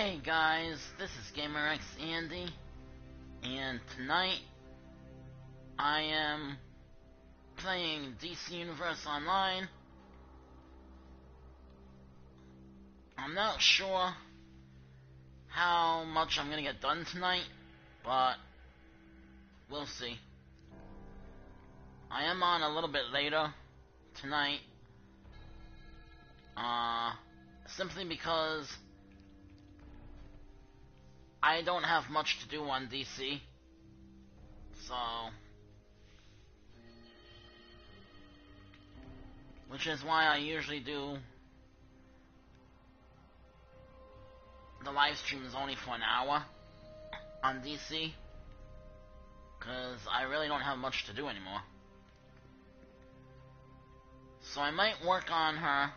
Hey guys, this is GamerX Andy, and tonight I am playing DC Universe Online. I'm not sure how much I'm gonna get done tonight, but we'll see. I am on a little bit later tonight, simply because I don't have much to do on DC, so, which is why I usually do the live streams only for an hour on DC, because I really don't have much to do anymore. So I might work on her.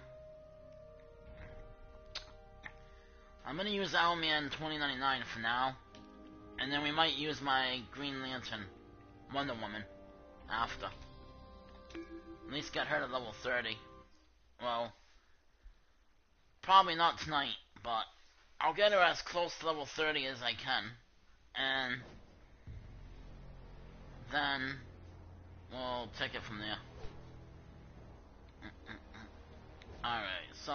I'm gonna use Owlman 2099 for now, and then we might use my Green Lantern, Wonder Woman, after. At least get her to level 30. Well, probably not tonight, but I'll get her as close to level 30 as I can, and then we'll take it from there. Alright, so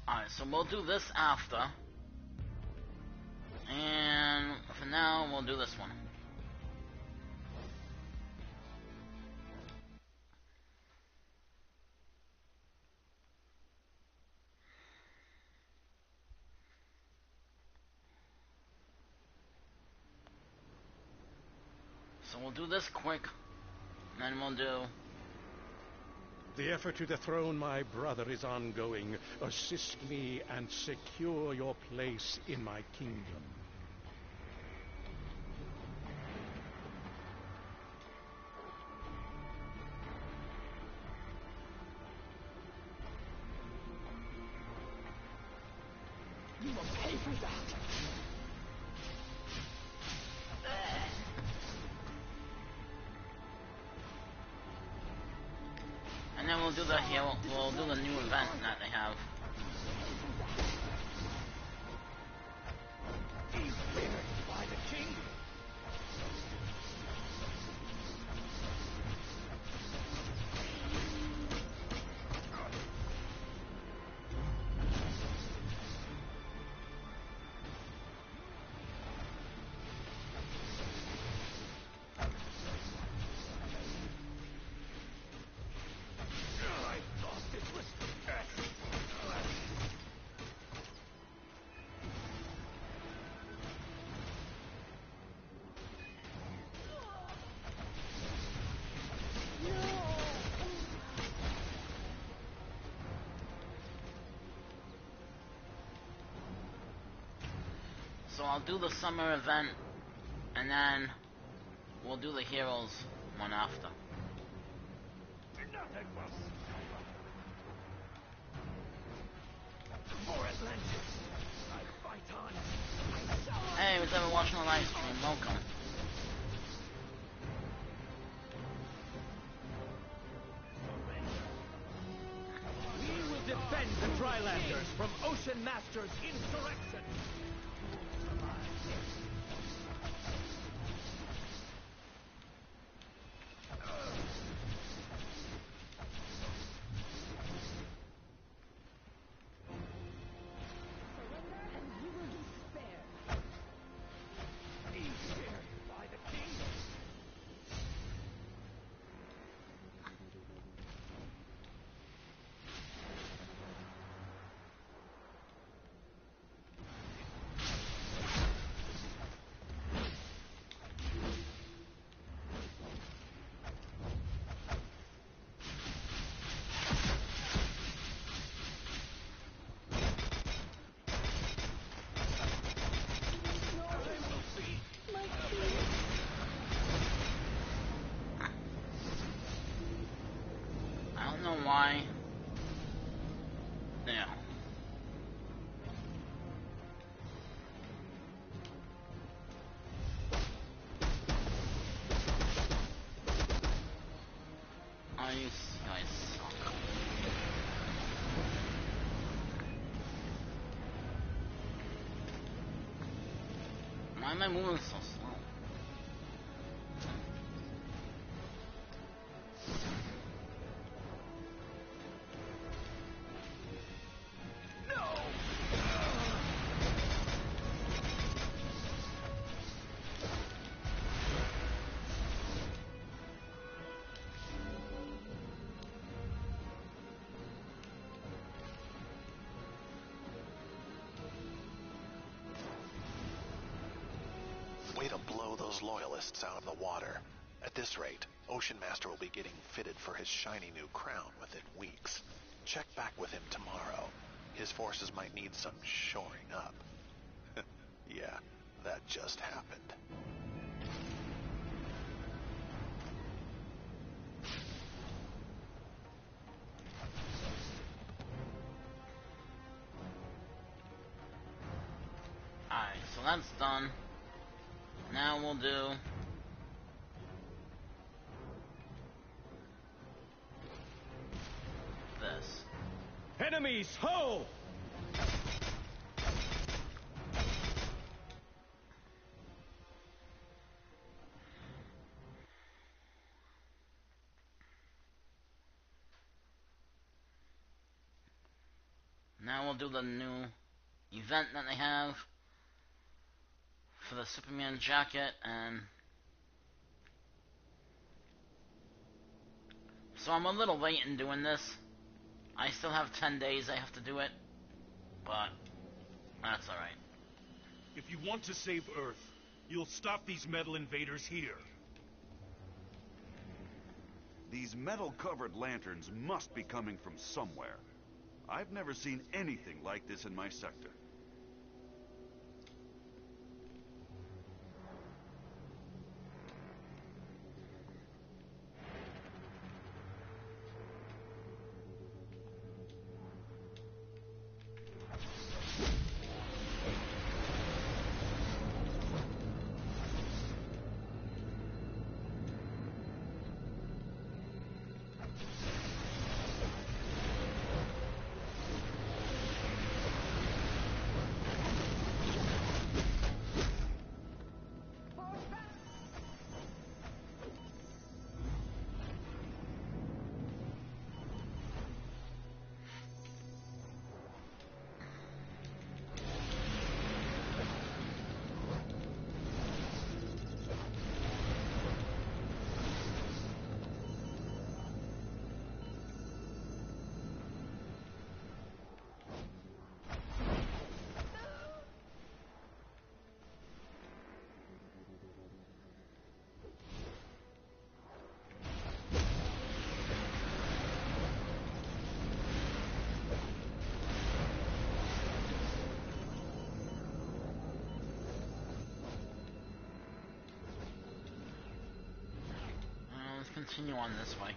alright, so we'll do this after, and for now we'll do this one. So we'll do this quick, and then we'll do... The effort to dethrone my brother is ongoing. Assist me and secure your place in my kingdom. You will pay for that! And then we'll do the hero, we'll do the new event that they have. By the king. So I'll do the summer event, and then we'll do the heroes one after. For Atlantis, I fight on. Hey, who's ever watching the live stream, welcome. We will defend the Trilanders from Ocean Master's insurrection. Surrender and you will be spared. am I moving so slow? Way to blow those loyalists out of the water. At this rate, Ocean Master will be getting fitted for his shiny new crown within weeks. Check back with him tomorrow. His forces might need some shoring up. Yeah, that just happened. Alright, so that's done. Now we'll do this. Enemies, ho! Now we'll do the new event that they have for the Superman jacket, and so I'm a little late in doing this. I still have 10 days I have to do it, but that's alright. If you want to save Earth, you'll stop these metal invaders here. These metal-covered lanterns must be coming from somewhere. I've never seen anything like this in my sector. Continue on this way.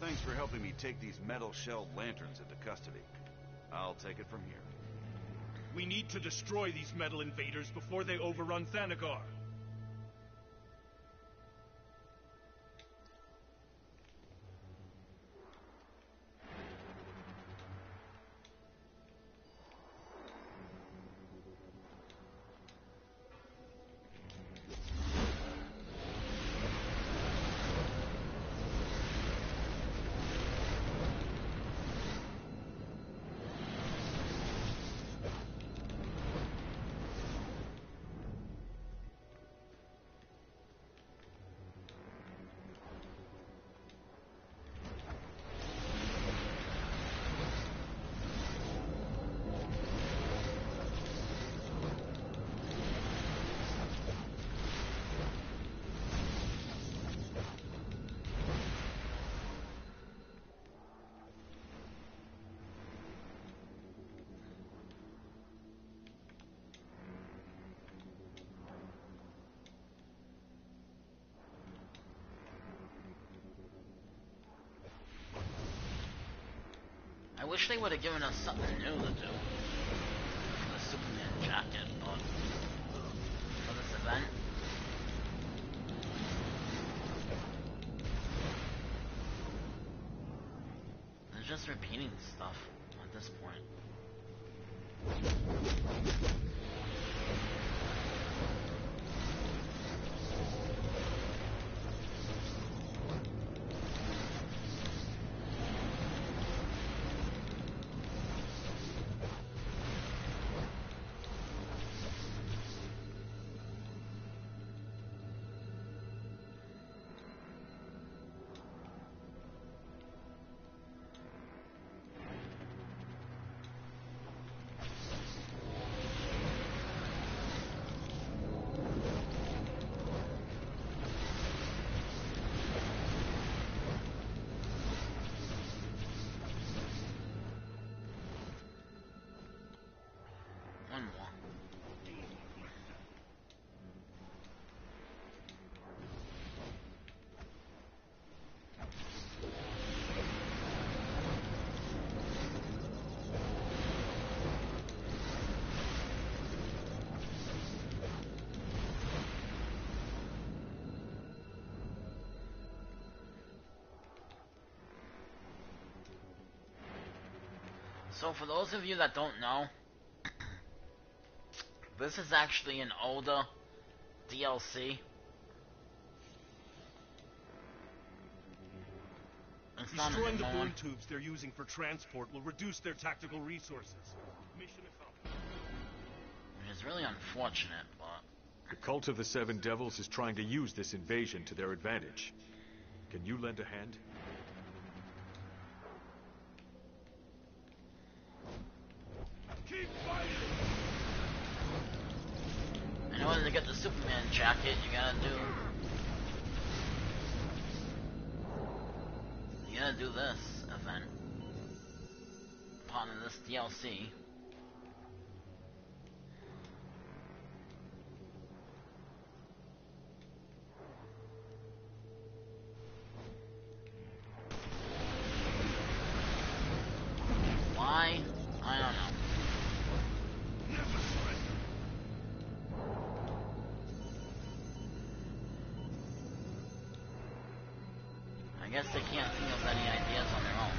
Thanks for helping me take these metal shell lanterns into custody. I'll take it from here. We need to destroy these metal invaders before they overrun Thanagar. I wish they would have given us something new to do for the Superman jacket, but for this event. They're just repeating stuff at this point. One more. So for those of you that don't know, this is actually an older DLC. It's not a Destroying the new balloon one. tubes they're using for transport will reduce their tactical resources. Mission accomplished. Which is really unfortunate, but The cult of the Seven Devils is trying to use this invasion to their advantage. Can you lend a hand? Keep fighting! in order to get the Superman jacket, you gotta do this event. Part of this DLC. Why? I don't know. Never surrender! I guess they can't think of any ideas on their own.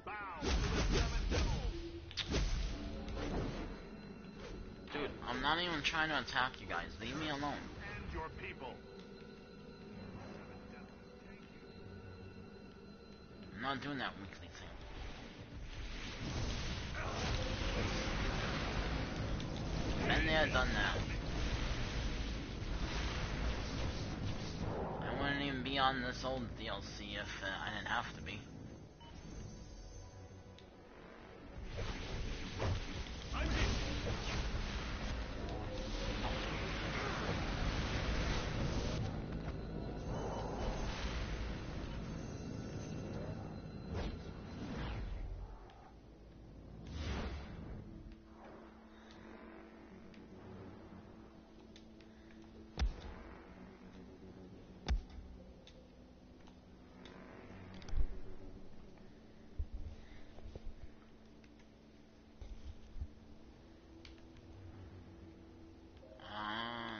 Bow to the Seven Devils! Dude, I'm not even trying to attack you guys. Leave me alone. And your people! I'm not doing that weekly thing. Been there, done that. I wouldn't even be on this old DLC if I didn't have to be. I'm hit!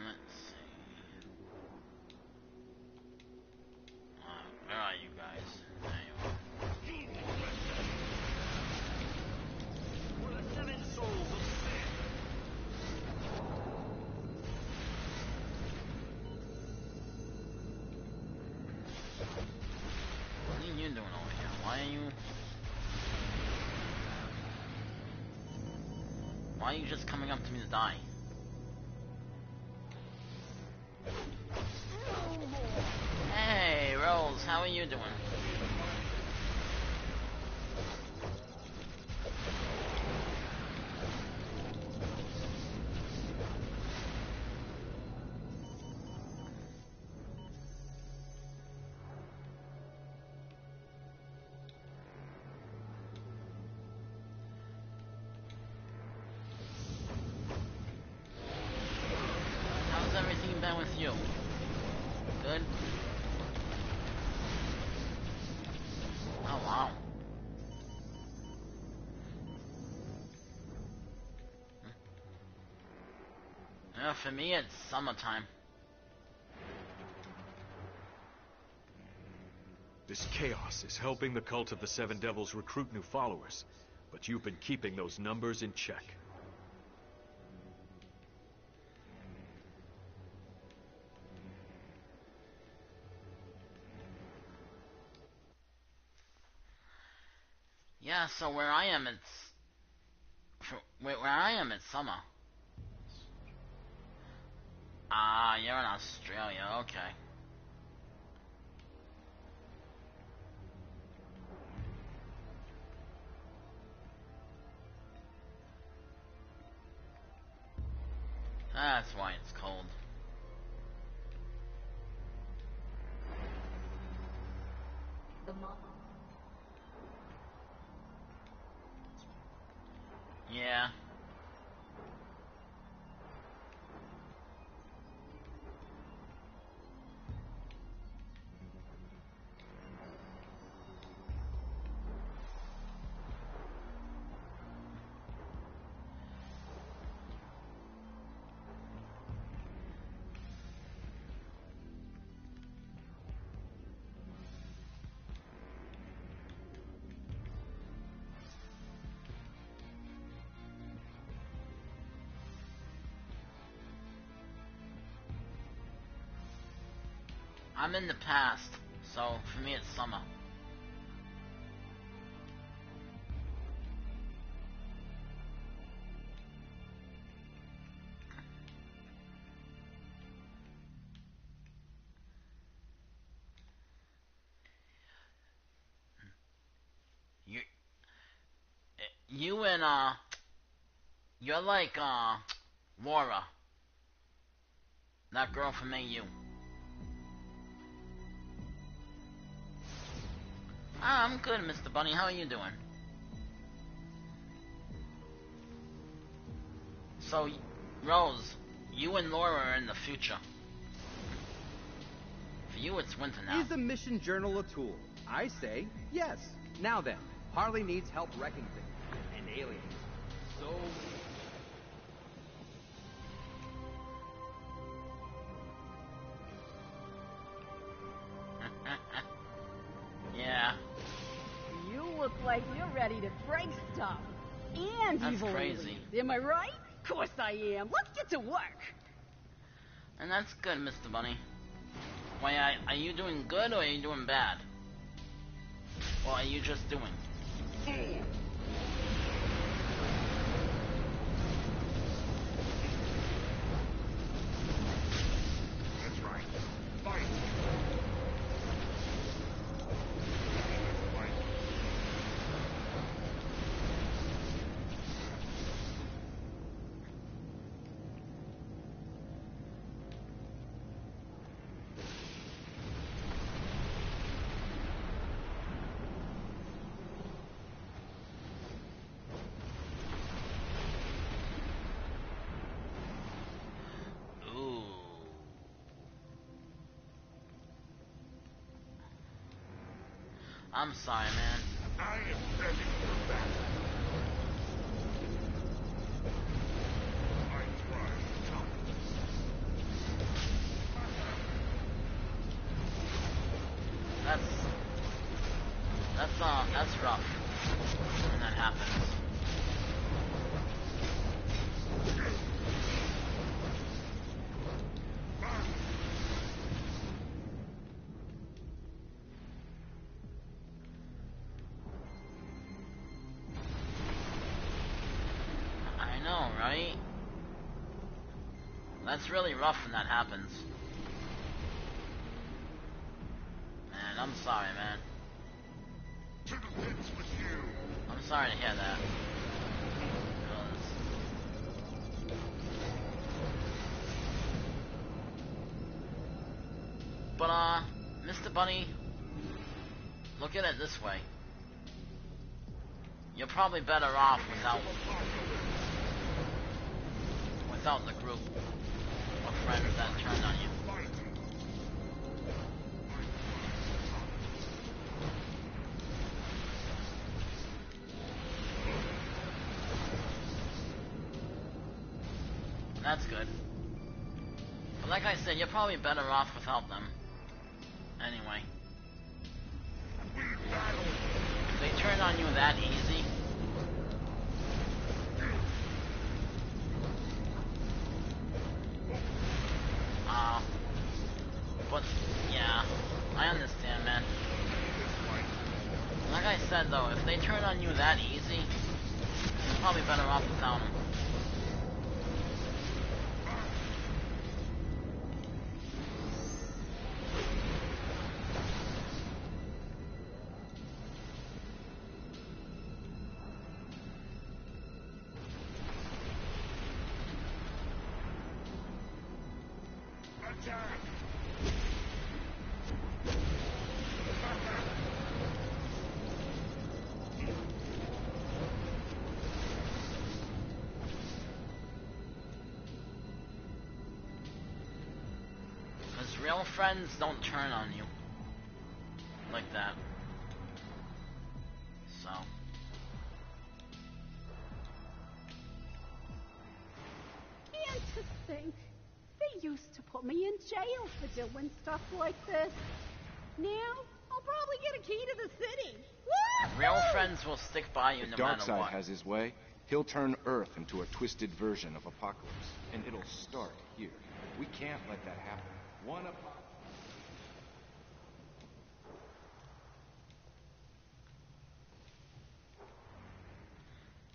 Let's see. Where are you guys? There you are. For the seven souls of sin. What are you doing over here? Why are you just coming up to me to die? Hey, Rose, how are you doing? good. Oh, wow. Yeah, for me, it's summertime. This chaos is helping the cult of the Seven Devils recruit new followers, but you've been keeping those numbers in check. Yeah, so where I am, it's summer. Ah, you're in Australia, okay. That's why it's cold. Yeah. I'm in the past, so for me it's summer. You and you're like Laura, that girl from AU. I'm good, Mr. Bunny. How are you doing? So, Rose, you and Laura are in the future. For you, it's winter now. Is the mission journal a tool? I say yes. Now then, Harley needs help wrecking things. And aliens. So... Yeah. You look like you're ready to break stuff. And That's evil crazy. aliens. Am I right? Of course I am. Let's get to work. And that's good, Mr. Bunny. Why, are you doing good or are you doing bad? Or are you just doing? That's right. Fight! Ooh. I'm sorry, man. I am ready for battle. I thrive tough. That's rough when that happens. I know, right? That's really rough when that happens. Man, I'm sorry, man. To the pits with you. I'm sorry to hear that. But, Mr. Bunny, look at it this way. You're probably better off without the group of friends that turned on you. That's good. But like I said, you're probably better off without them. Anyway. If they turn on you that easy. But, yeah. I understand, man. Like I said, though, if they turn on you that easy, you're probably better off without them. Real friends don't turn on you like that. So. And to think, they used to put me in jail for doing stuff like this. Now, I'll probably get a key to the city. Woo-hoo! Real friends will stick by you no matter what. If Darkseid has his way, he'll turn Earth into a twisted version of Apocalypse. And it'll start here. We can't let that happen. One Apocalypse.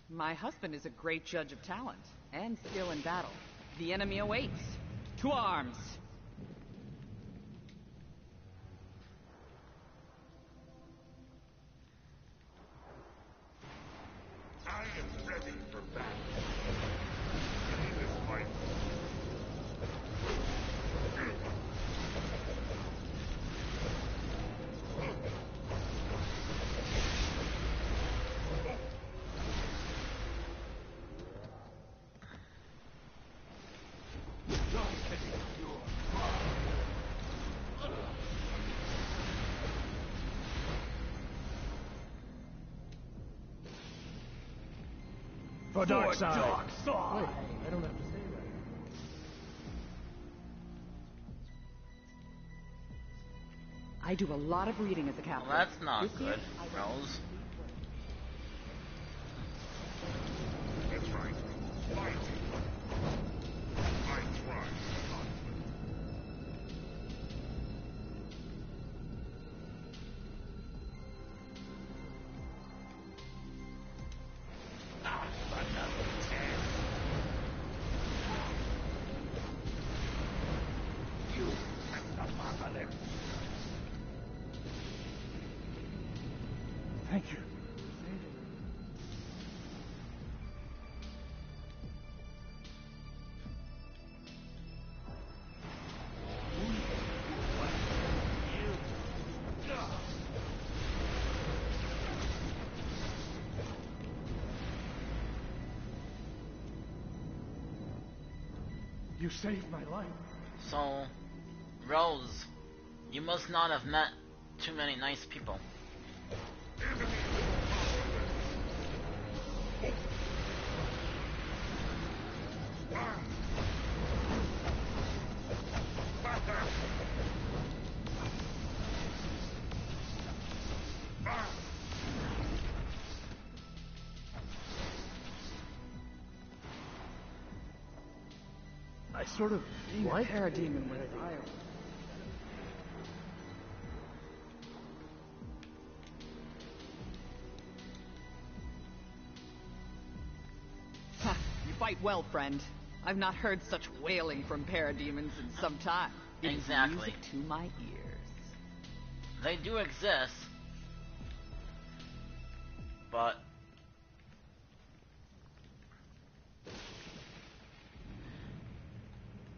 My husband is a great judge of talent and skill in battle. The enemy awaits. To arms! I am ready for battle. In this fight. For Darkseid. Wait, I don't have to say that. I do a lot of reading at the Capitol. Well, that's not good, Rose. That's right. Fight. I try. Thank you. You saved my life. So, Rose, you must not have met too many nice people. I sort of Being like a parademon with fire. Ha! You fight well, friend. I've not heard such wailing from parademons in some time. It is Exactly. music to my ears. They do exist, but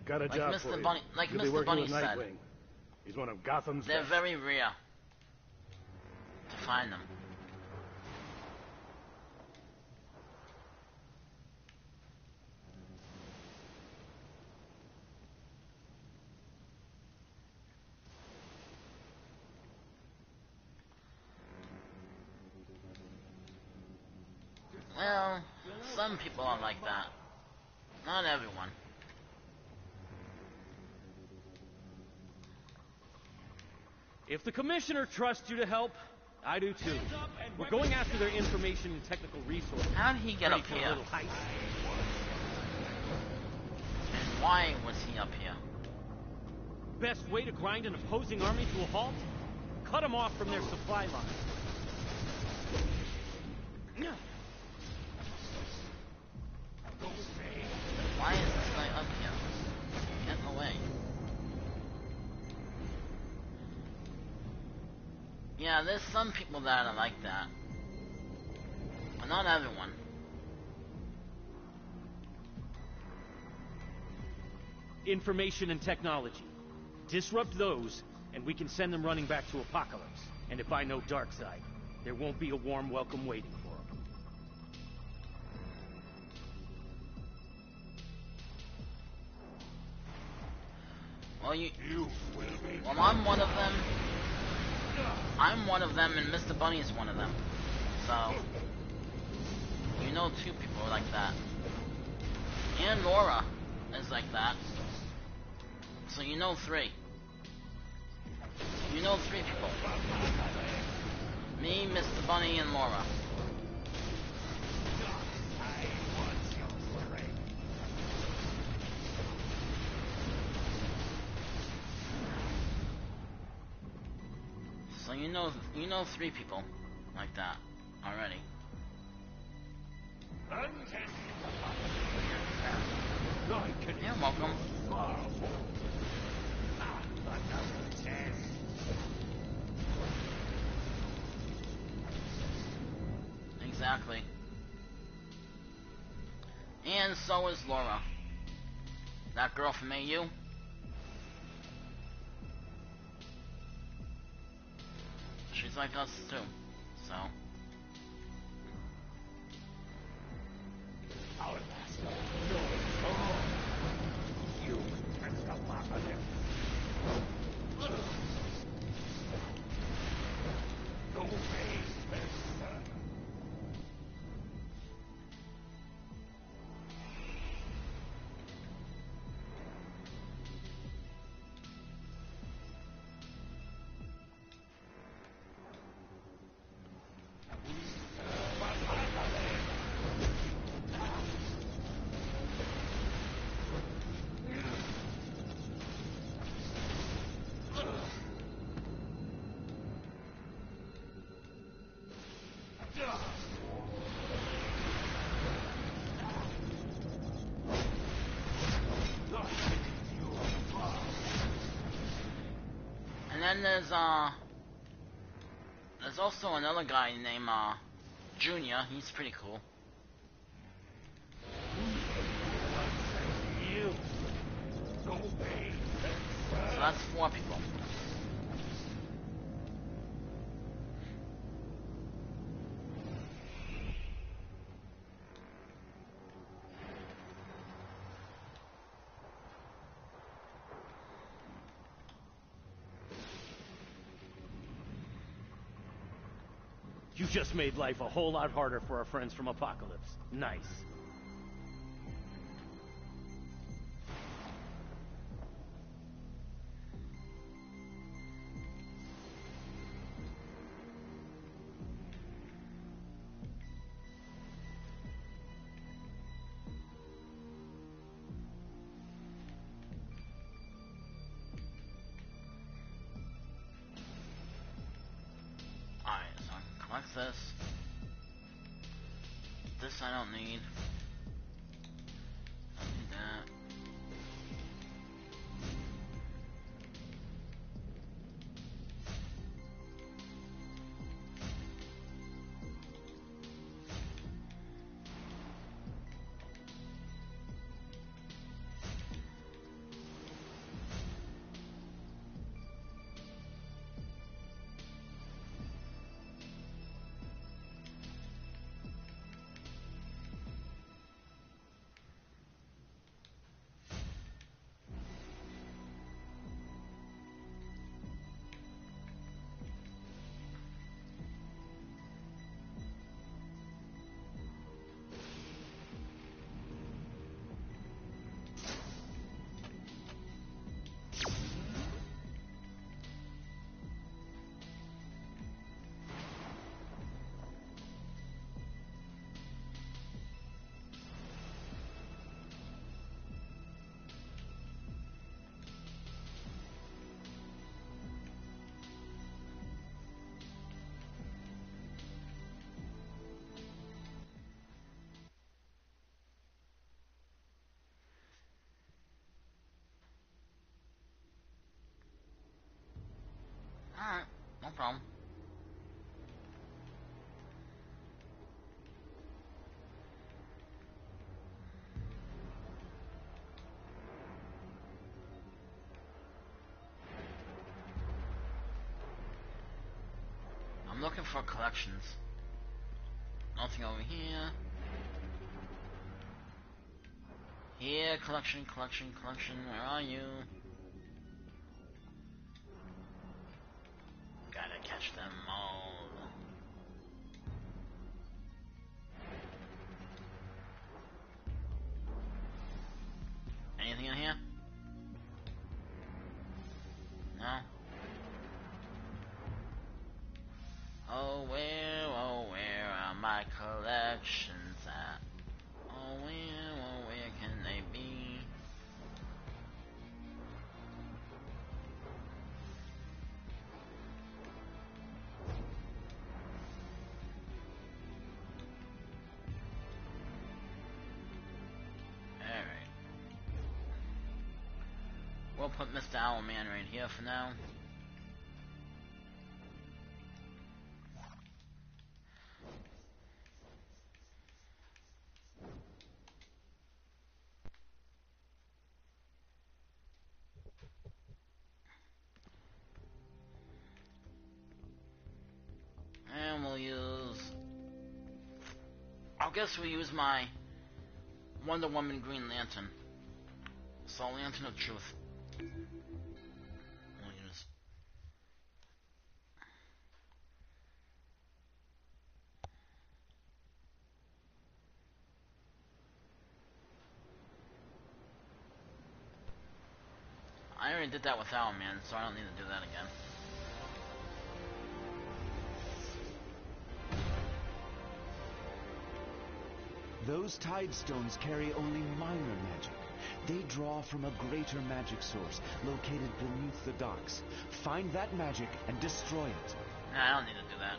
Got a like job Mr. for you. Bunny, like You'll be Mr. working Bunny with said, Nightwing. He's one of Gotham's they're best. very rare to find them. Well, some people are like that. Not everyone. If the Commissioner trusts you to help, I do too. We're going after their information and technical resources. How did he get Ready up for a here? little heist. And why was he up here? Best way to grind an opposing army to a halt? Cut them off from their supply line. Why is this guy up here? Get away. Yeah, there's some people that are like that. But not everyone. Information and technology. Disrupt those, and we can send them running back to Apocalypse. And if I know Darkseid, there won't be a warm welcome waiting for them. Well, well, I'm one of them. I'm one of them, and Mr. Bunny is one of them. So, you know 2 people are like that. And Laura is like that. So you know 3. You know 3 people. Me, Mr. Bunny, and Laura. So you know 3 people like that already. You're welcome. Exactly. And so is Laura. That girl from AU. She's like us too. So. Our master. You touched the Apocalypse. Go face this. And then there's also another guy named Junior. He's pretty cool. So that's 4 people. You just made life a whole lot harder for our friends from Apocalypse. Nice. Alright, so collect this. This I don't need. Don't need that. I'm looking for collections. Nothing over here. Here, collection, collection, collection. Where are you? Gotta catch them all. Anything in here? No? Oh, where are my collections at? Oh, where can they be? Alright. We'll put Mr. Owlman right here for now. And we'll use... I guess we'll use my Wonder Woman Green Lantern. So Lantern of Truth. We'll use... I already did that with Owlman, so I don't need to do that again. Those tide stones carry only minor magic. They draw from a greater magic source located beneath the docks. Find that magic and destroy it. Nah, I don't need to do that.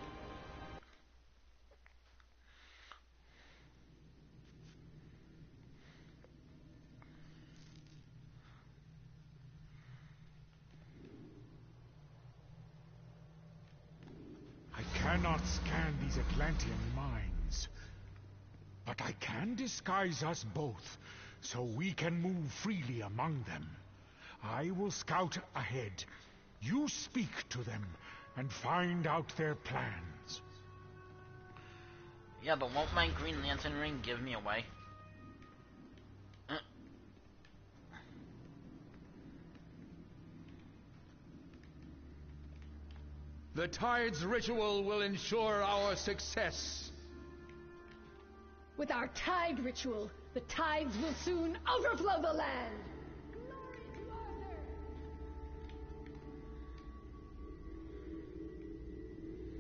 I cannot scan these Atlantean mines, but I can disguise us both, so we can move freely among them. I will scout ahead. You speak to them and find out their plans. Yeah, but won't my Green Lantern ring give me away? The Tides ritual will ensure our success. With our tide ritual, the tides will soon overflow the land.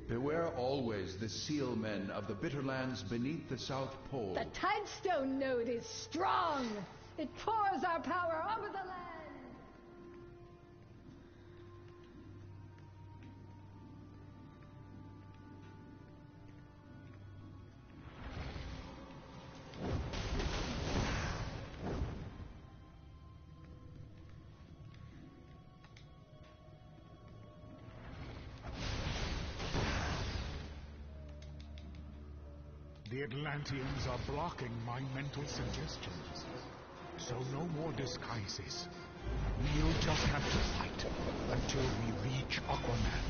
Beware always the seal men of the bitter lands beneath the South Pole. The Tidestone node is strong. It pours our power over the land. The Atlanteans are blocking my mental suggestions. So no more disguises. We'll just have to fight until we reach Aquaman.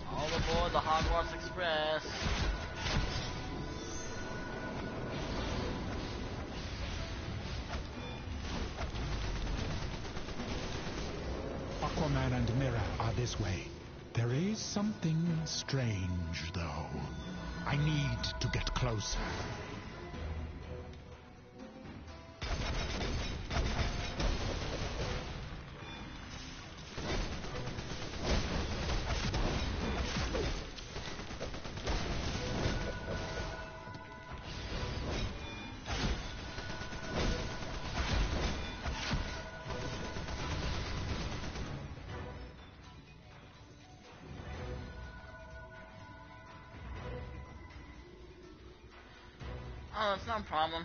All aboard the Hogwarts Express. Aquaman and Mira are this way. There is something strange, though. I need to get closer. Oh, that's not a problem.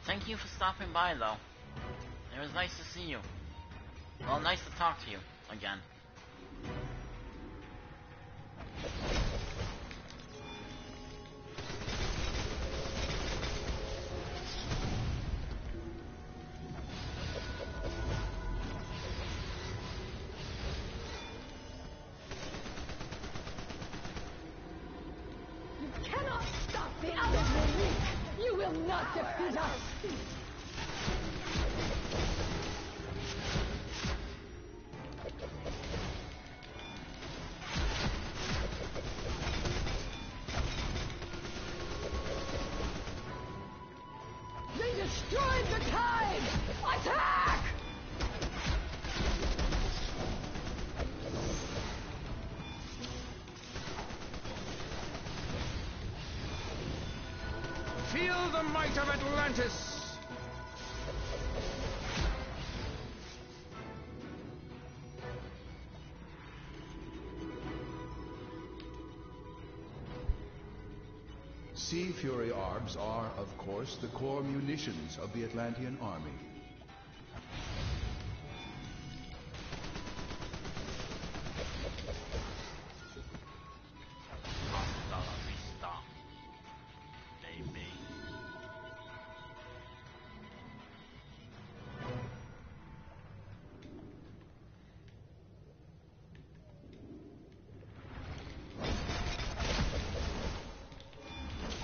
Thank you for stopping by, though. It was nice to see you. Well, nice to talk to you again. You cannot stop the others will weak. You will not defeat us. They destroyed the tide! Attack! Feel the might of Atlantis! Sea Fury Arbs are, of course, the core munitions of the Atlantean army. Hasta la vista, baby.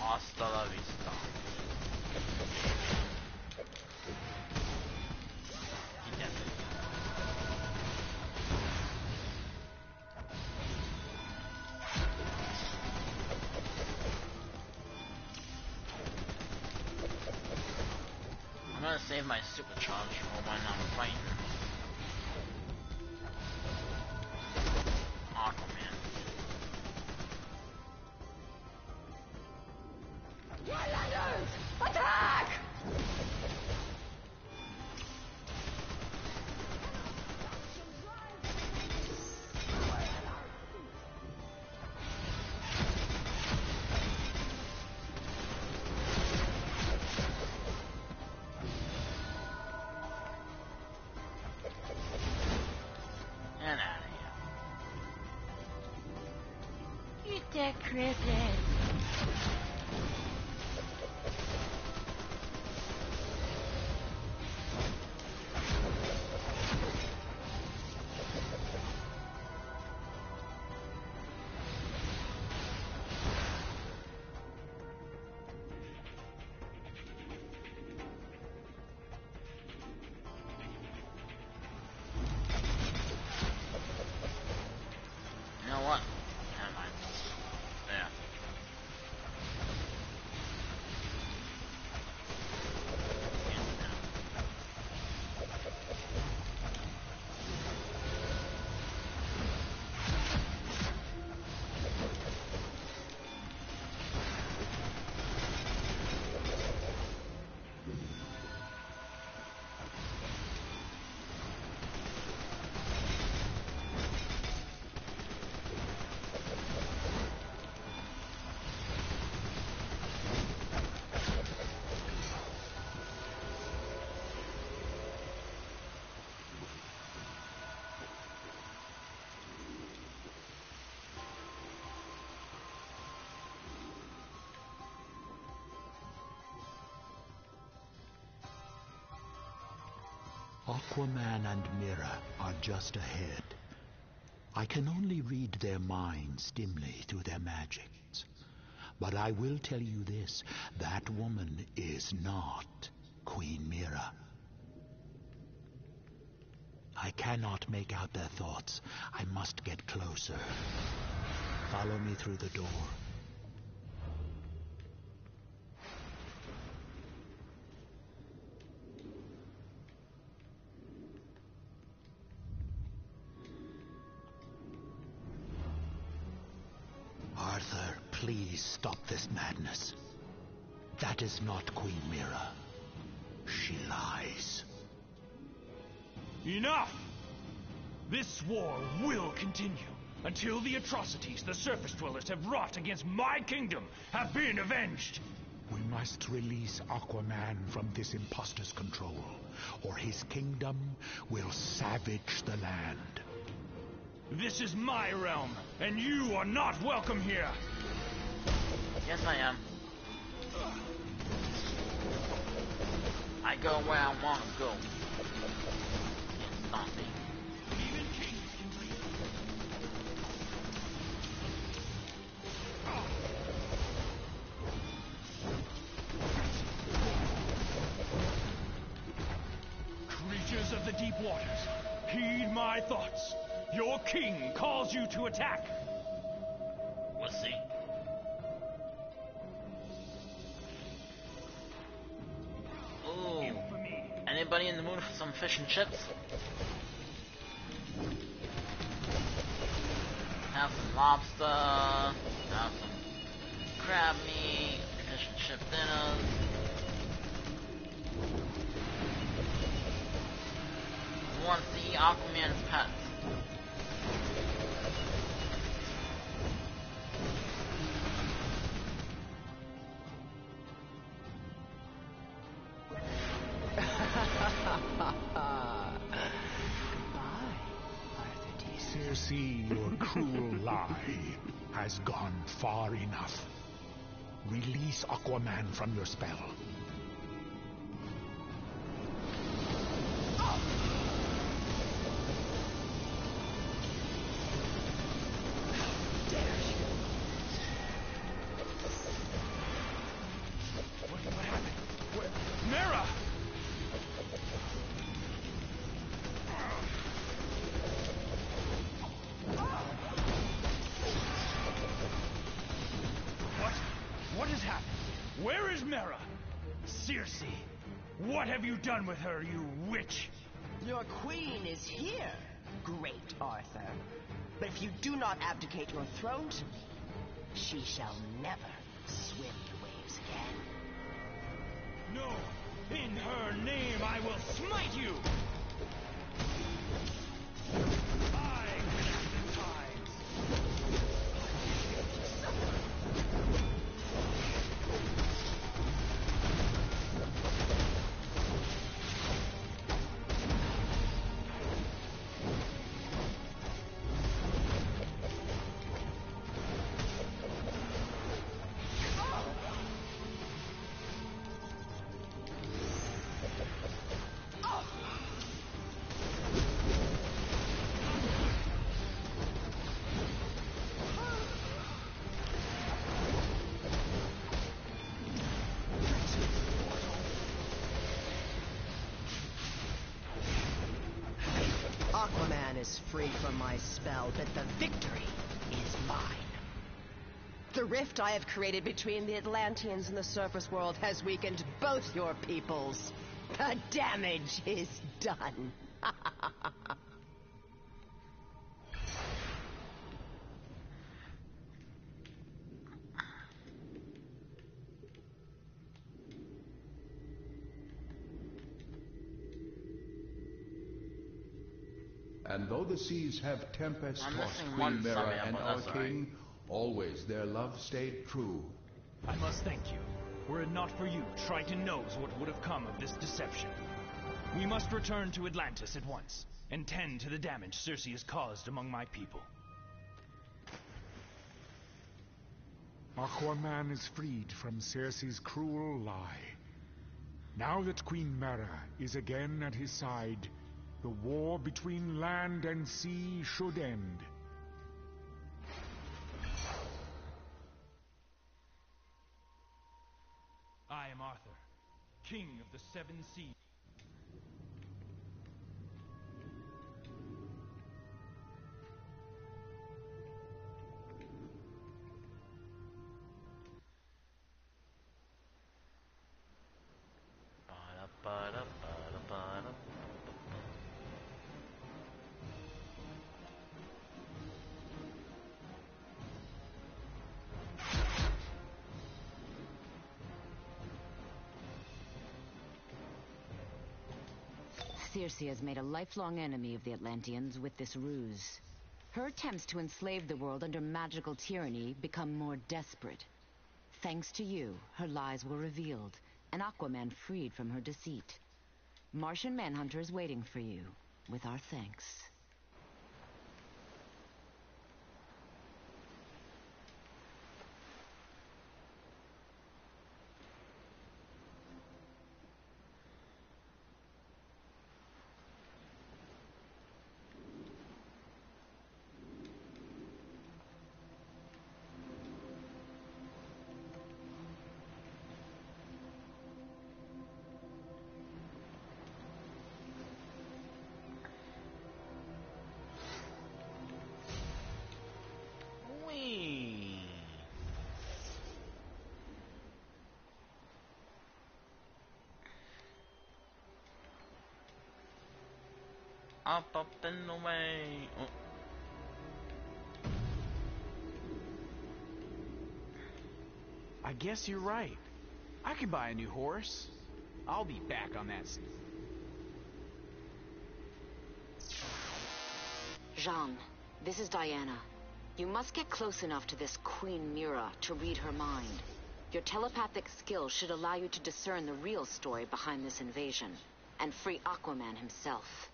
Hasta la vista. He did it. I'm gonna save my supercharge for when I'm fighting Aquaman. Highlanders! Attack! And out of here. Eat that cricket. You know what? Never mind. There. Aquaman and Mira are just ahead. I can only read their minds dimly through their magics. But I will tell you this, that woman is not Queen Mira. I cannot make out their thoughts. I must get closer. Follow me through the door. Arthur, please stop this madness. That is not Queen Mira. She lies. Enough! This war will continue until the atrocities the surface dwellers have wrought against my kingdom have been avenged. We must release Aquaman from this imposter's control, or his kingdom will savage the land. This is my realm, and you are not welcome here! Yes, I am. I go where I want to go. Can't stop me. Even kings can dream. Creatures of the deep waters, heed my thoughts. Your king calls you to attack. We'll see. Ooh. Anybody in the mood for some fish and chips? Have some lobster, have some crab meat, fish and chip dinners. Who wants to eat Aquaman's pets? Circe, your cruel lie has gone far enough. Release Aquaman from your spell. What happened? Mera! What has happened? Where is Mera? Circe, what have you done with her, you witch? Your queen is here, great Arthur. But if you do not abdicate your throne to me, she shall never swim the waves again. No! In her name I will smite you! I connect the tides! Aquaman is free from my spell, but the victory is mine. The rift I have created between the Atlanteans and the surface world has weakened both your peoples. The damage is done. And though the seas have tempest-tossed missing Queen one Mera summary, and but our that's all right. king, always their love stayed true. I must thank you. Were it not for you, Triton knows what would have come of this deception. We must return to Atlantis at once, and tend to the damage Circe has caused among my people. Aquaman is freed from Circe's cruel lie. Now that Queen Mera is again at his side, the war between land and sea should end. I am Arthur, King of the Seven Seas. Circe has made a lifelong enemy of the Atlanteans with this ruse. Her attempts to enslave the world under magical tyranny become more desperate. Thanks to you, her lies were revealed, and Aquaman freed from her deceit. Martian Manhunter is waiting for you, with our thanks. Up and away. Oh. I guess you're right. I could buy a new horse. I'll be back on that soon. Jean, this is Diana. You must get close enough to this Queen Mira to read her mind. Your telepathic skills should allow you to discern the real story behind this invasion, and free Aquaman himself.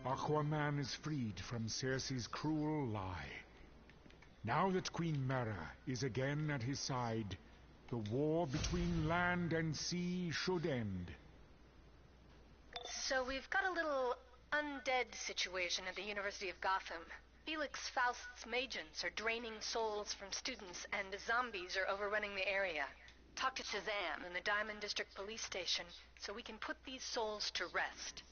Aquaman is freed from Circe's cruel lie. Now that Queen Mera is again at his side, the war between land and sea should end. So we've got a little undead situation at the University of Gotham. Felix Faust's magents are draining souls from students, and zombies are overrunning the area. Talk to Shazam in the Diamond District Police Station so we can put these souls to rest.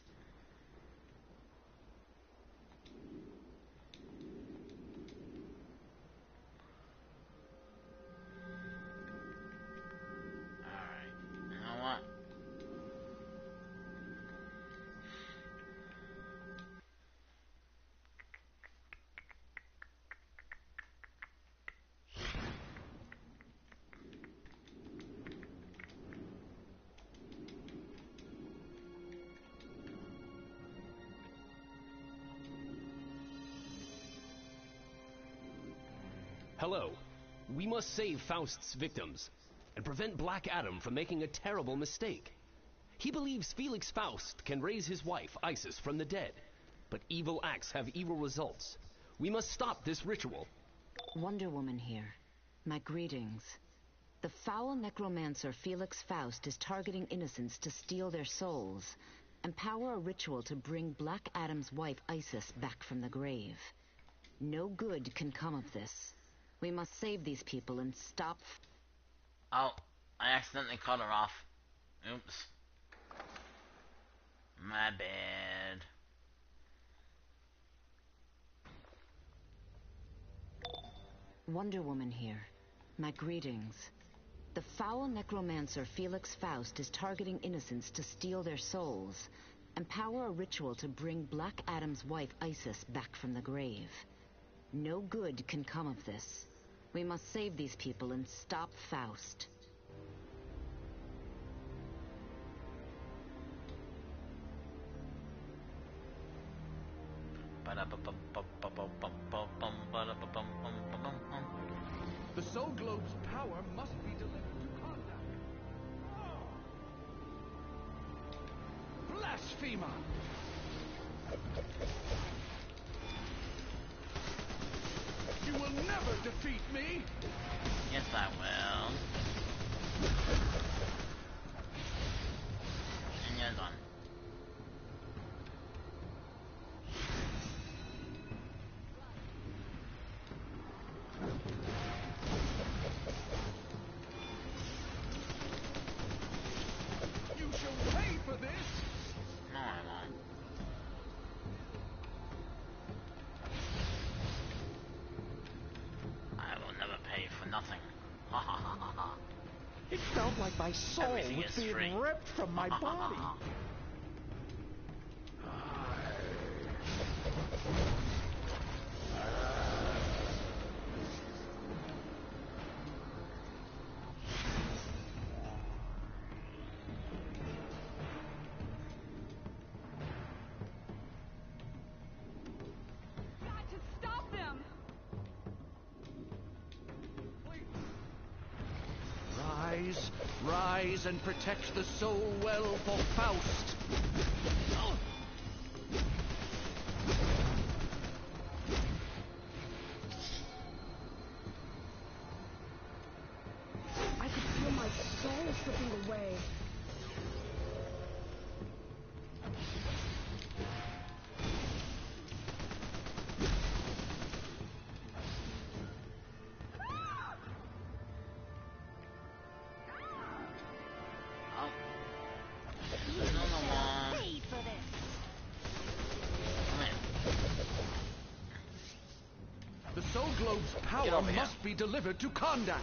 Hello. We must save Faust's victims and prevent Black Adam from making a terrible mistake. He believes Felix Faust can raise his wife, Isis, from the dead, but evil acts have evil results. We must stop this ritual. Wonder Woman here. My greetings. The foul necromancer Felix Faust is targeting innocents to steal their souls and power a ritual to bring Black Adam's wife, Isis, back from the grave. No good can come of this. We must save these people and stop... Oh, I accidentally cut her off. Oops. My bad. Wonder Woman here. My greetings. The foul necromancer Felix Faust is targeting innocents to steal their souls and power a ritual to bring Black Adam's wife, Isis, back from the grave. No good can come of this. We must save these people and stop Faust. The Soul Globe's power must be delivered to contact. Blasphemer! You will never defeat me! Yes, I will. And you're done. You shall pay for this! No, I won't. I will never pay for nothing. Ha ha ha ha ha. It felt like my soul Everything was is being free. ripped from my body. Got to stop them! Rise, rise and protect the soul well for Faust. I could feel my soul slipping away. Oh. There's another one. Paid for this. Come in. The Soul Globe's Get power over here. must be delivered to Kondak.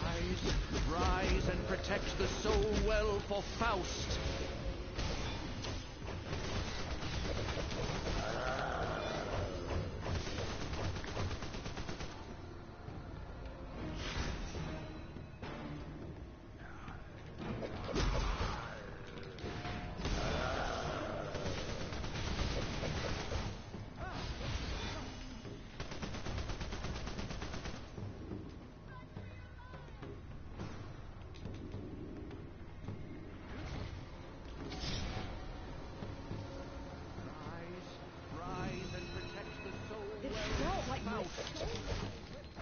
Rise, rise and protect the soul well for Faust. Rise and protect the soul It well felt for like my Faust. soul.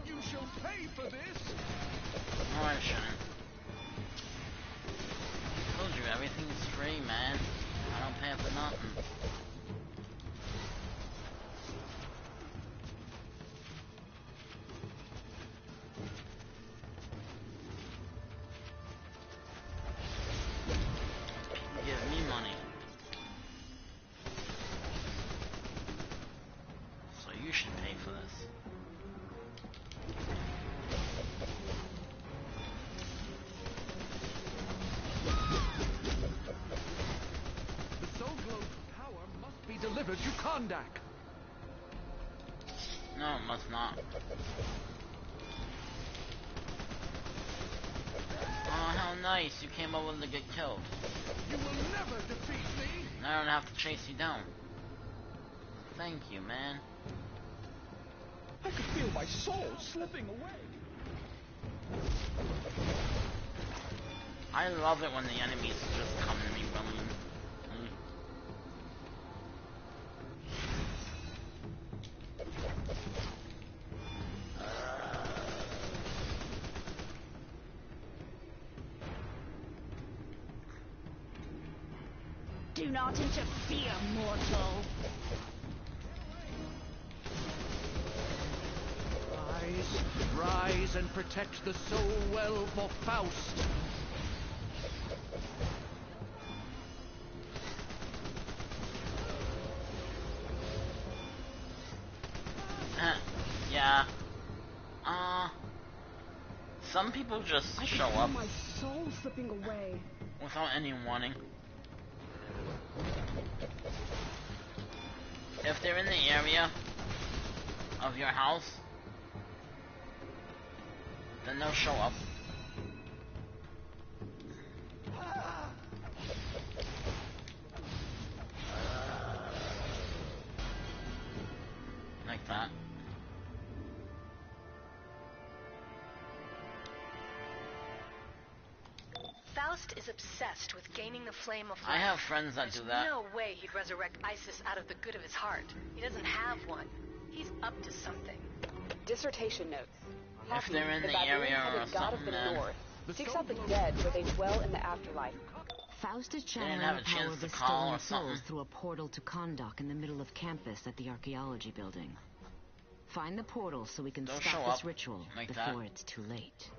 You shall pay for this! No, I shouldn't. Told you, everything's free, man. I don't pay for nothing. Give me money. So you should pay for this. The Soul Globe's power must be delivered to Kondak. No, it must not. Oh, how nice. You came over to get killed. You will never defeat me! Now I don't have to chase you down. Thank you, man. I could feel my soul slipping away. I love it when the enemies just come to me willingly. Do not interfere, mortal. Rise, rise and protect the soul well for Faust. some people just I can show feel up my soul slipping away. without any warning. If they're in the area of your house, then they'll show up. Like that. Faust is obsessed with gaining the flame of life. I have friends that do that. There's no way he'd resurrect Isis out of the good of his heart. He doesn't have one. He's up to something. Dissertation notes. If they're in the area or god something, of the then north seeks out the dead where they dwell in the afterlife. Faust is they didn't channeling have the a power chance of to the call stolen or something. souls through a portal to Kahndaq in the middle of campus at the archaeology building. Find the portal so we can They'll stop show this up ritual like before that. it's too late.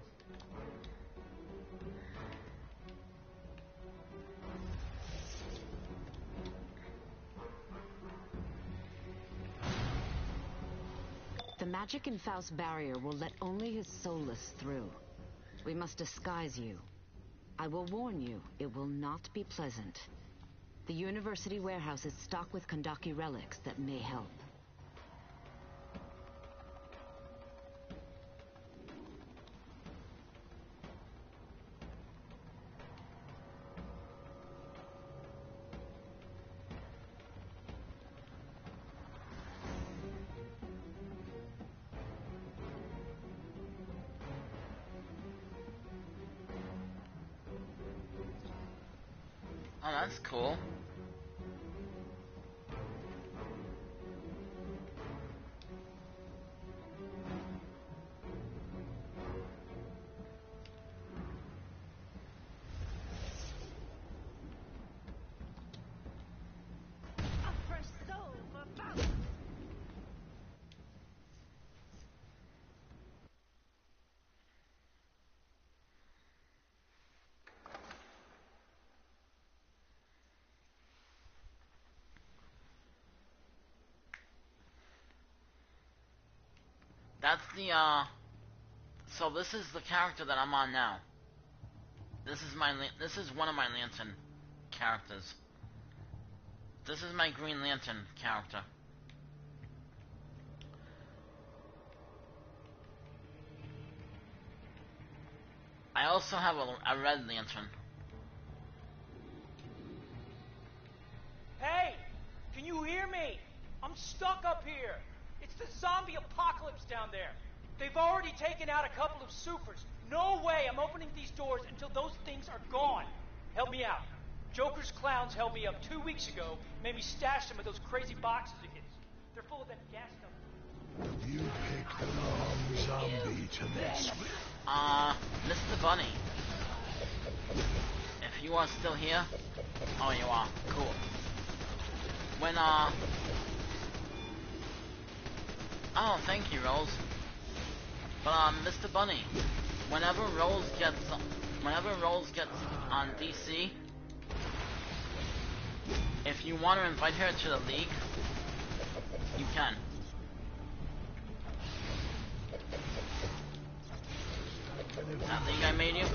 The magic in Faust's barrier will let only his soulless through. We must disguise you. I will warn you, it will not be pleasant. The university warehouse is stocked with Kahndaqi relics that may help. Oh, that's cool. That's the, so this is the character that I'm on now. This is one of my Lantern characters. This is my Green Lantern character. I also have a Red Lantern. Hey! Can you hear me? I'm stuck up here. It's the zombie apocalypse down there. They've already taken out a couple of supers. No way I'm opening these doors until those things are gone. Help me out. Joker's clowns held me up 2 weeks ago, made me stash some of those crazy boxes of his. They're full of that gas stuff. You picked the wrong zombie to mess with. Mr. Bunny. If you are still here. Oh, you are. Cool. When, oh, thank you, Rose. But, Mr. Bunny, whenever Rose gets on DC, if you want to invite her to the League, you can. That League I made you?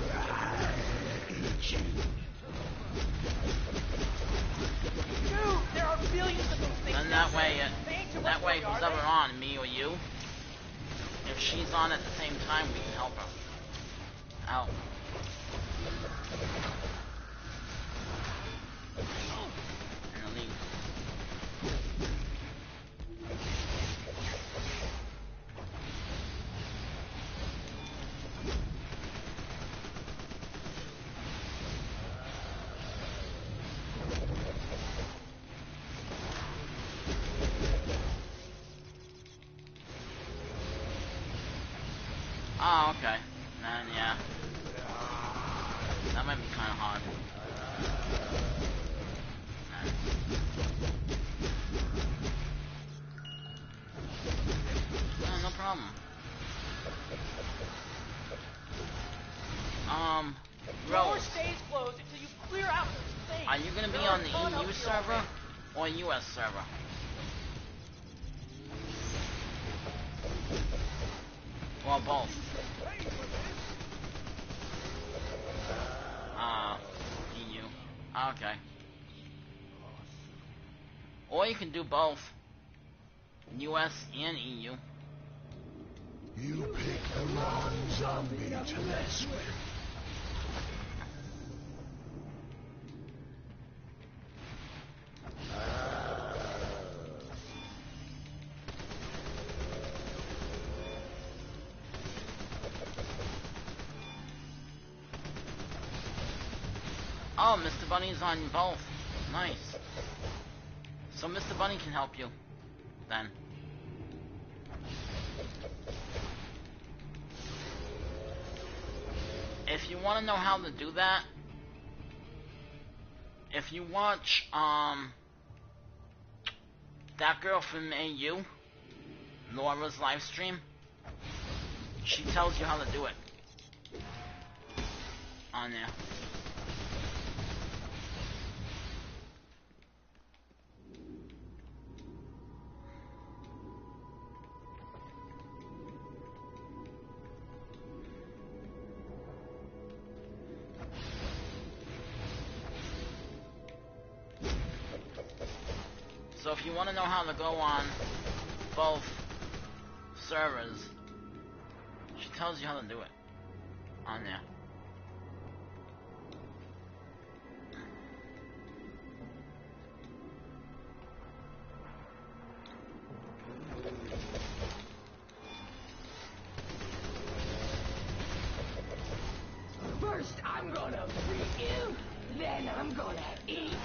Dude, there are billions of those things. Then that way, who's ever on, me or you, if she's on at the same time, we can help her out. In the League. Oh, okay. Then, yeah. That might be kind of hard. No problem. Door Rose, stays closed until you clear out those things. are you gonna be There on are the a ton EU up here server already. or US server? Well, both. EU. Okay. Or you can do both. US and EU. You picked the wrong zombie to mess with. Oh, Mr. Bunny's on both. Nice. So Mr. Bunny can help you, then. If you want to know how to do that, if you watch, that girl from AU, Laura's live stream, she tells you how to do it. On there. So if you want to know how to go on both servers, she tells you how to do it on there. First I'm gonna freak you, then I'm gonna eat you.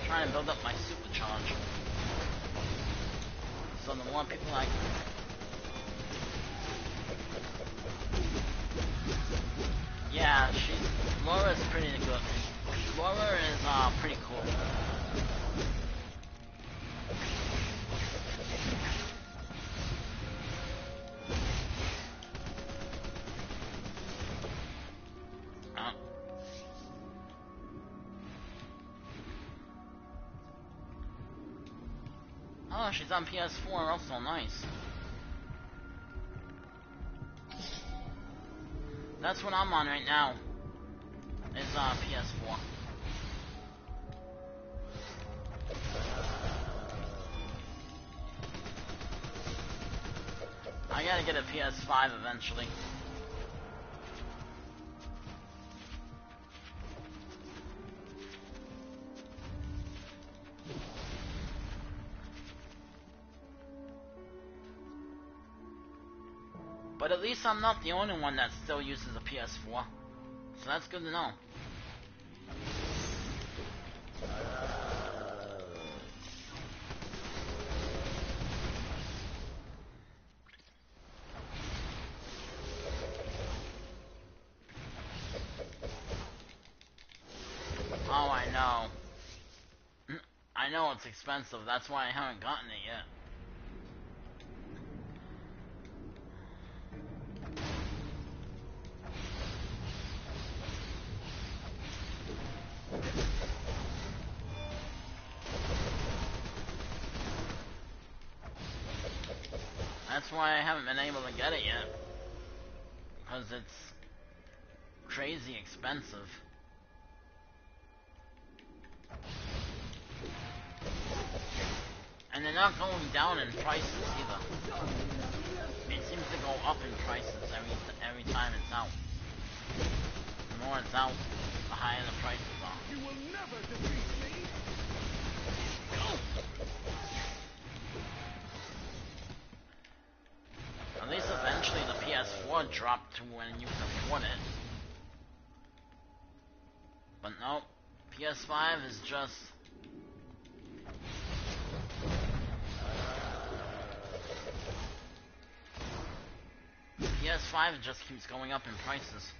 Trying to build up my supercharge. So the more people I can... Yeah, Laura's pretty good. Laura is pretty cool. Oh, she's on PS4, also nice. That's what I'm on right now. Is PS4. I gotta get a PS5 eventually. But at least I'm not the only one that still uses a PS4. So that's good to know. Oh, I know. I know it's expensive, that's why I haven't gotten it yet. That's why I haven't been able to get it yet. Because it's crazy expensive. And they're not going down in prices either. It seems to go up in prices every time it's out. The more it's out, the higher the prices are. You will never defeat me. At least eventually the PS4 dropped to when you can afford it. But nope, PS5 is just... PS5 just keeps going up in prices.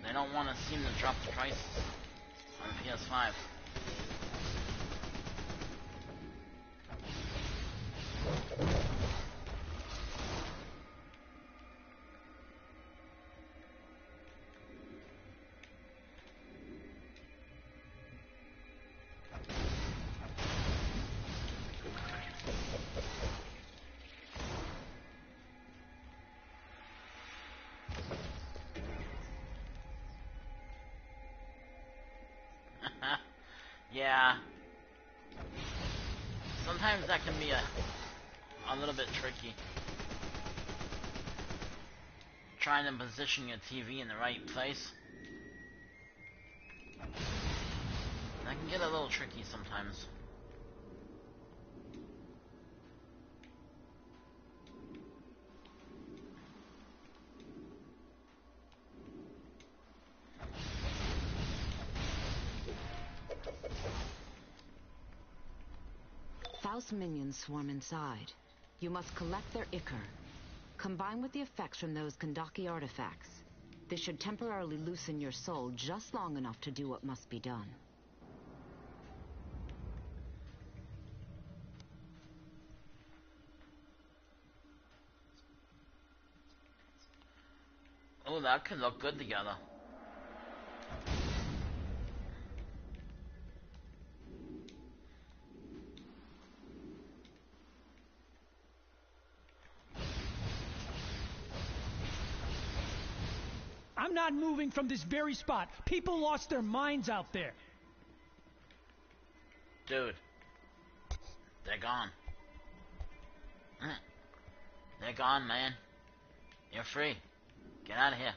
They don't want to seem to drop the prices on the PS5. Yeah. Sometimes that can be a little bit tricky. Trying to position your TV in the right place. That can get a little tricky sometimes. Faust minions swarm inside. You must collect their ichor. Combine with the effects from those Kandaki artifacts. This should temporarily loosen your soul just long enough to do what must be done. Oh, that could look good together. I'm not moving from this very spot. People lost their minds out there. Dude. They're gone. They're gone, man. You're free. Get out of here.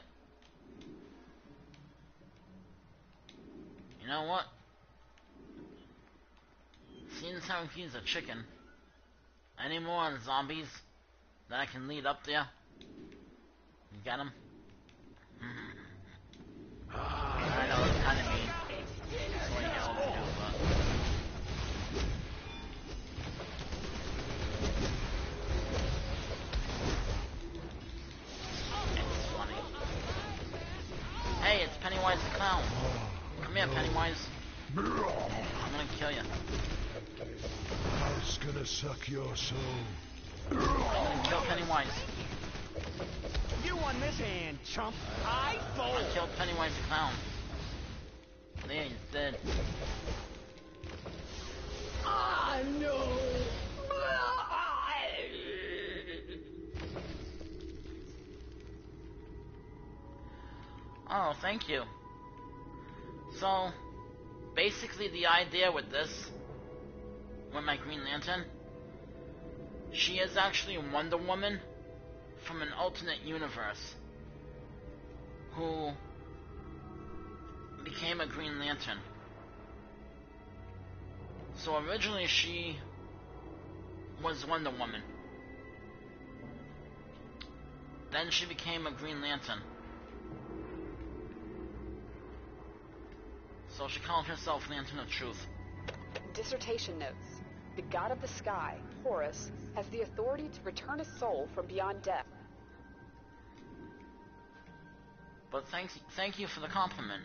You know what? Seeing as how he's a chicken, any more zombies that I can lead up there? You got him? I know it's kind of mean. That's what you yelled to do, but... It's funny. Hey, it's Pennywise the Clown. Come here, Pennywise. I'm gonna kill you. I was gonna suck your soul. I'm gonna kill Pennywise. You won this hand, chump. I fold. I killed Pennywise the Clown. There, he's dead. Ah, no. Oh, thank you. So, basically the idea with this, with my Green Lantern, she is actually Wonder Woman from an alternate universe who became a Green Lantern. So originally she was Wonder Woman. Then she became a Green Lantern. So she called herself Lantern of Truth. Dissertation notes. The god of the sky, Horus, has the authority to return a soul from beyond death. But thank you for the compliment.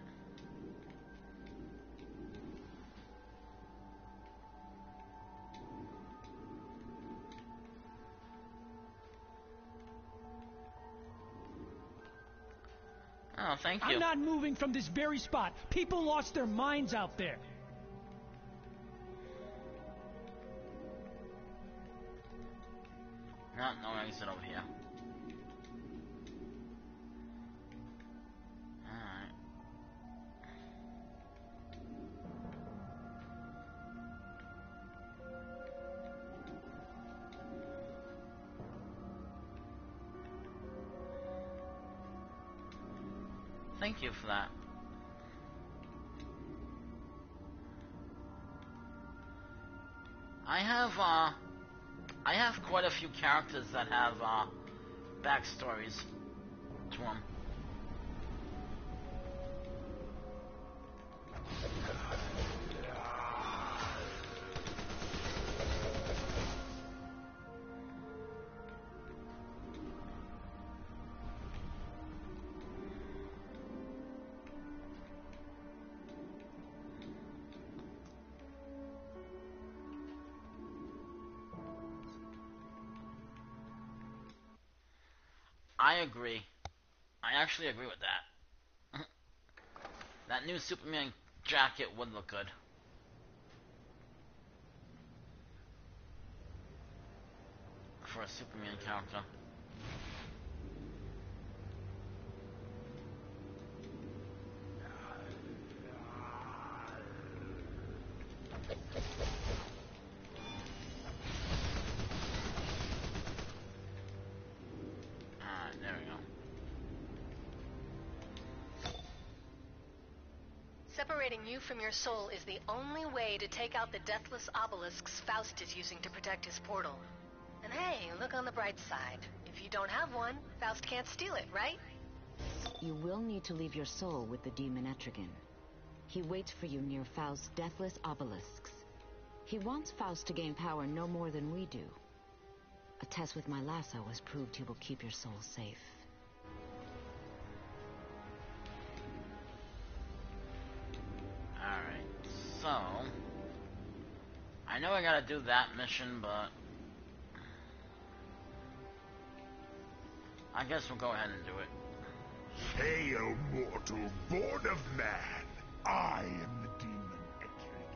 Oh, thank you. I'm not moving from this very spot. People lost their minds out there. No exit over here. Alright. Thank you for that. I have quite a few characters that have backstories to them. I agree. I actually agree with that. That new Superman jacket would look good. For a Superman character. separating you from your soul is the only way to take out the deathless obelisks Faust is using to protect his portal. And hey, look on the bright side. If you don't have one, Faust can't steal it, right? You will need to leave your soul with the demon Etrigan. He waits for you near Faust's deathless obelisks. He wants Faust to gain power no more than we do. A test with my lasso has proved he will keep your soul safe. Alright, so... I know I gotta do that mission, but... I guess we'll go ahead and do it. Hail, mortal, born of man! I am the demon Etrigan.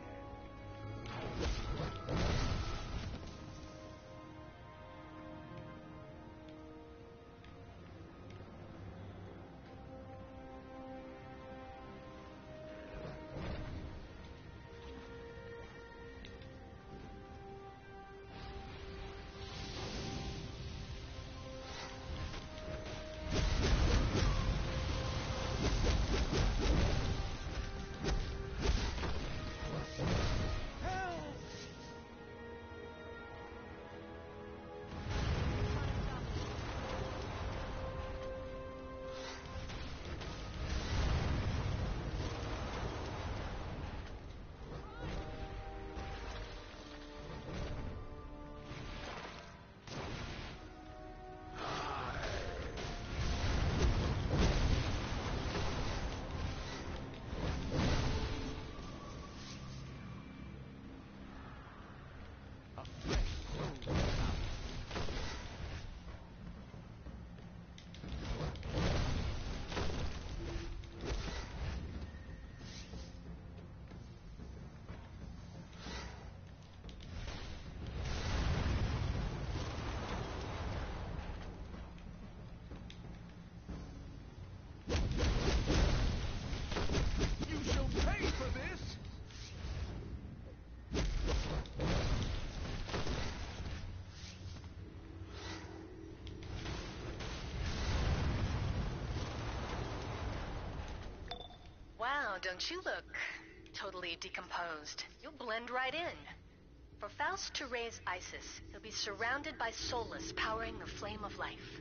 Wow, don't you look totally decomposed? You'll blend right in. For Faust to raise Isis, he'll be surrounded by Solus powering the flame of life.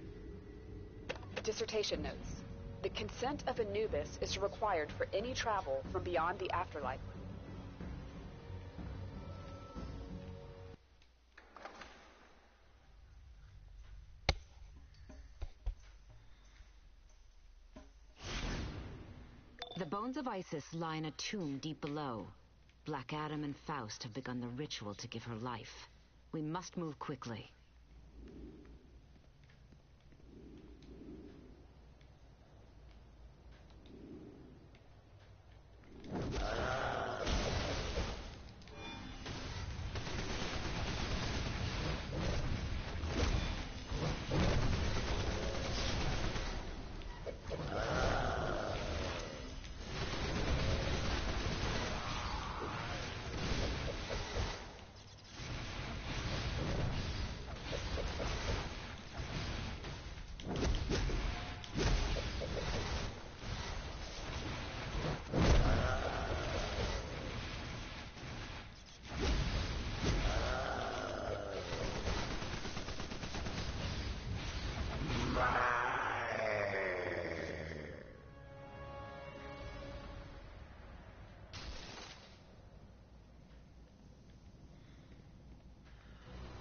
Dissertation notes. The consent of Anubis is required for any travel from beyond the afterlife. The bones of Isis lie in a tomb deep below. Black Adam and Faust have begun the ritual to give her life. We must move quickly.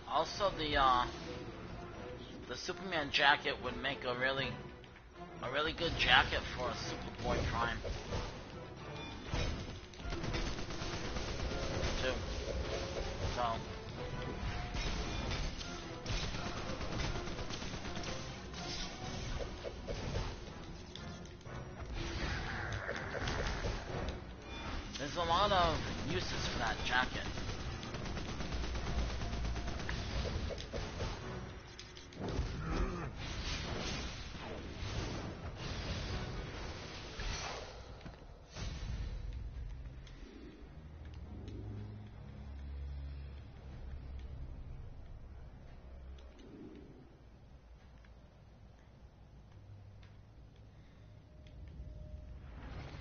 Also, the Superman jacket would make a really good jacket for Superboy Prime. Too. So. There's a lot of uses for that jacket.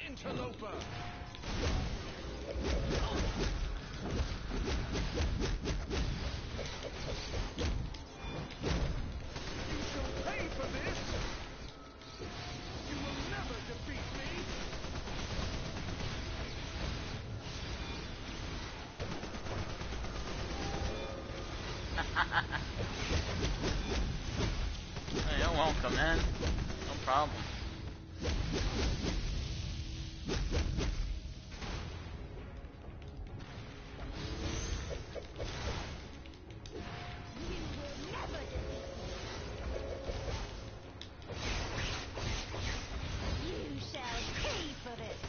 Interloper! Pay for this! You will never defeat me! Hey, you're welcome, man. No problem. You shall pay for this.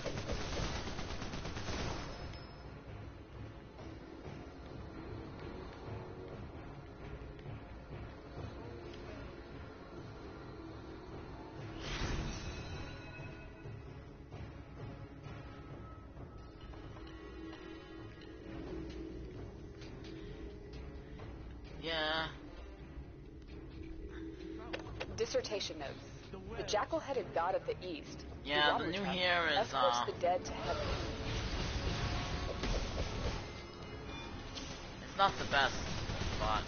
Yeah. Dissertation notes. The jackal-headed god of the east, Yeah, the new here is, escorts the dead to heaven. It's not the best, but...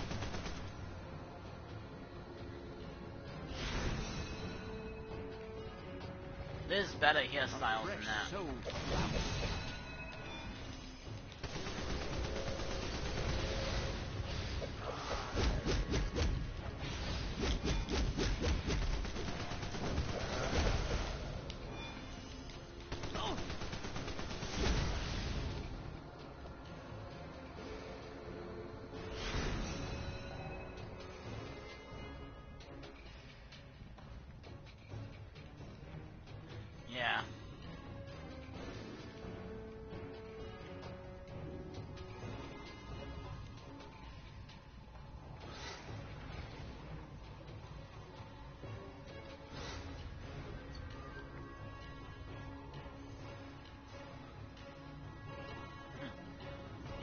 There's better hairstyles than that. Yeah.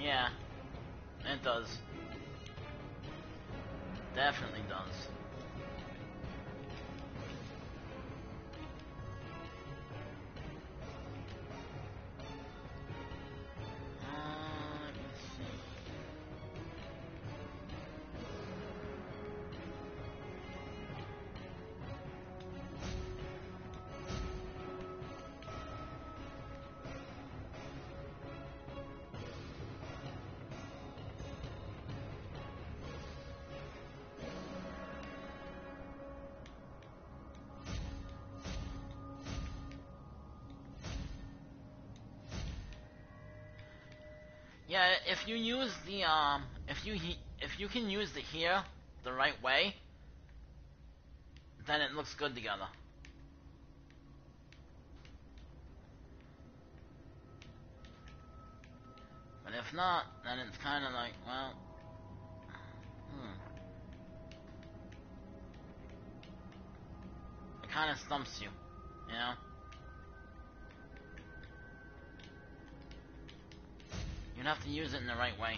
Yeah. It does. Definitely does. Let me see. Yeah, if you use the if you can use the here the right way, then it looks good together. But if not, then it's kind of like, well, it kind of stumps you, you know? You'd have to use it in the right way.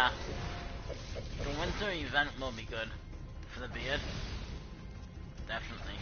yeah. The winter event will be good for the beard. Definitely.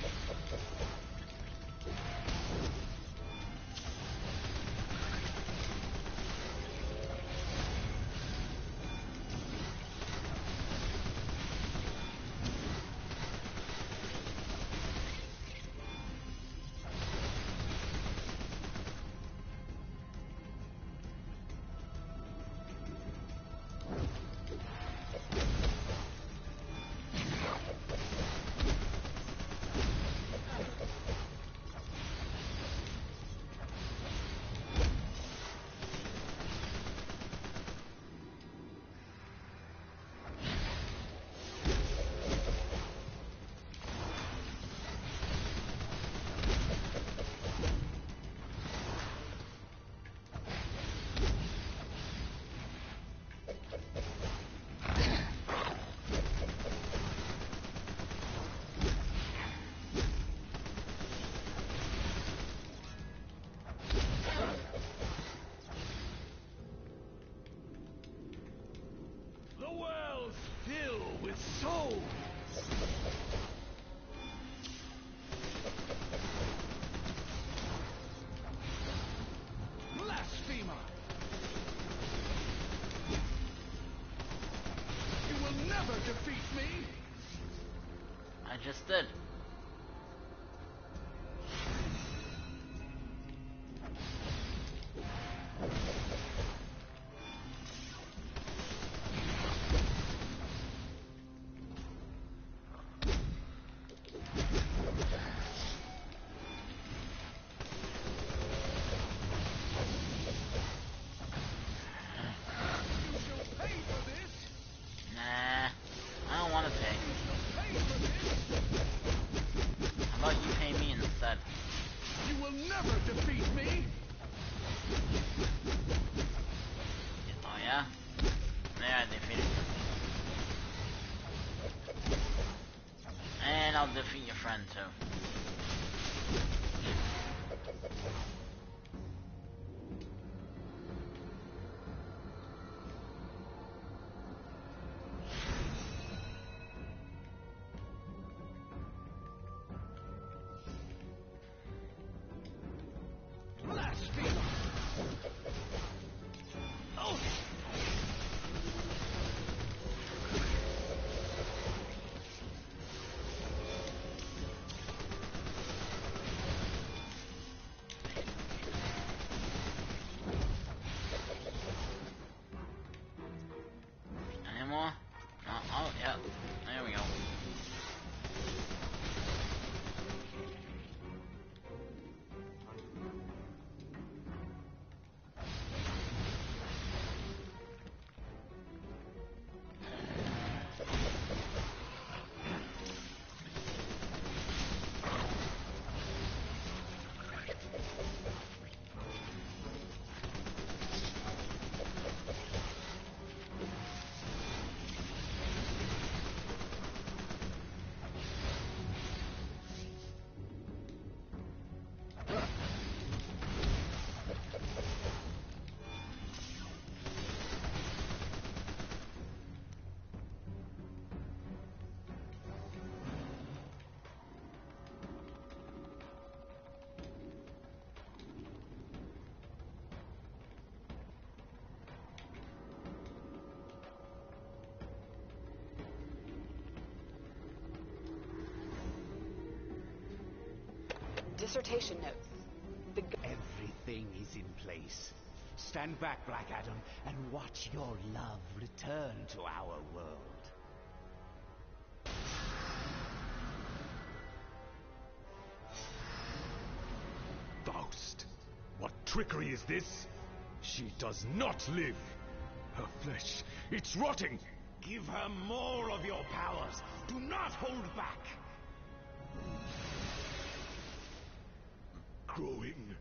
I just did. Nah, I don't want to pay. How about you pay me instead? You will never defeat me! Oh yeah? Yeah, I defeated you. And I'll defeat your friend too. Oh, yeah. There we go. Dissertation notes. Everything is in place. Stand back, Black Adam, and watch your love return to our world. Faust! What trickery is this? She does not live. Her flesh, it's rotting. Give her more of your powers. Do not hold back. Growing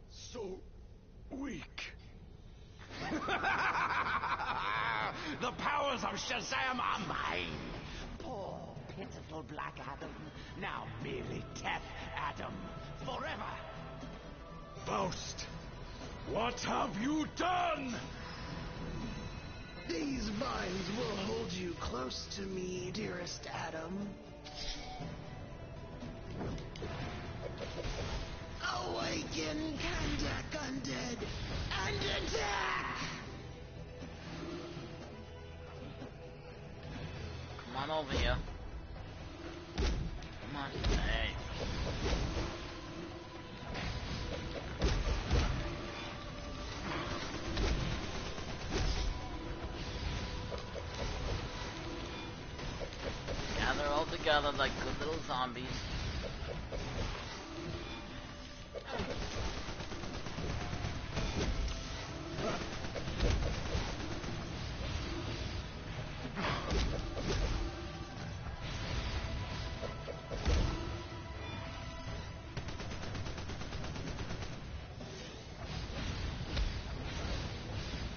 so weak. The powers of Shazam are mine. Poor, pitiful Black Adam. Now merely Death Adam. Forever. Faust, what have you done? These vines will hold you close to me, dearest Adam. Awaken, Kandak Undead, and attack! Come on over here. Come on. Hey. Gather all together like good little zombies.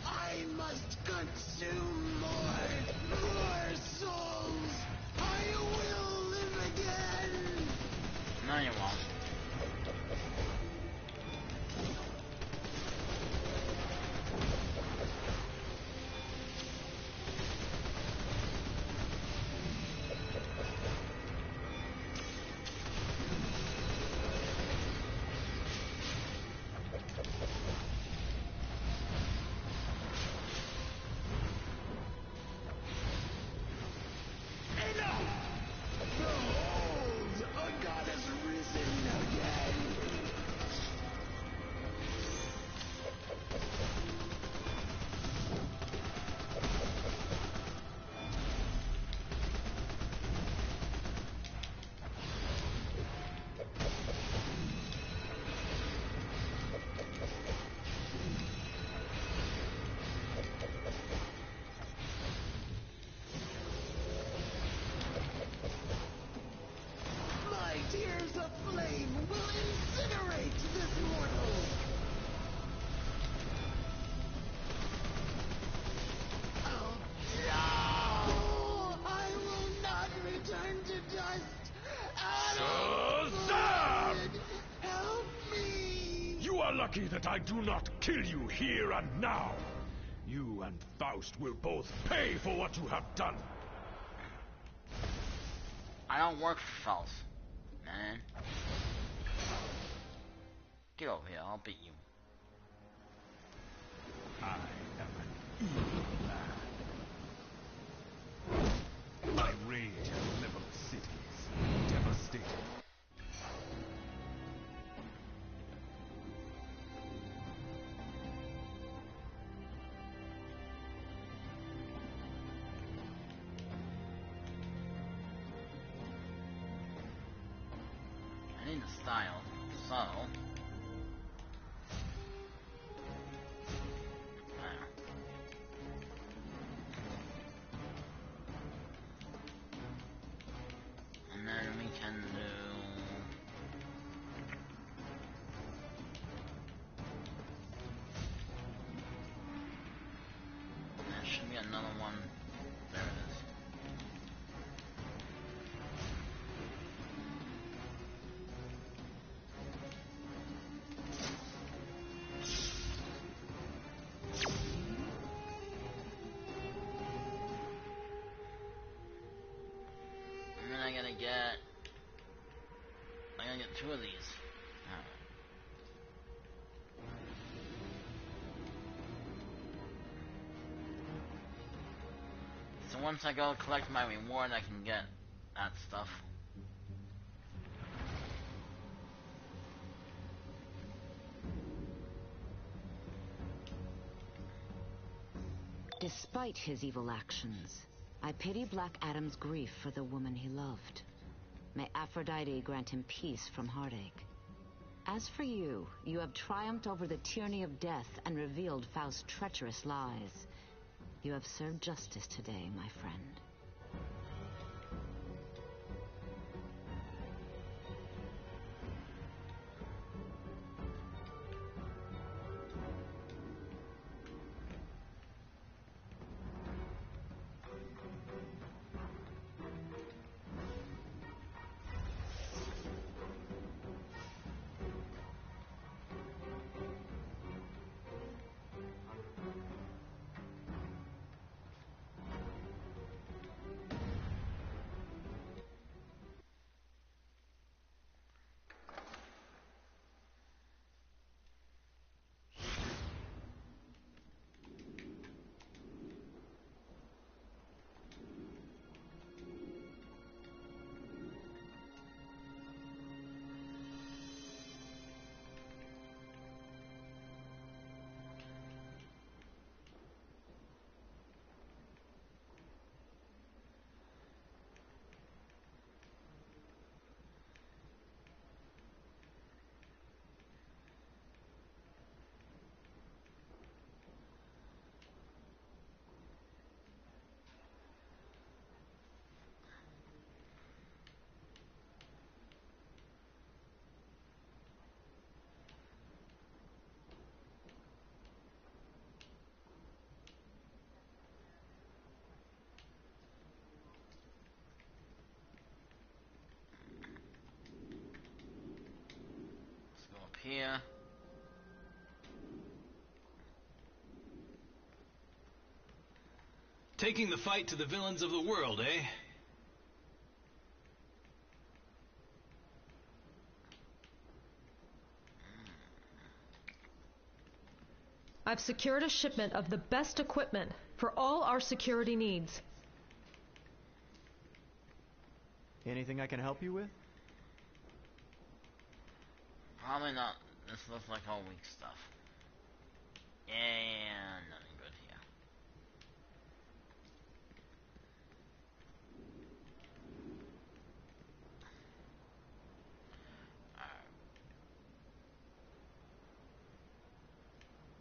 I must consume more souls! I will live again! No, you won't. Behold! A god has risen again! My tears of flame will incinerate this mortal! Oh, no! I will not return to dust! Shazam! Help me! You are lucky that I do not kill you here and now. You and Faust will both pay for what you have done. I don't work for Faust, man. Get over here, I'll beat you. I am an evil man. My rage has leveled cities, devastated. I need a style, so... And then we can do... There should be another one. There it is. And then I gotta get two of these. Alright. So once I go collect my reward, I can get that stuff. Despite his evil actions, I pity Black Adam's grief for the woman he loved. May Aphrodite grant him peace from heartache. As for you, you have triumphed over the tyranny of death and revealed Faust's treacherous lies. You have served justice today, my friend. Taking the fight to the villains of the world, eh? I've secured a shipment of the best equipment for all our security needs. Anything I can help you with? Probably not. This looks like all weak stuff. Yeah, nothing good here.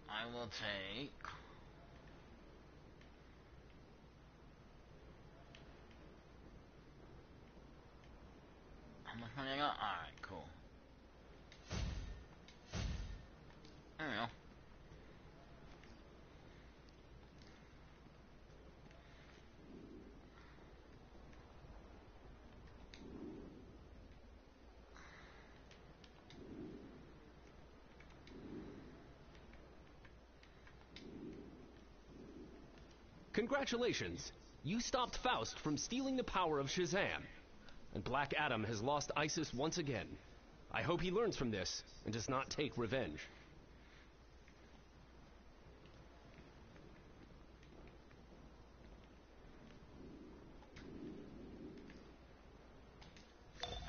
I will take... How much money I got? Alright, cool. There we go. Congratulations! You stopped Faust from stealing the power of Shazam. And Black Adam has lost Isis once again. I hope he learns from this and does not take revenge.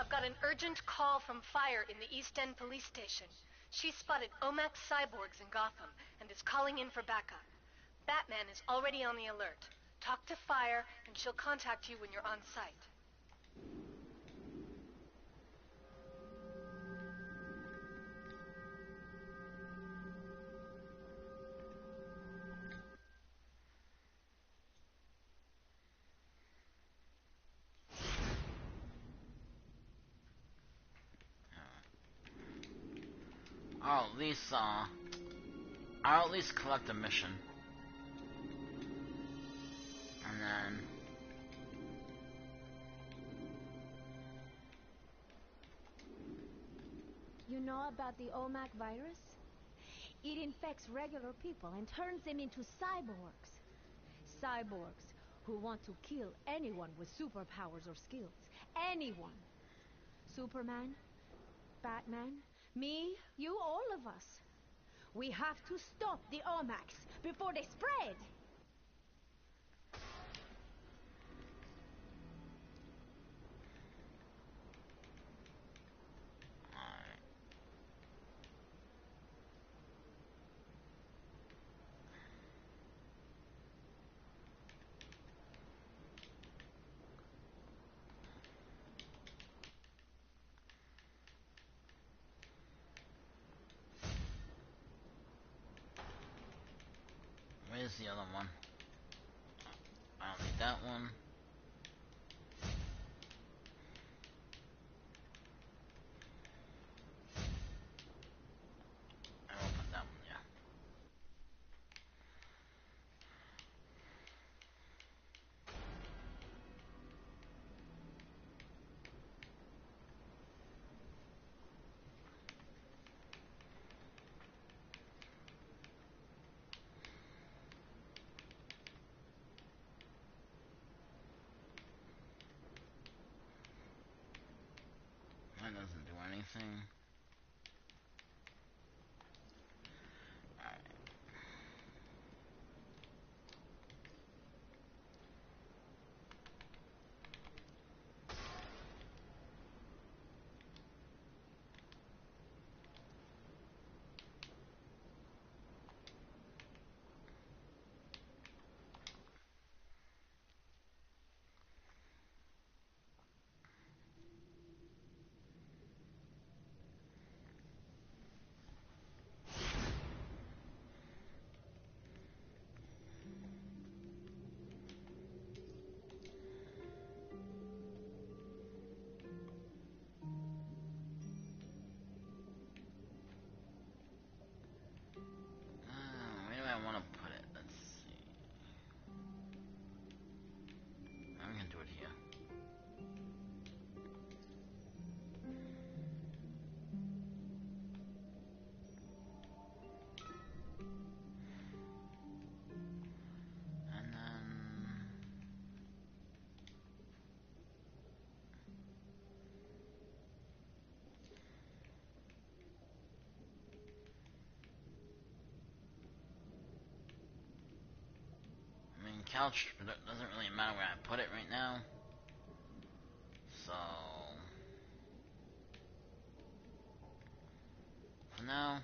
I've got an urgent call from Fire in the East End police station. She spotted OMAC cyborgs in Gotham and is calling in for backup. Batman is already on the alert. Talk to Fire and she'll contact you when you're on site. I'll at least collect a mission. And then... You know about the OMAC virus? It infects regular people and turns them into cyborgs. Cyborgs who want to kill anyone with superpowers or skills. Anyone. Superman, Batman, me, you, all of us. We have to stop the OMACs before they spread! Where's the other one? I don't need that one. I will put that one there. That doesn't do anything. Alright. Where do I want to put it? Let's see. I'm gonna do it here. And then... couch, but it doesn't really matter where I put it right now. So for now,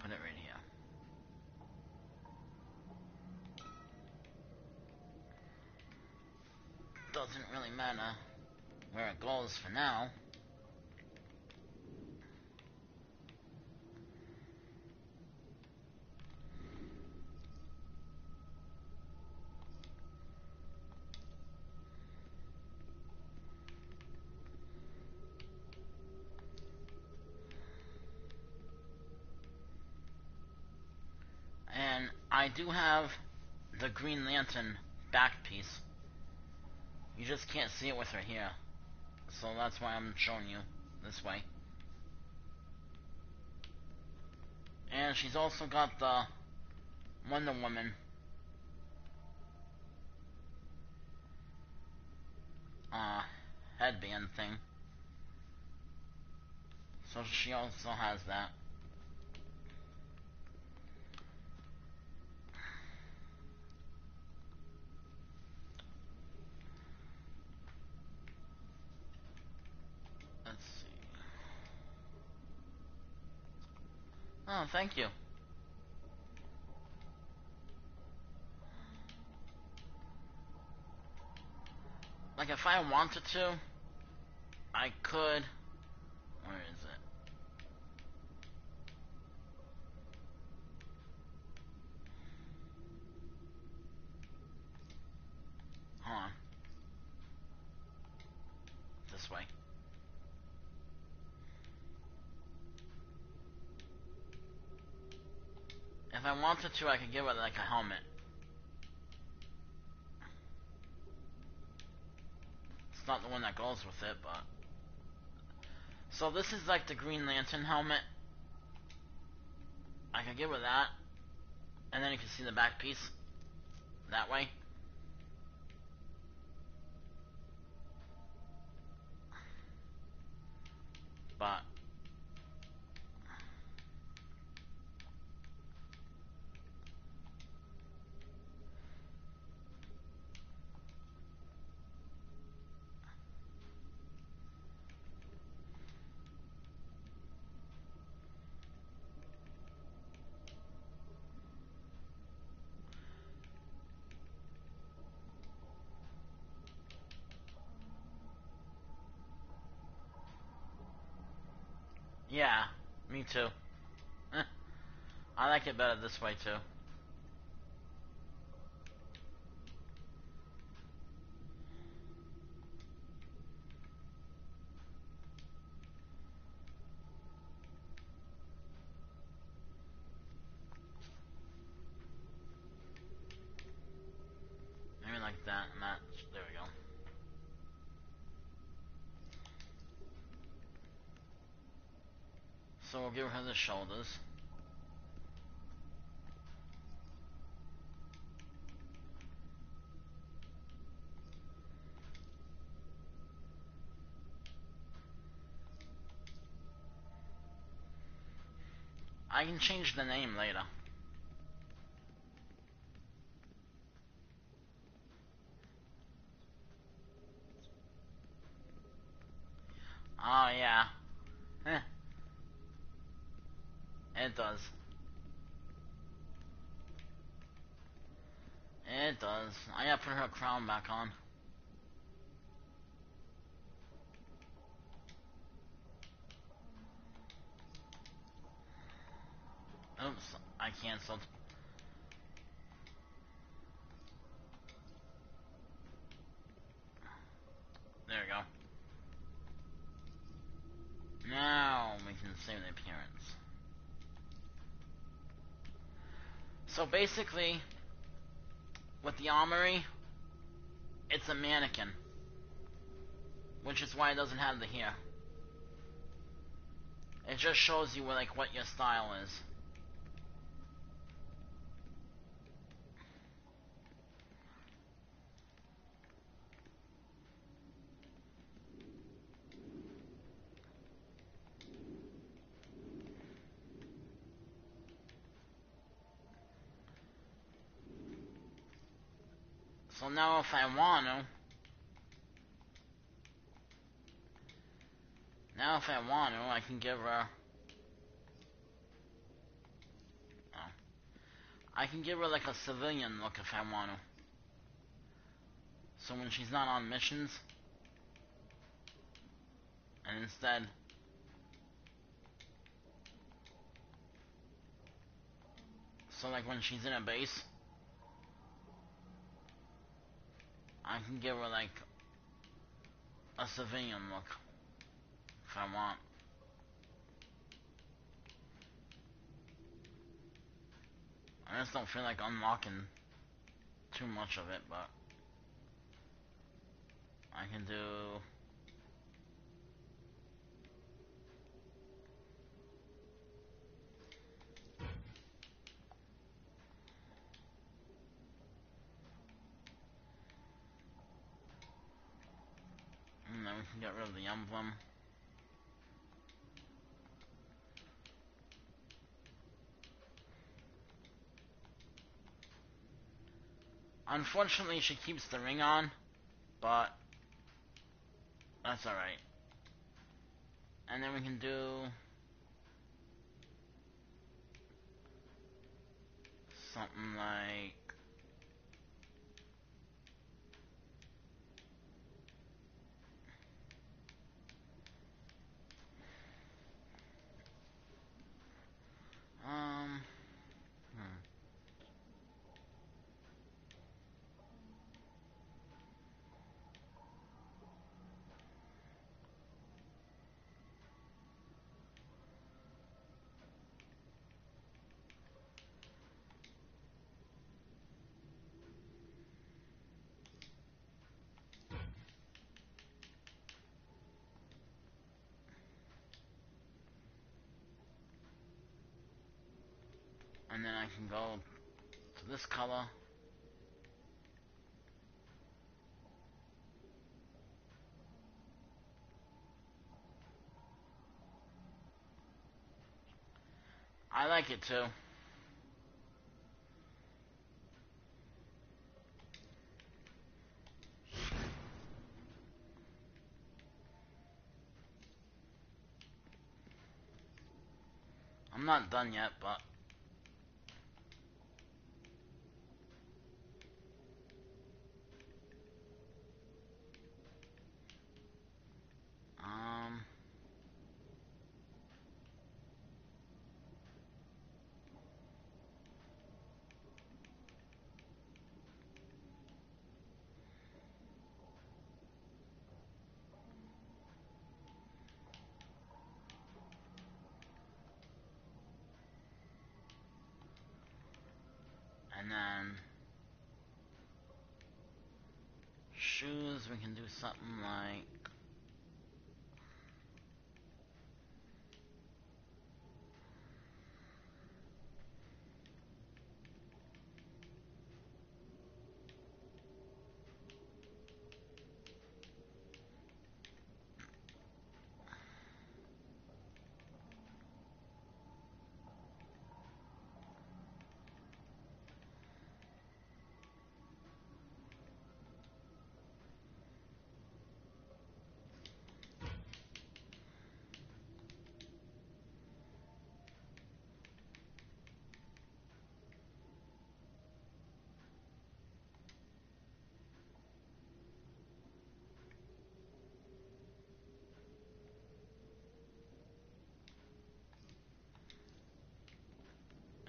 put it right here. Doesn't really matter where it goes for now. And I do have the Green Lantern back piece. You just can't see it with her here. So that's why I'm showing you this way. And she's also got the Wonder Woman headband thing. So she also has that. Let's see. Oh, thank you. Like, if I wanted to, I could. Where is it? Hold on. This way. If I wanted to, I could give it like a helmet. It's not the one that goes with it, but... So this is like the Green Lantern helmet. I could give her that. And then you can see the back piece. That way. But... yeah, me too. I like it better this way too. Maybe like that, and that. There we go. So we'll give her the shoulders. I can change the name later. Oh yeah. It does. It does. I gotta put her crown back on. Oops, I canceled. There we go. Now we can save the appearance. So basically, with the armory, it's a mannequin. Which is why it doesn't have the hair. It just shows you like what your style is. So now if I want to, I can give her, like a civilian look if I want to. So when she's not on missions, and instead, so like when she's in a base, I can give her like a civilian look if I want. I just don't feel like unlocking too much of it, but I can do... And then we can get rid of the emblem. Unfortunately, she keeps the ring on, but that's alright. And then we can do something like... And then I can go to this color. I like it too. I'm not done yet, but... And then... shoes, we can do something like...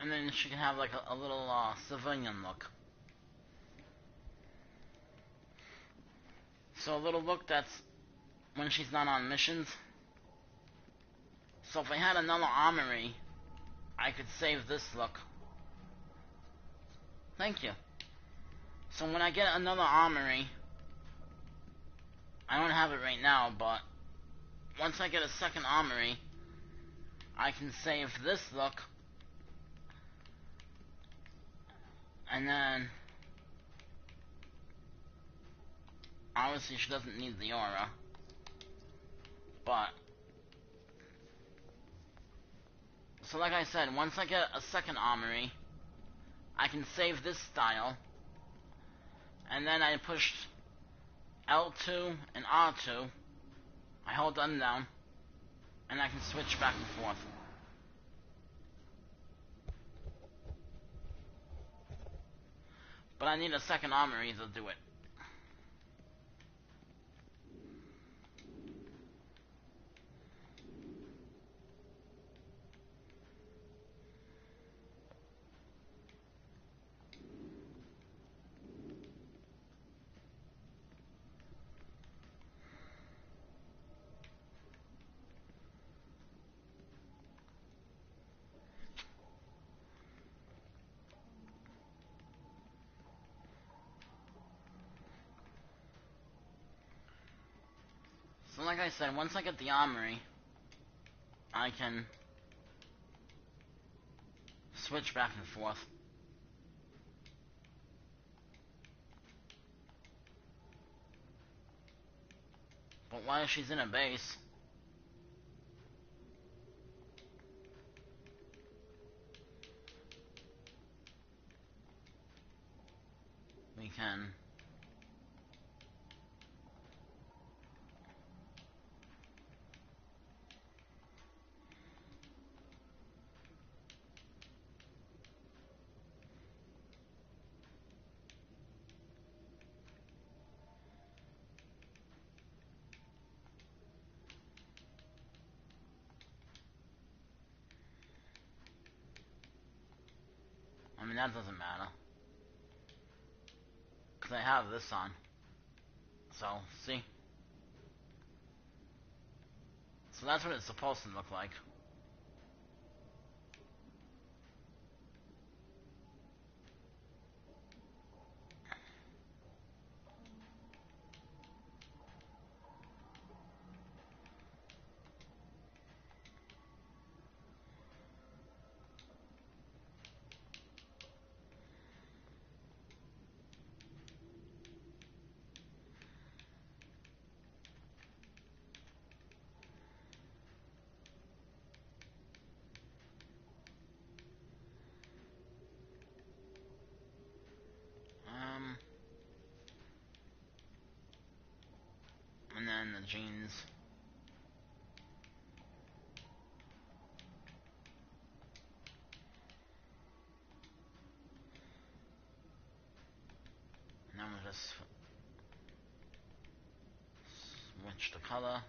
And then she can have like a little civilian look. So a little look that's when she's not on missions. So if I had another armory, I could save this look. Thank you. So when I get another armory, I don't have it right now, but once I get a second armory, I can save this look. And then obviously she doesn't need the aura, but so like I said, once I get a second armory, I can save this style, And then I pushed L2 and R2. I hold them down, and I can switch back and forth. But I need a second armory to do it. So like I said, once I get the armory, I can switch back and forth. But while she's in a base, we can I mean, that doesn't matter, because I have this on. So, see? So that's what it's supposed to look like. And then the jeans. And then we'll just switch the color.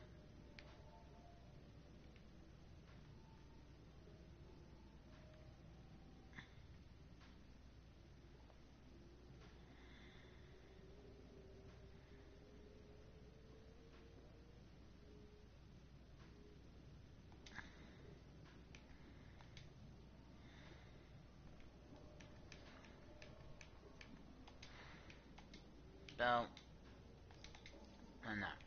Belt. And that.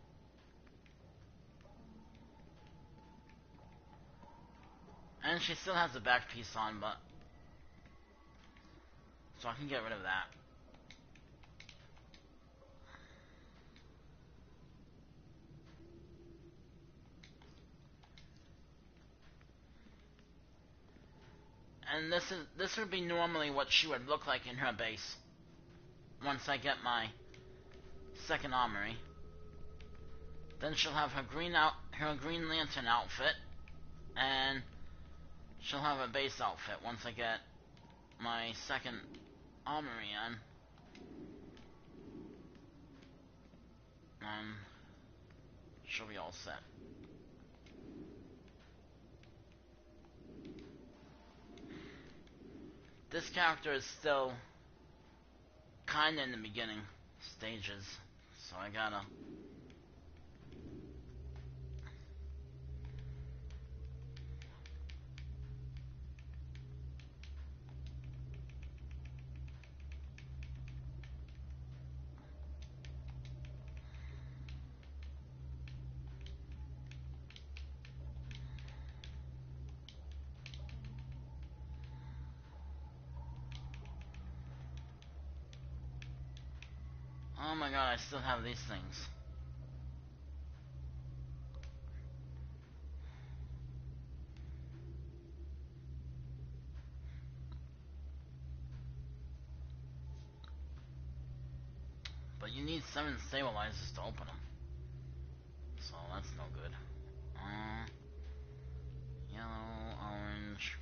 And she still has the back piece on, but so I can get rid of that. And this would be normally what she would look like in her base. Once I get my second armory. Then she'll have her Green Lantern outfit, and she'll have a base outfit once I get my second armory on. She'll be all set. This character is still kinda in the beginning stages, so I gotta... Oh my god, I still have these things. But you need 7 stabilizers to open them. So that's no good. Yellow, orange.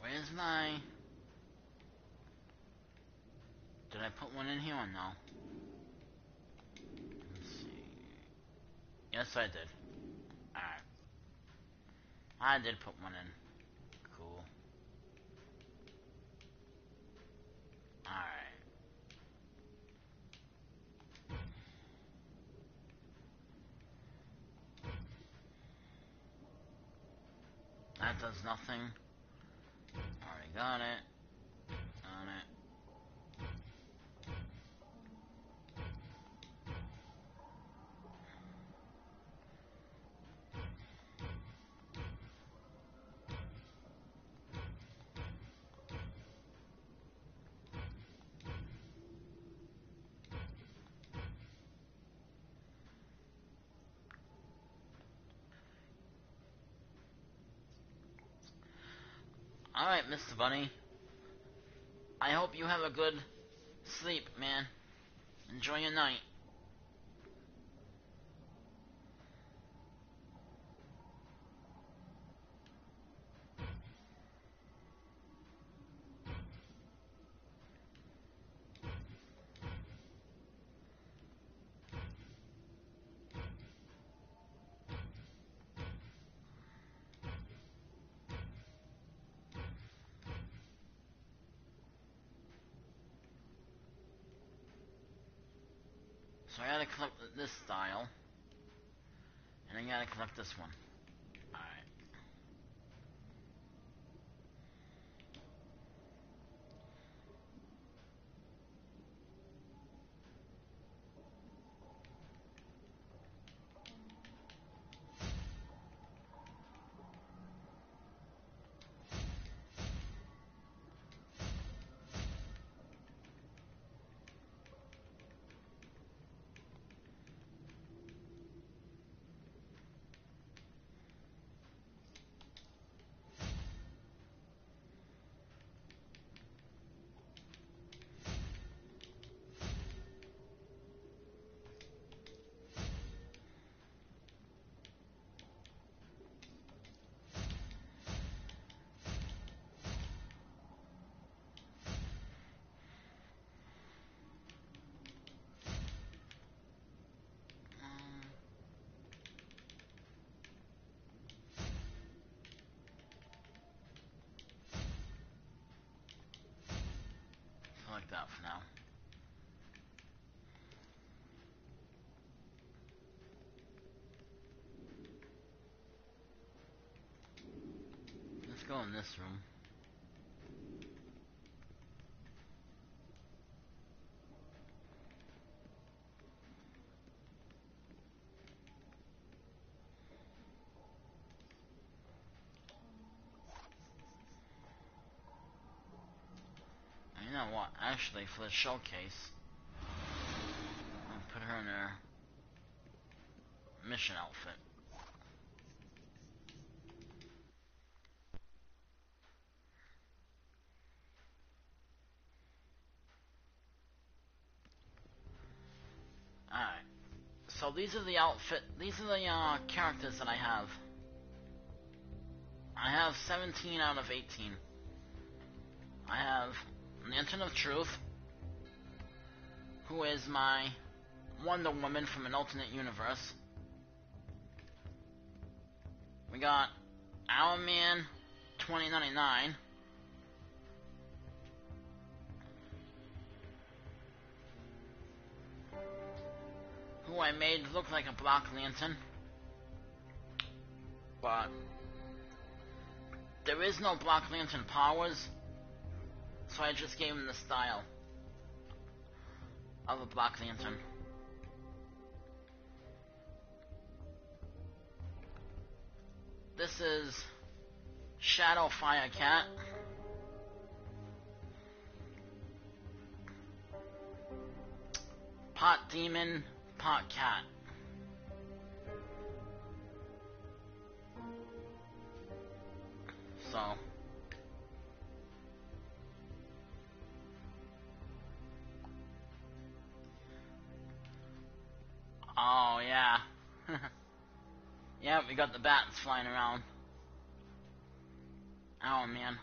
Where's my... Did I put one in here or no? Let's see. Yes, I did. Alright. I did put one in. Cool. Alright. That does nothing. Already got it. On it. Alright, Mr. Bunny. I hope you have a good sleep, man. Enjoy your night. So I gotta collect this style. And I gotta collect this one. Alright. Like that for now. Let's go in this room. You know what? Actually, for the showcase, I'll put her in her mission outfit. Alright. So these are the characters that I have. I have 17 out of 18. I have Lantern of Truth, who is my Wonder Woman from an alternate universe. We got Owlman 2099. Who I made look like a Black Lantern. But there is no Black Lantern powers, so I just gave him the style of a Black Lantern. This is Shadow Firecat. Pot Demon, Pot Cat. So oh yeah. Yeah, we got the bats flying around. Oh man.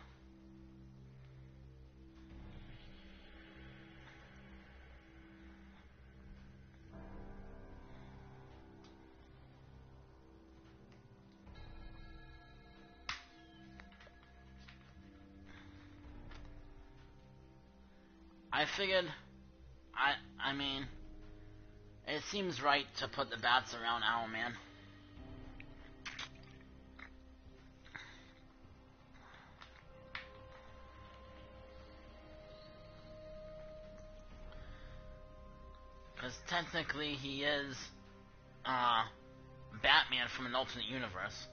I figured, I mean, it seems right to put the bats around Owlman. Because technically he is, Batman from an alternate universe.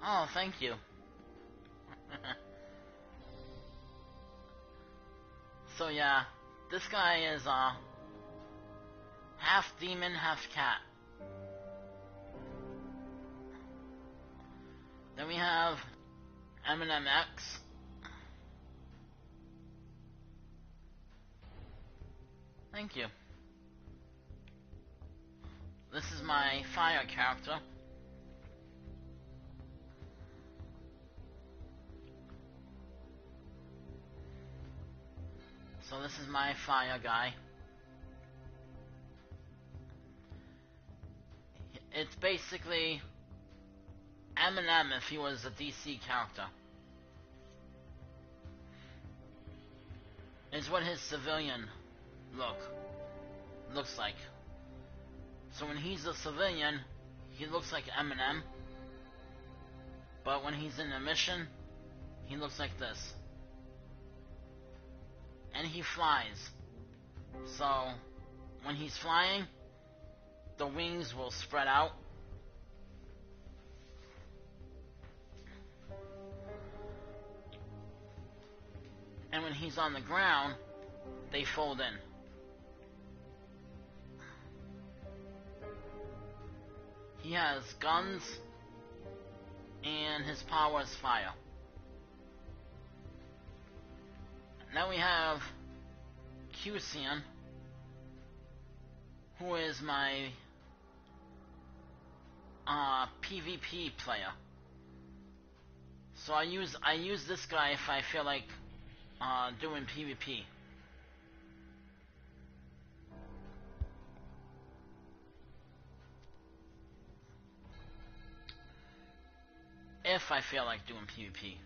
Oh, thank you. So yeah, this guy is, half demon, half cat. Then we have Eminem X. Thank you. This is my fire character. So this is my fire guy. It's basically Eminem if he was a DC character. It's what his civilian looks like. So when he's a civilian, he looks like Eminem. But when he's in a mission, he looks like this. And he flies. So when he's flying, the wings will spread out. And when he's on the ground, they fold in. He has guns, and his power is fire. Now we have Cusian, who is my PvP player. So I use this guy if I feel like doing PvP. If I feel like doing PvP.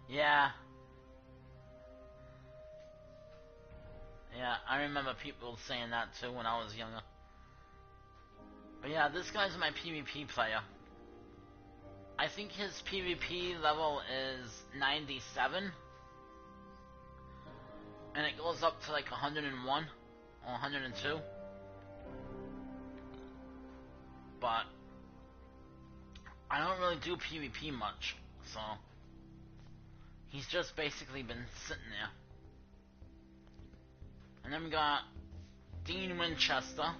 Yeah. Yeah, I remember people saying that too when I was younger. But yeah, this guy's my PvP player. I think his PvP level is 97. And it goes up to like 101 or 102. But I don't really do PvP much, so he's just basically been sitting there. And then we got Dean Winchester.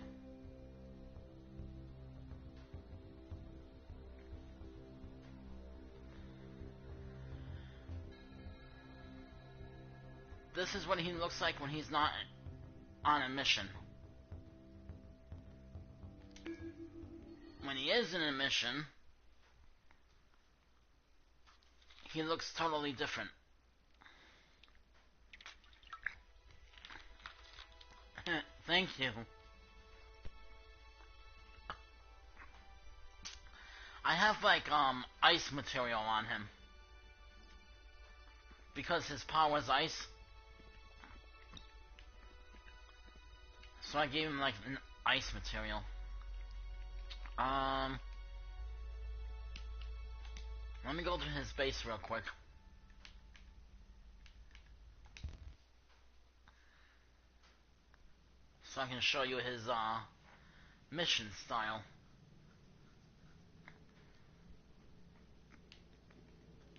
This is what he looks like when he's not on a mission. When he is in a mission, he looks totally different. Thank you. I have like ice material on him because his power is ice. So I gave him like an ice material. Let me go to his base real quick. So I can show you his mission style.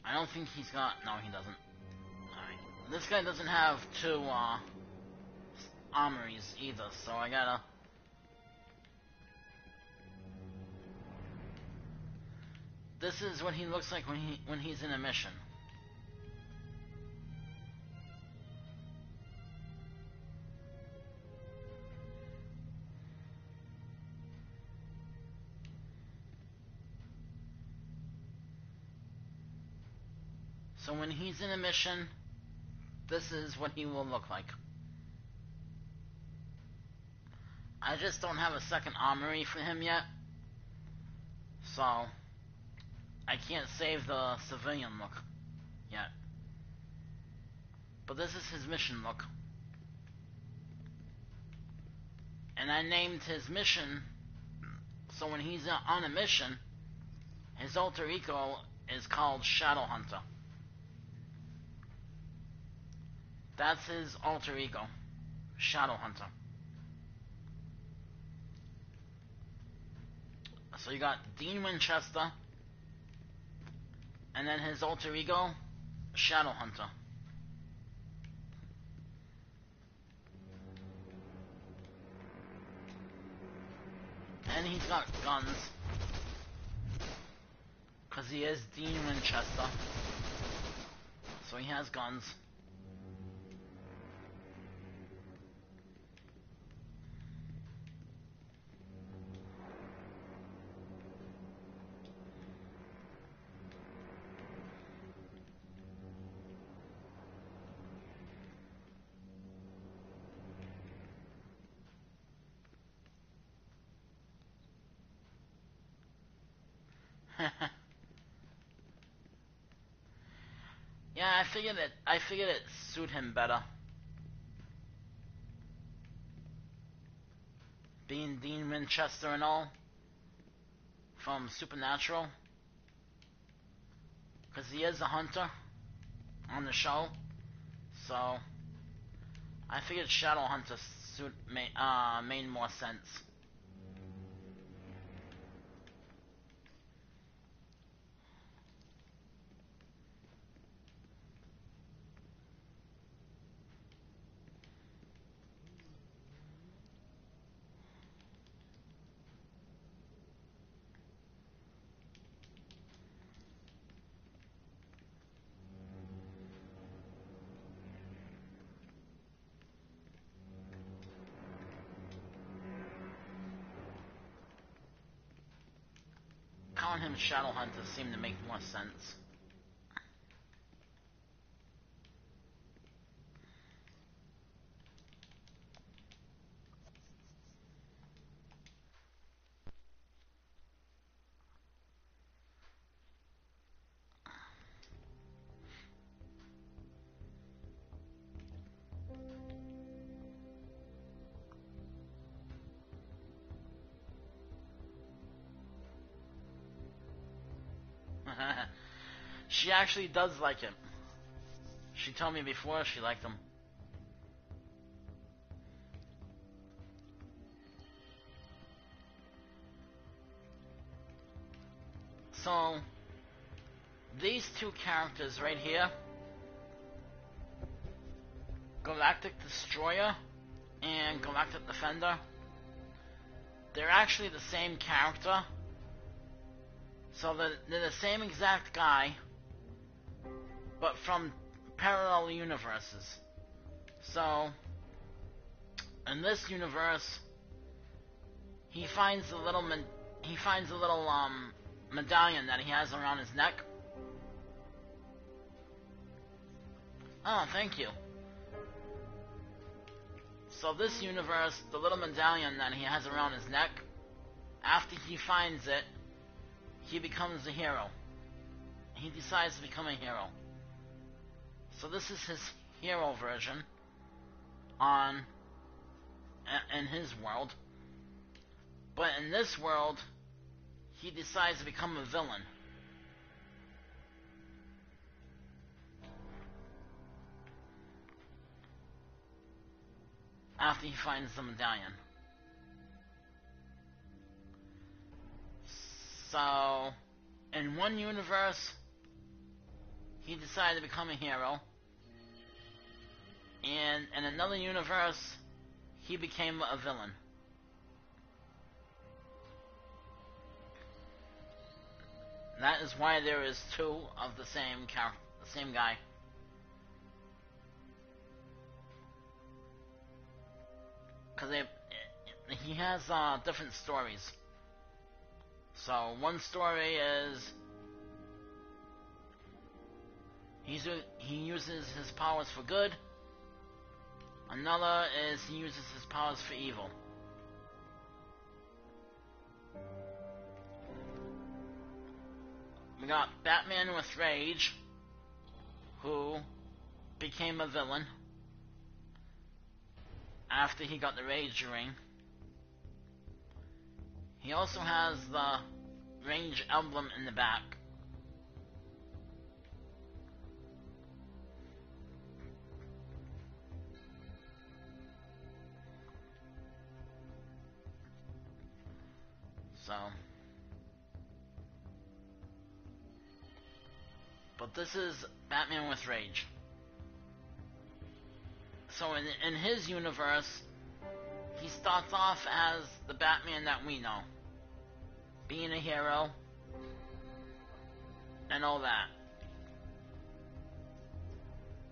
I don't think he's got... No, he doesn't. Alright. This guy doesn't have two armories either, so I gotta... This is what he looks like when he's in a mission. So when he's in a mission, this is what he will look like. I just don't have a second armory for him yet, so I can't save the civilian look yet. But this is his mission look. And I named his mission, so when he's on a mission, his alter ego is called Shadow Hunter. That's his alter ego, Shadow Hunter. So you got Dean Winchester, and then his alter ego, Shadow Hunter. And he's got guns, because he is Dean Winchester. So he has guns. Yeah, I figured it suit him better. Being Dean Winchester and all from Supernatural, because he is a hunter on the show. So I figured Shadow Hunter suit made more sense. Calling him Shadow Hunter seemed to make more sense. She actually does like him. She told me before she liked him. So, these two characters right here, Galactic Destroyer and Galactic Defender, they're actually the same character. So they're the same exact guy, but from parallel universes. So, in this universe, he finds a little medallion that he has around his neck. Oh, thank you. So this universe, the little medallion that he has around his neck, after he finds it, he becomes a hero. He decides to become a hero. So this is his hero version in his world. But in this world, he decides to become a villain. After he finds the medallion. So, in one universe, he decided to become a hero. And in another universe, he became a villain. That is why there is two of the same character, the same guy. Because he has different stories. So one story is he uses his powers for good. Another is he uses his powers for evil. We got Batman with Rage, who became a villain after he got the Rage Ring. He also has the Rage emblem in the back. So, but this is Batman with Rage. So in his universe, he starts off as the Batman that we know, being a hero and all that.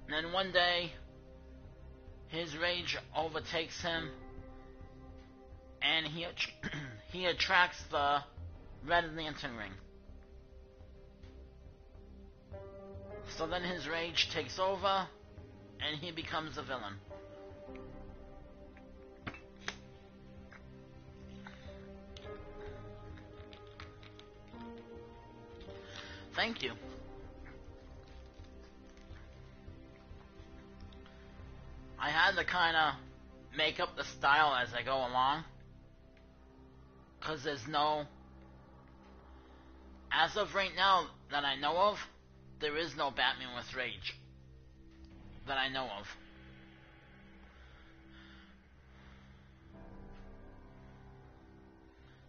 And then one day, his rage overtakes him, and he attracts the Red Lantern ring. So then his rage takes over, and he becomes a villain. Thank you. I had to kind of make up the style as I go along, because there's no, as of right now that I know of, there is no Batman with Rage that I know of.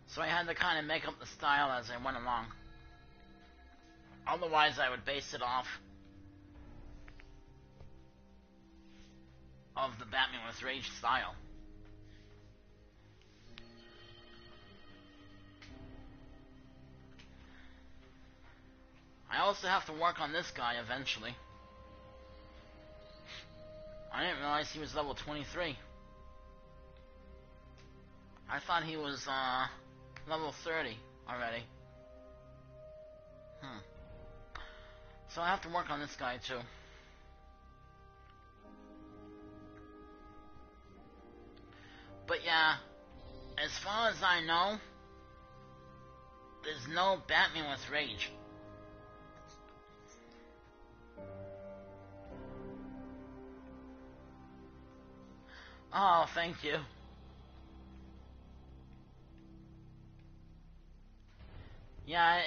So I had to kind of make up the style as I went along. Otherwise I would base it off of the Batman with Rage style. I also have to work on this guy eventually. I didn't realize he was level 23. I thought he was level 30 already. So I have to work on this guy too. But yeah, as far as I know, there's no Batman with Rage. Oh, thank you. Yeah,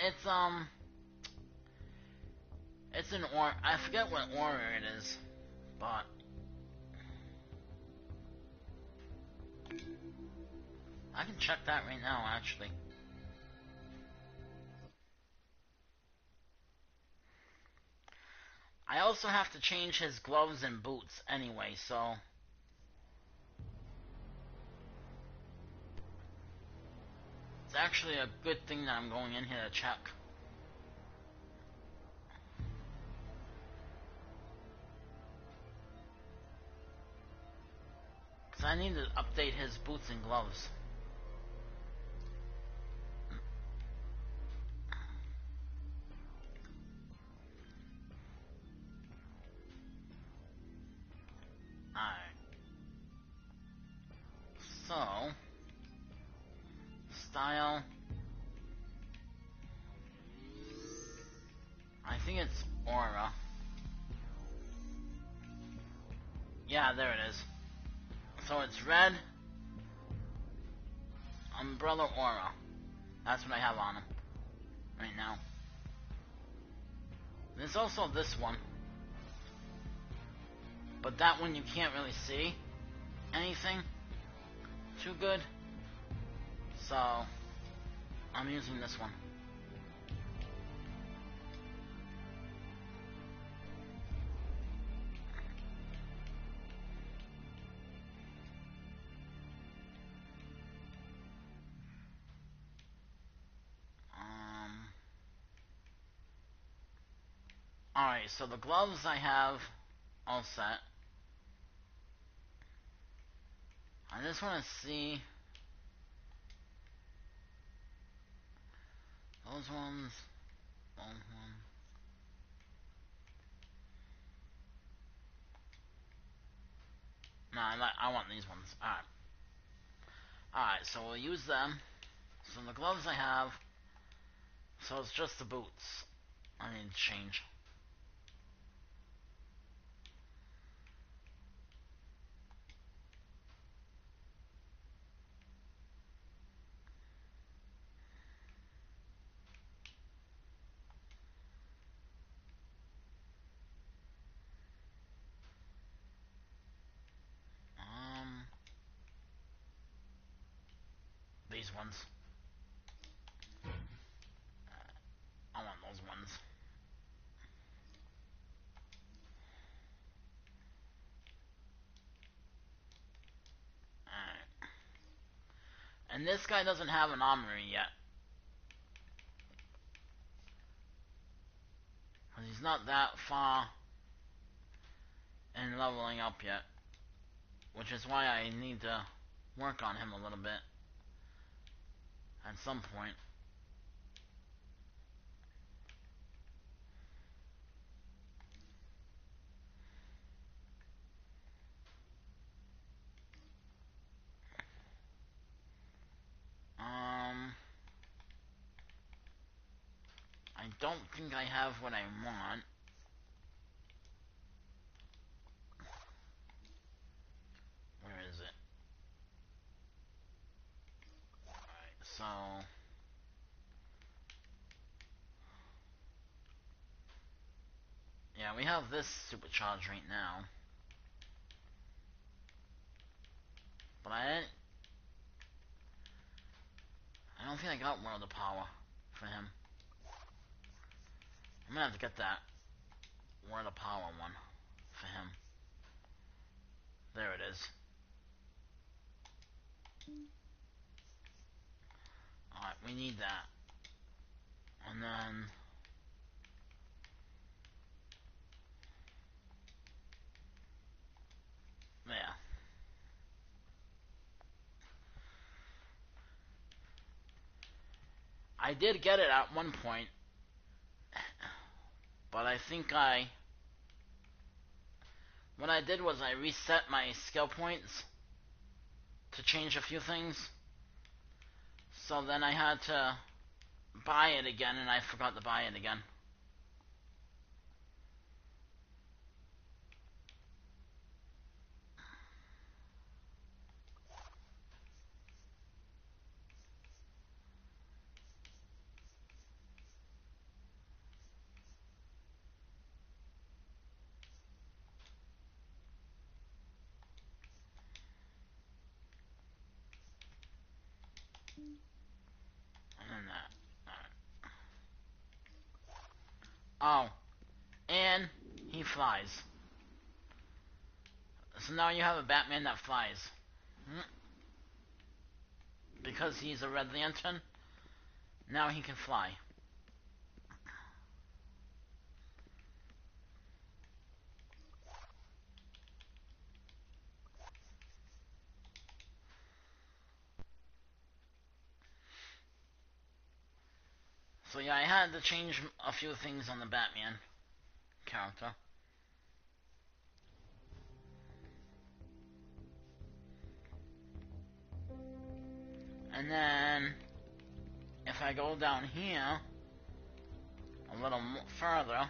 It's an I forget what order it is, but I can check that right now, actually. I also have to change his gloves and boots anyway, so it's actually a good thing that I'm going in here to check. Because I need to update his boots and gloves. Alright. So, style. I think it's aura. Yeah, there it is. So it's red, umbrella, aura. That's what I have on him right now. There's also this one, but that one you can't really see anything too good, so I'm using this one. Alright, so the gloves I have all set. I just want to see those ones, those ones. No, I want these ones. Alright. Alright, so we'll use them. So the gloves I have, so it's just the boots I need to change. These ones. I want those ones. Alright. And this guy doesn't have an armory yet. He's not that far in leveling up yet. Which is why I need to work on him a little bit. At some point. I don't think I have what I want. Where is it? Alright, so yeah, we have this supercharge right now. But I don't think I got World of Power for him. I'm gonna have to get that World of Power one for him. There it is. Alright, we need that. And then yeah. I did get it at one point, but I think what I did was I reset my skill points to change a few things. So then I had to buy it again, and I forgot to buy it again. Oh, and he flies. So now you have a Batman that flies. Because he's a Red Lantern, now he can fly. So yeah, I had to change a few things on the Batman character. And then, if I go down here, a little further,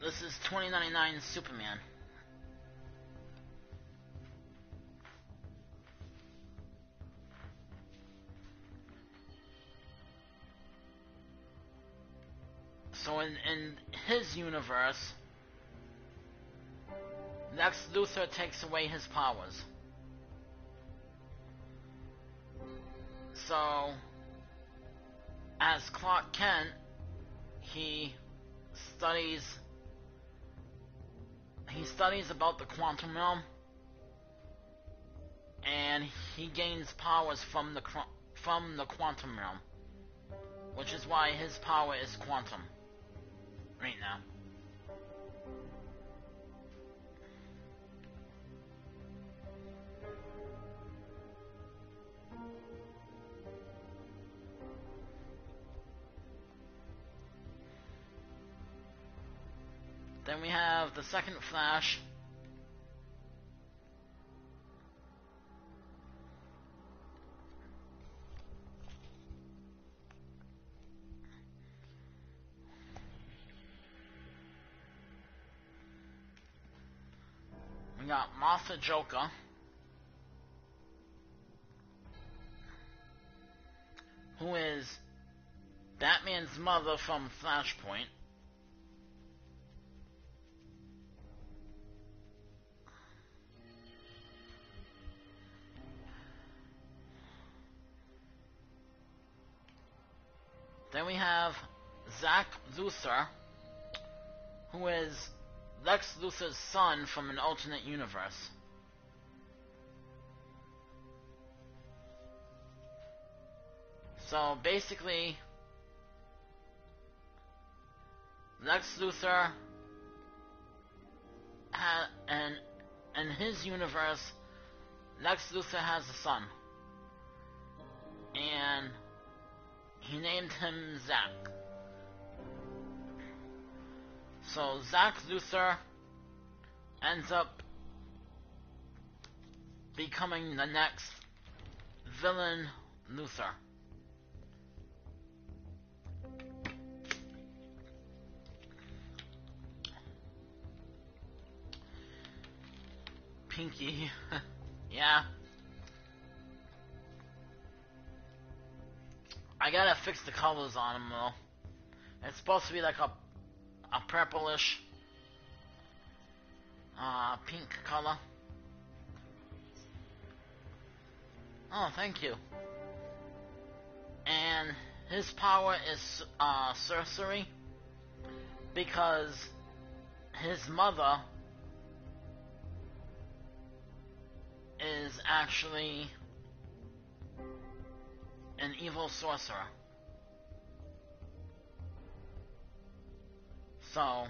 this is 2099 Superman. So in his universe, Lex Luthor takes away his powers. So, as Clark Kent, he studies about the quantum realm, and he gains powers from the quantum realm, which is why his power is quantum right now. Then we have the second Flash. We got Martha Joker, who is Batman's mother from Flashpoint. Then we have Zach Luthor, who is Lex Luthor's son from an alternate universe. So basically, Lex Luthor in his universe, Lex Luthor has a son, and he named him Zach. So Zach Luthor ends up becoming the next villain Luthor. Pinky. Yeah. I gotta fix the colors on him though. It's supposed to be like a purplish pink color. Oh, thank you. And his power is sorcery, because his mother is actually an evil sorcerer. So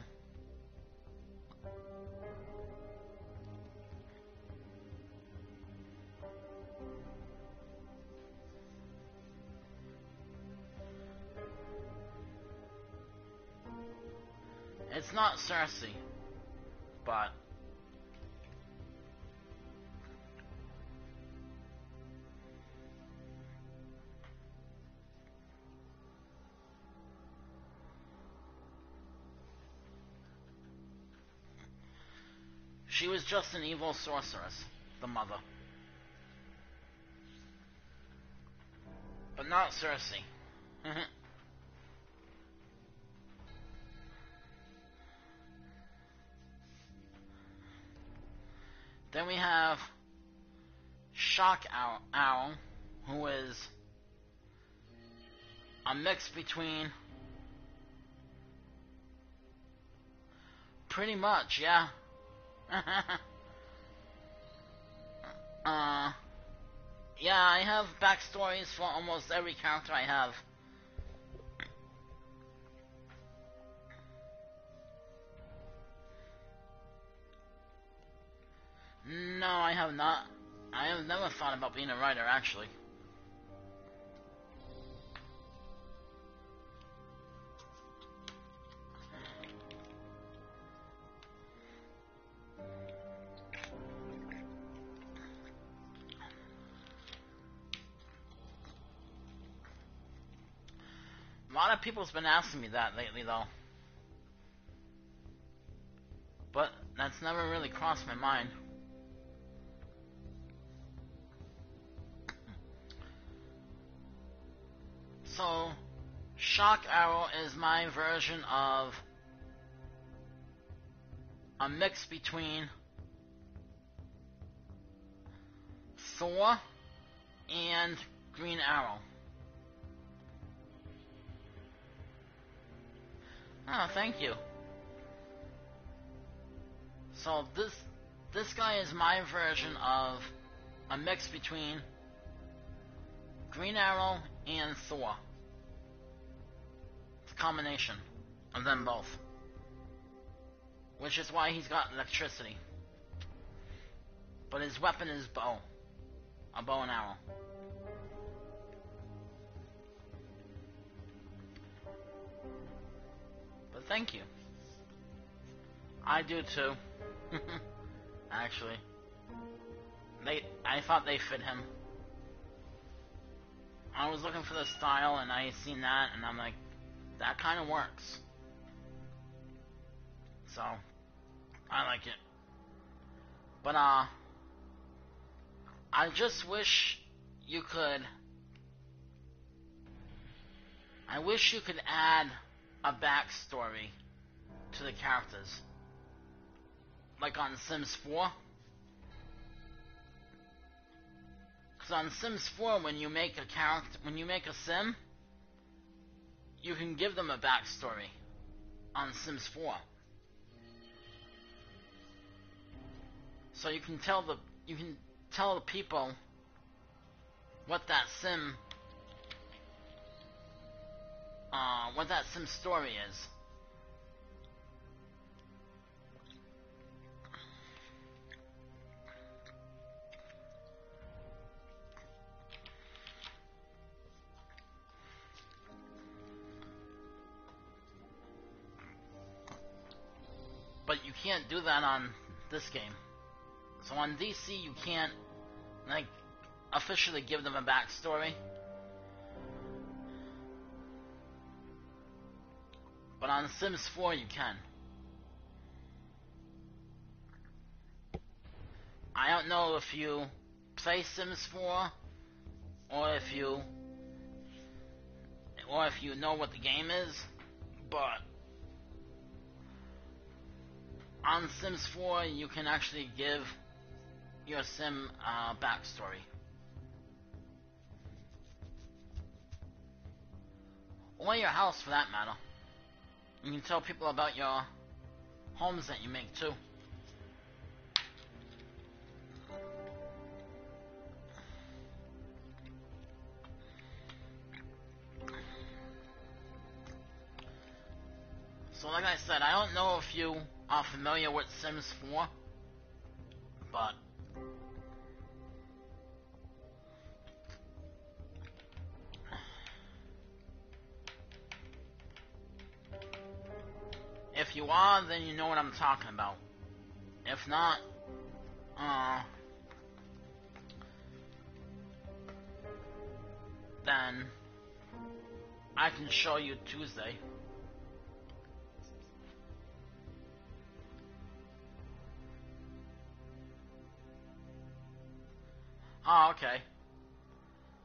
it's not Cersei, but she was just an evil sorceress, the mother. But not Cersei. Then we have Shock Owl, who is a mix between Pretty much, yeah. Yeah, I have backstories for almost every character I have. No, I have not. I have never thought about being a writer, actually. A lot of people's been asking me that lately, though. But that's never really crossed my mind. So, Shock Arrow is my version of a mix between Thor and Green Arrow. Oh, thank you. So this guy is my version of a mix between Green Arrow and Thor. It's a combination of them both. Which is why he's got electricity. But his weapon is bow. A bow and arrow. But thank you. I do too. Actually. I thought they fit him. I was looking for the style and I seen that and I'm like, that kind of works. So, I like it. But, I just wish you could... I wish you could add a backstory to the characters. Like on Sims 4. Because on Sims 4, when you make a character, when you make a sim, you can give them a backstory on Sims 4. So you can tell the people what that sim story is. But you can't do that on this game. So on DC you can't, like, officially give them a backstory. But on Sims 4 you can. I don't know if you play Sims 4 or if you know what the game is, but on Sims 4 you can actually give your sim a backstory. Or your house for that matter. You can tell people about your homes that you make too. So like I said, I don't know if you are familiar with Sims 4, but if you are, then you know what I'm talking about. If not, then I can show you Tuesday. Oh, okay.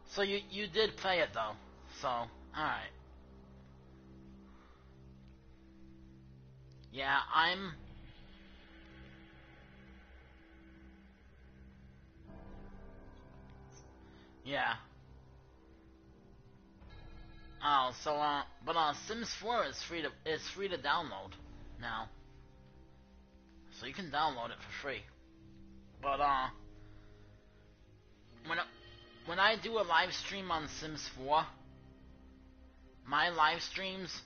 So you did play it though. So, alright. Yeah, yeah. Oh, so but Sims 4 is free to download now. So you can download it for free. But when I do a live stream on Sims 4, my live streams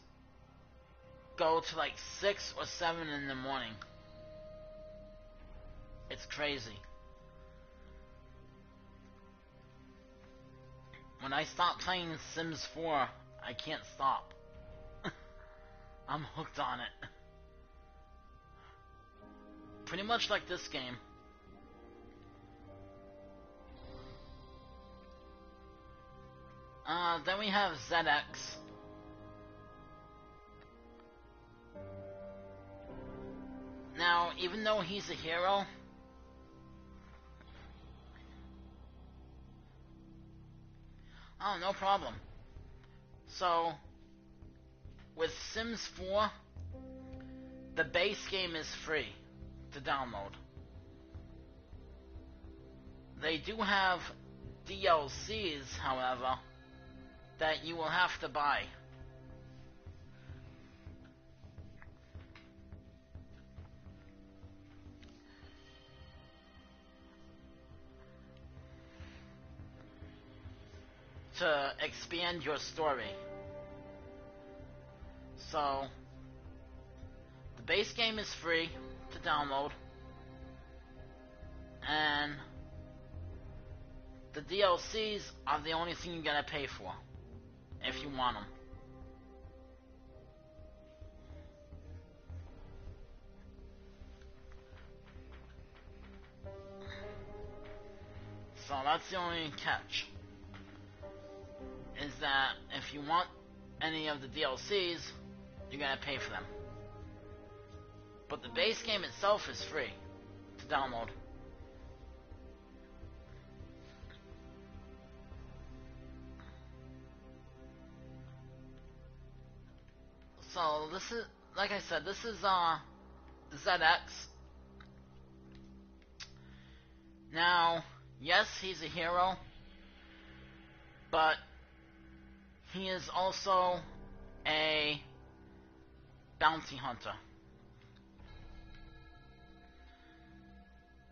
go to like 6 or 7 in the morning. It's crazy. When I stop playing Sims 4, I can't stop. I'm hooked on it. Pretty much like this game. Then we have ZX. Now, even though he's a hero, oh, no problem. So, with Sims 4, the base game is free to download. They do have DLCs, however, that you will have to buy. To expand your story. So, the base game is free to download, and the DLCs are the only thing you gotta pay for, if you want them. So that's the only catch, is that if you want any of the DLCs, you gotta pay for them. But the base game itself is free to download. So this is, like I said, this is ZX. Now, yes, he's a hero, but he is also a bounty hunter.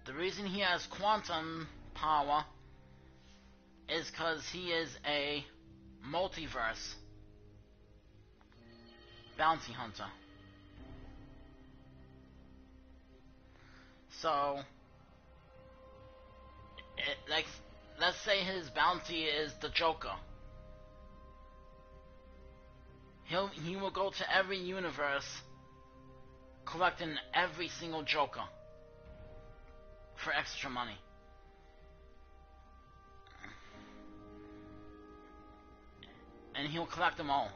The reason he has quantum power is because he is a multiverse bounty hunter. So, like, let's say his bounty is the Joker. He will go to every universe, collecting every single Joker for extra money. And he'll collect them all.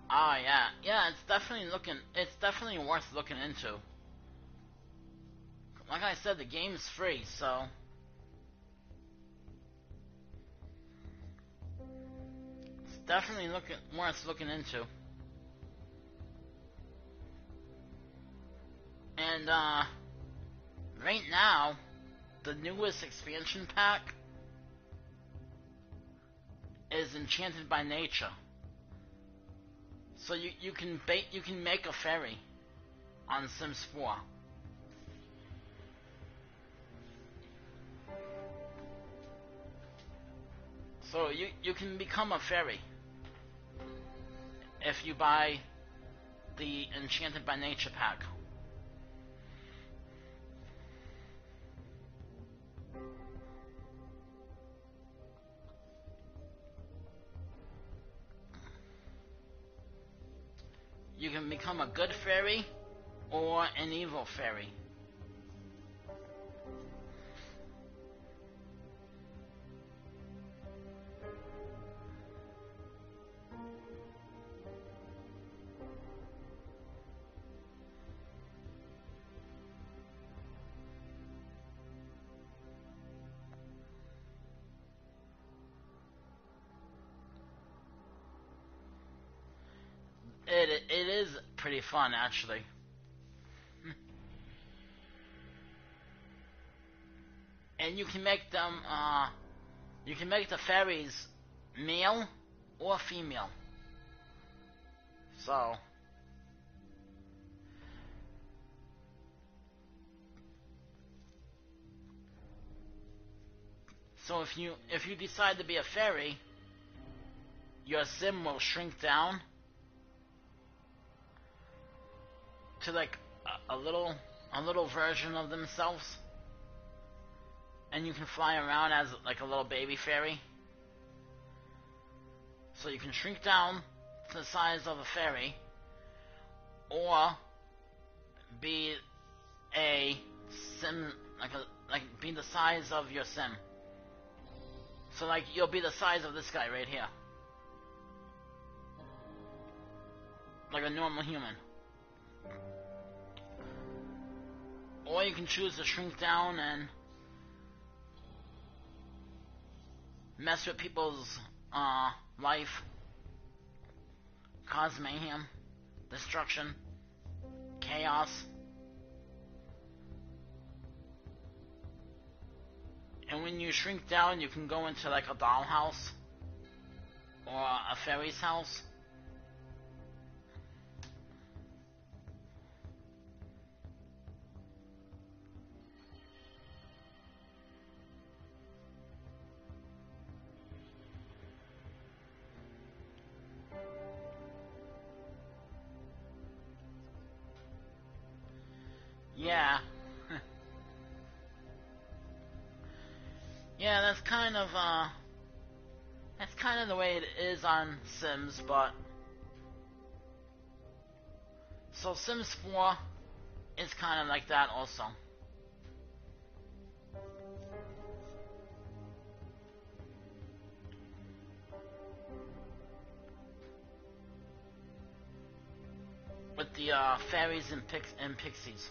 Ah, yeah, it's definitely worth looking into. Like I said, the game's free, so it's definitely worth looking into. And right now, the newest expansion pack is Enchanted by Nature. So you can make a fairy on Sims 4. So you can become a fairy if you buy the Enchanted by Nature pack. You can become a good fairy or an evil fairy. It is pretty fun, actually. And you can make them, you can make the fairies male or female. So, if you decide to be a fairy, your sim will shrink down to like a little version of themselves, and you can fly around as like a little baby fairy. So you can shrink down to the size of a fairy, or be a sim, like be the size of your sim. So like you'll be the size of this guy right here, like a normal human. Or you can choose to shrink down and mess with people's life, cause mayhem, destruction, chaos. And when you shrink down, you can go into like a dollhouse or a fairy's house. Yeah. Yeah, that's kind of the way it is on Sims, but so Sims 4 is kind of like that also. With the fairies and pixies.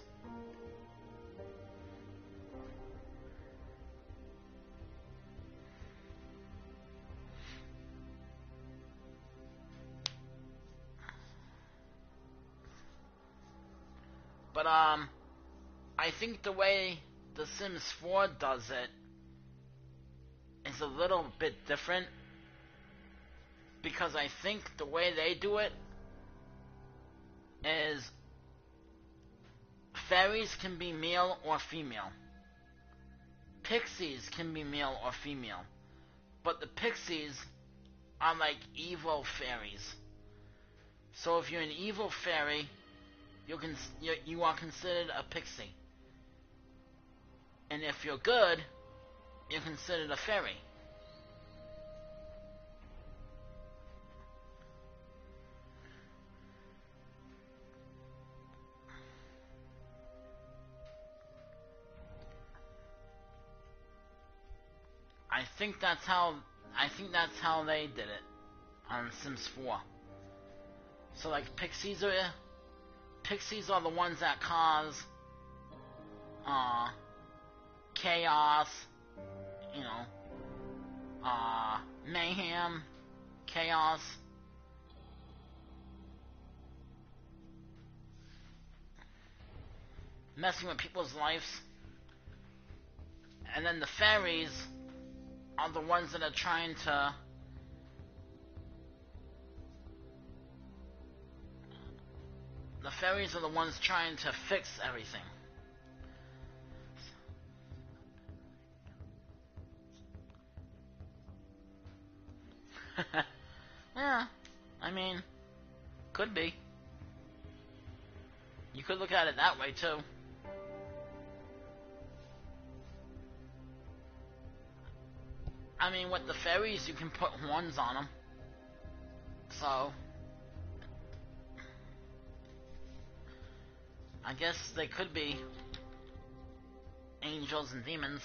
But I think the way The Sims 4 does it is a little bit different, because I think the way they do it is fairies can be male or female. Pixies can be male or female. But the pixies are like evil fairies. So if you're an evil fairy, you are considered a pixie. And if you're good, you're considered a fairy. I think that's how they did it on Sims 4. So like pixies are the ones that cause chaos, you know, mayhem, chaos. Messing with people's lives. And then the fairies are the ones that are trying to fix everything. Yeah, I mean, could be. You could look at it that way too. I mean, with the fairies, you can put horns on them. So, I guess they could be angels and demons.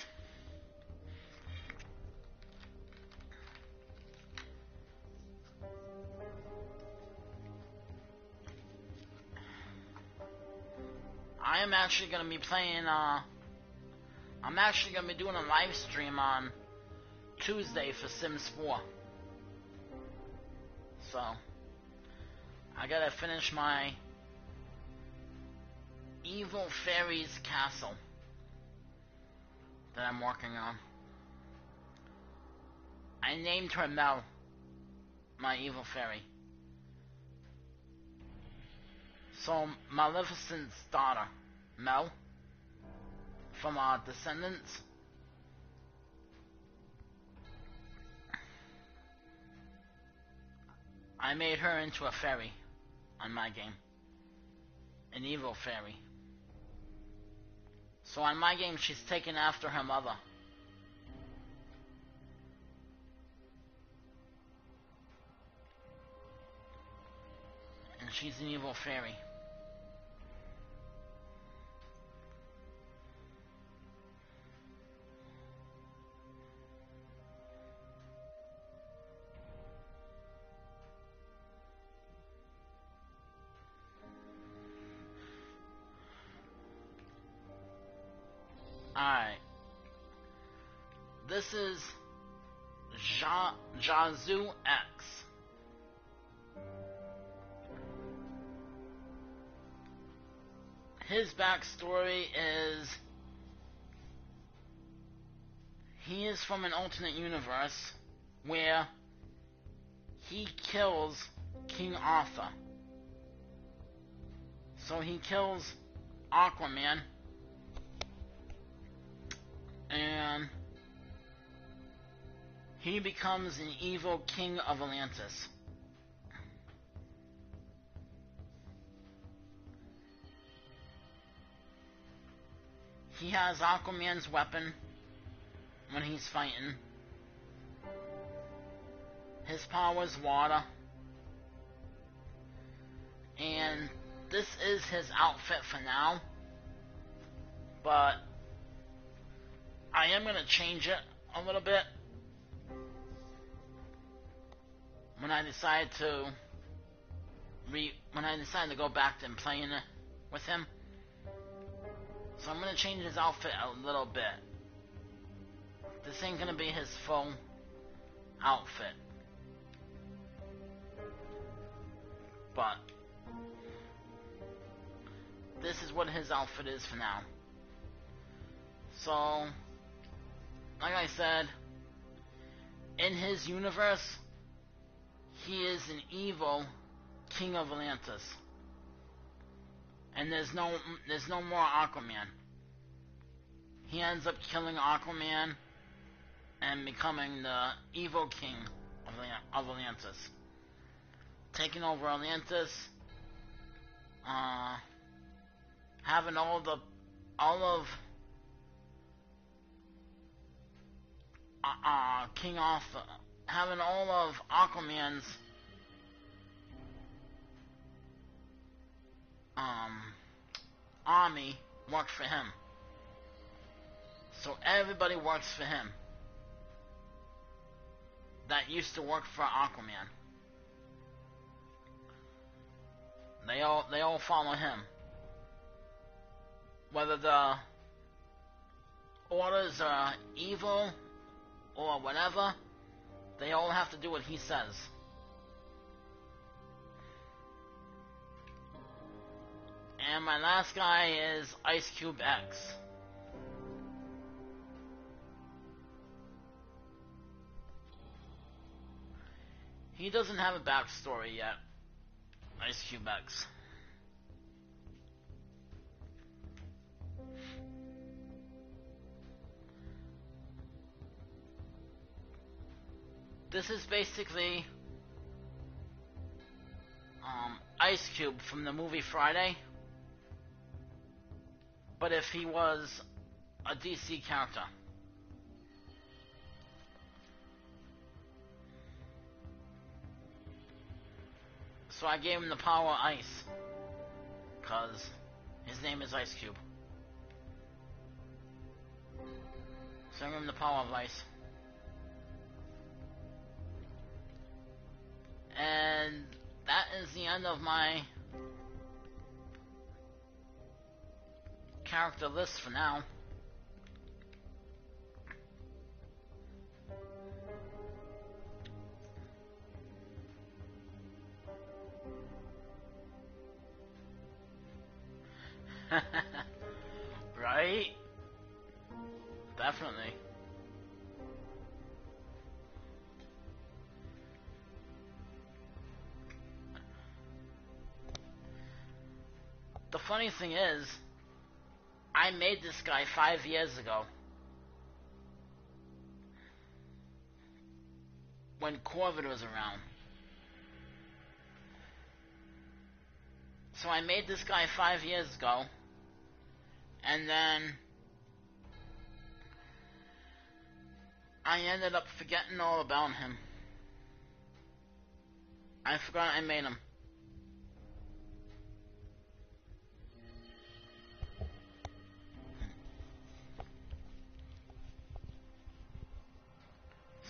I am actually going to be playing, I'm actually going to be doing a live stream on Tuesday for Sims 4. So, I gotta finish my Evil Fairies Castle. that I'm working on. I named her Mel, my evil fairy. So, Maleficent's daughter, Mel, from our Descendants. I made her into a fairy on my game. An evil fairy. So on my game, she's taken after her mother. And she's an evil fairy. Alright. This is Jazu X. His backstory is he is from an alternate universe where he kills King Arthur. So he kills Aquaman, and he becomes an evil king of Atlantis. He has Aquaman's weapon when he's fighting. His power is water. And this is his outfit for now. But I am going to change it a little bit when I decide to go back to playing it with him. So I'm going to change his outfit a little bit. This ain't going to be his full outfit. But this is what his outfit is for now. So, like I said, in his universe, he is an evil king of Atlantis. And there's no more Aquaman. He ends up killing Aquaman and becoming the evil king of Atlantis. Taking over Atlantis, having all of King Arthur, having all of Aquaman's army work for him. So everybody works for him that used to work for Aquaman. They all follow him. Whether the orders are evil or whatever, they all have to do what he says. And my last guy is Ice Cube X. He doesn't have a backstory yet, Ice Cube X. This is basically Ice Cube from the movie Friday, but if he was a DC character. So I gave him the power of ice, because his name is Ice Cube. So I gave him the power of ice. And that is the end of my character list for now. Right? definitely. The funny thing is, I made this guy 5 years ago. When Corvid was around. So I made this guy 5 years ago. And then I ended up forgetting all about him. I forgot I made him.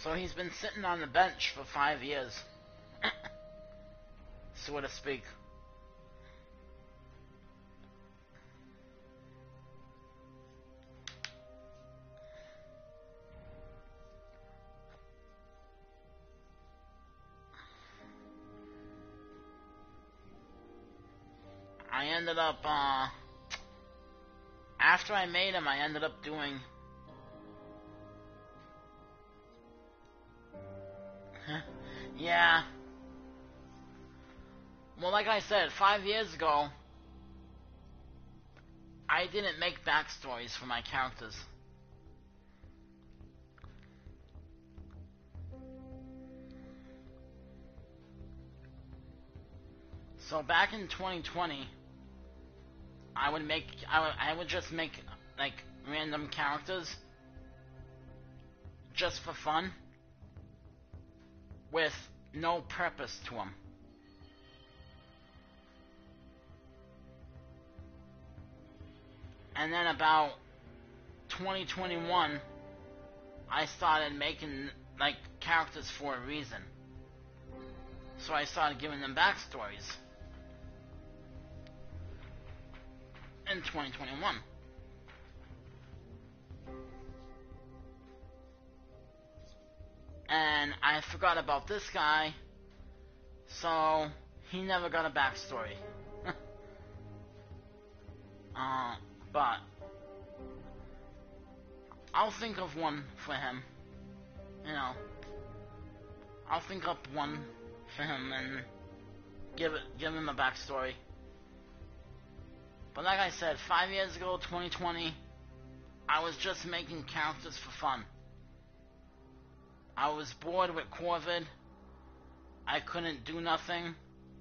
So he's been sitting on the bench for 5 years. So to speak. I ended up, after I made him, I ended up doing... Yeah. Well, like I said, 5 years ago, I didn't make backstories for my characters. So back in 2020, I would just make like random characters just for fun with no purpose to them. And then about 2021, I started making like characters for a reason. So I started giving them backstories. In 2021. And I forgot about this guy, so he never got a backstory. But I'll think of one for him. You know, I'll think up one for him and give him a backstory. But like I said, 5 years ago, 2020, I was just making characters for fun. I was bored with Corvid. I couldn't do nothing.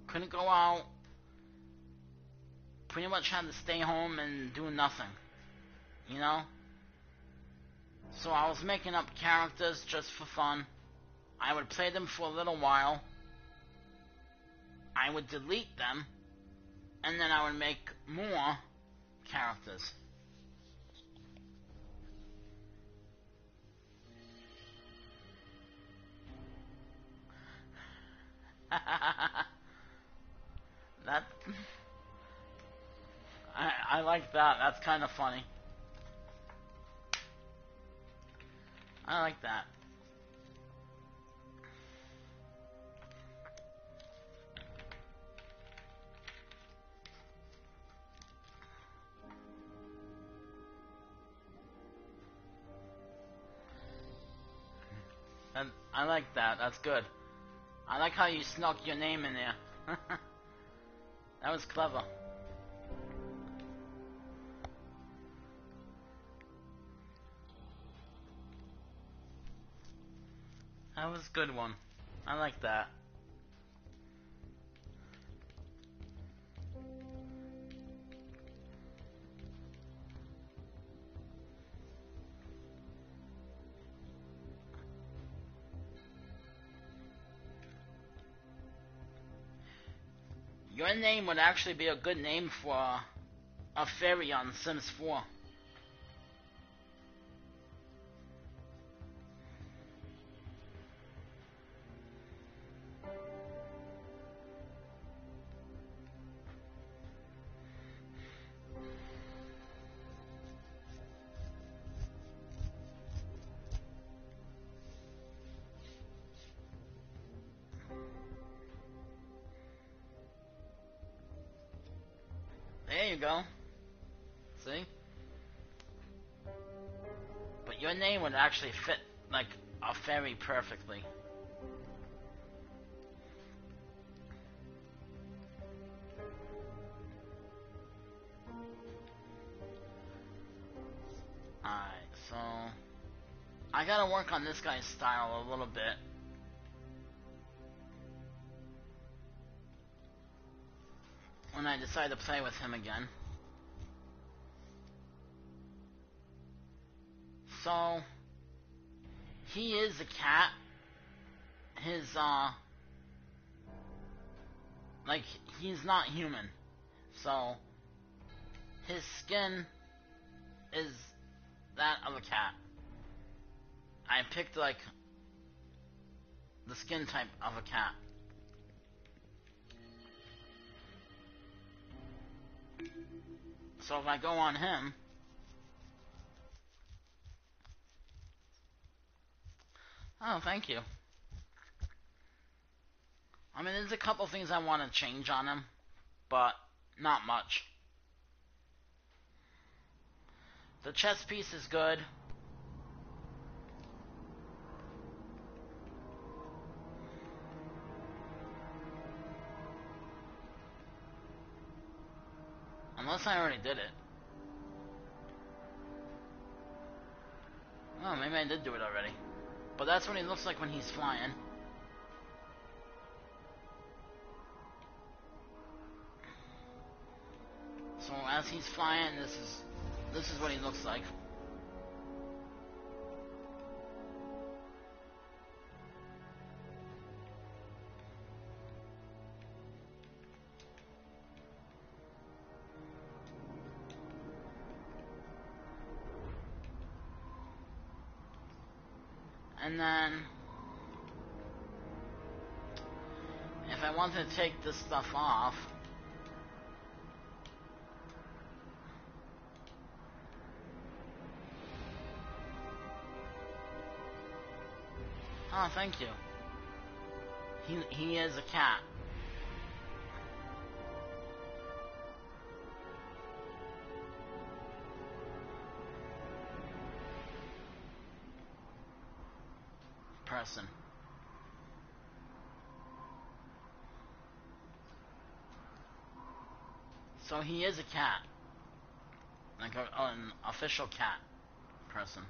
Couldn't go out. Pretty much had to stay home and do nothing. You know? So I was making up characters just for fun. I would play them for a little while. I would delete them. And then I would make more characters. That... I like that. That's kind of funny. I like that. And I like that. That's good. I like how you snuck your name in there. That was clever. That was a good one. I like that. Your name would actually be a good name for a fairy on Sims 4. There you go. See? But Your name would actually fit like a fairy perfectly. Alright, so I gotta work on this guy's style a little bit. When I decide to play with him again. So he is a cat. His like he's not human. So his skin is that of a cat. I picked like the skin type of a cat. So if I go on him, oh, thank you. I mean, there's a couple things I want to change on him, but not much. The chest piece is good. Unless I already did it. Oh, maybe I did do it already. But that's what he looks like when he's flying. So as he's flying, this is what he looks like. And then if I want to take this stuff off, oh, thank you. He is a cat. Person. So he is a cat. Like an official cat person.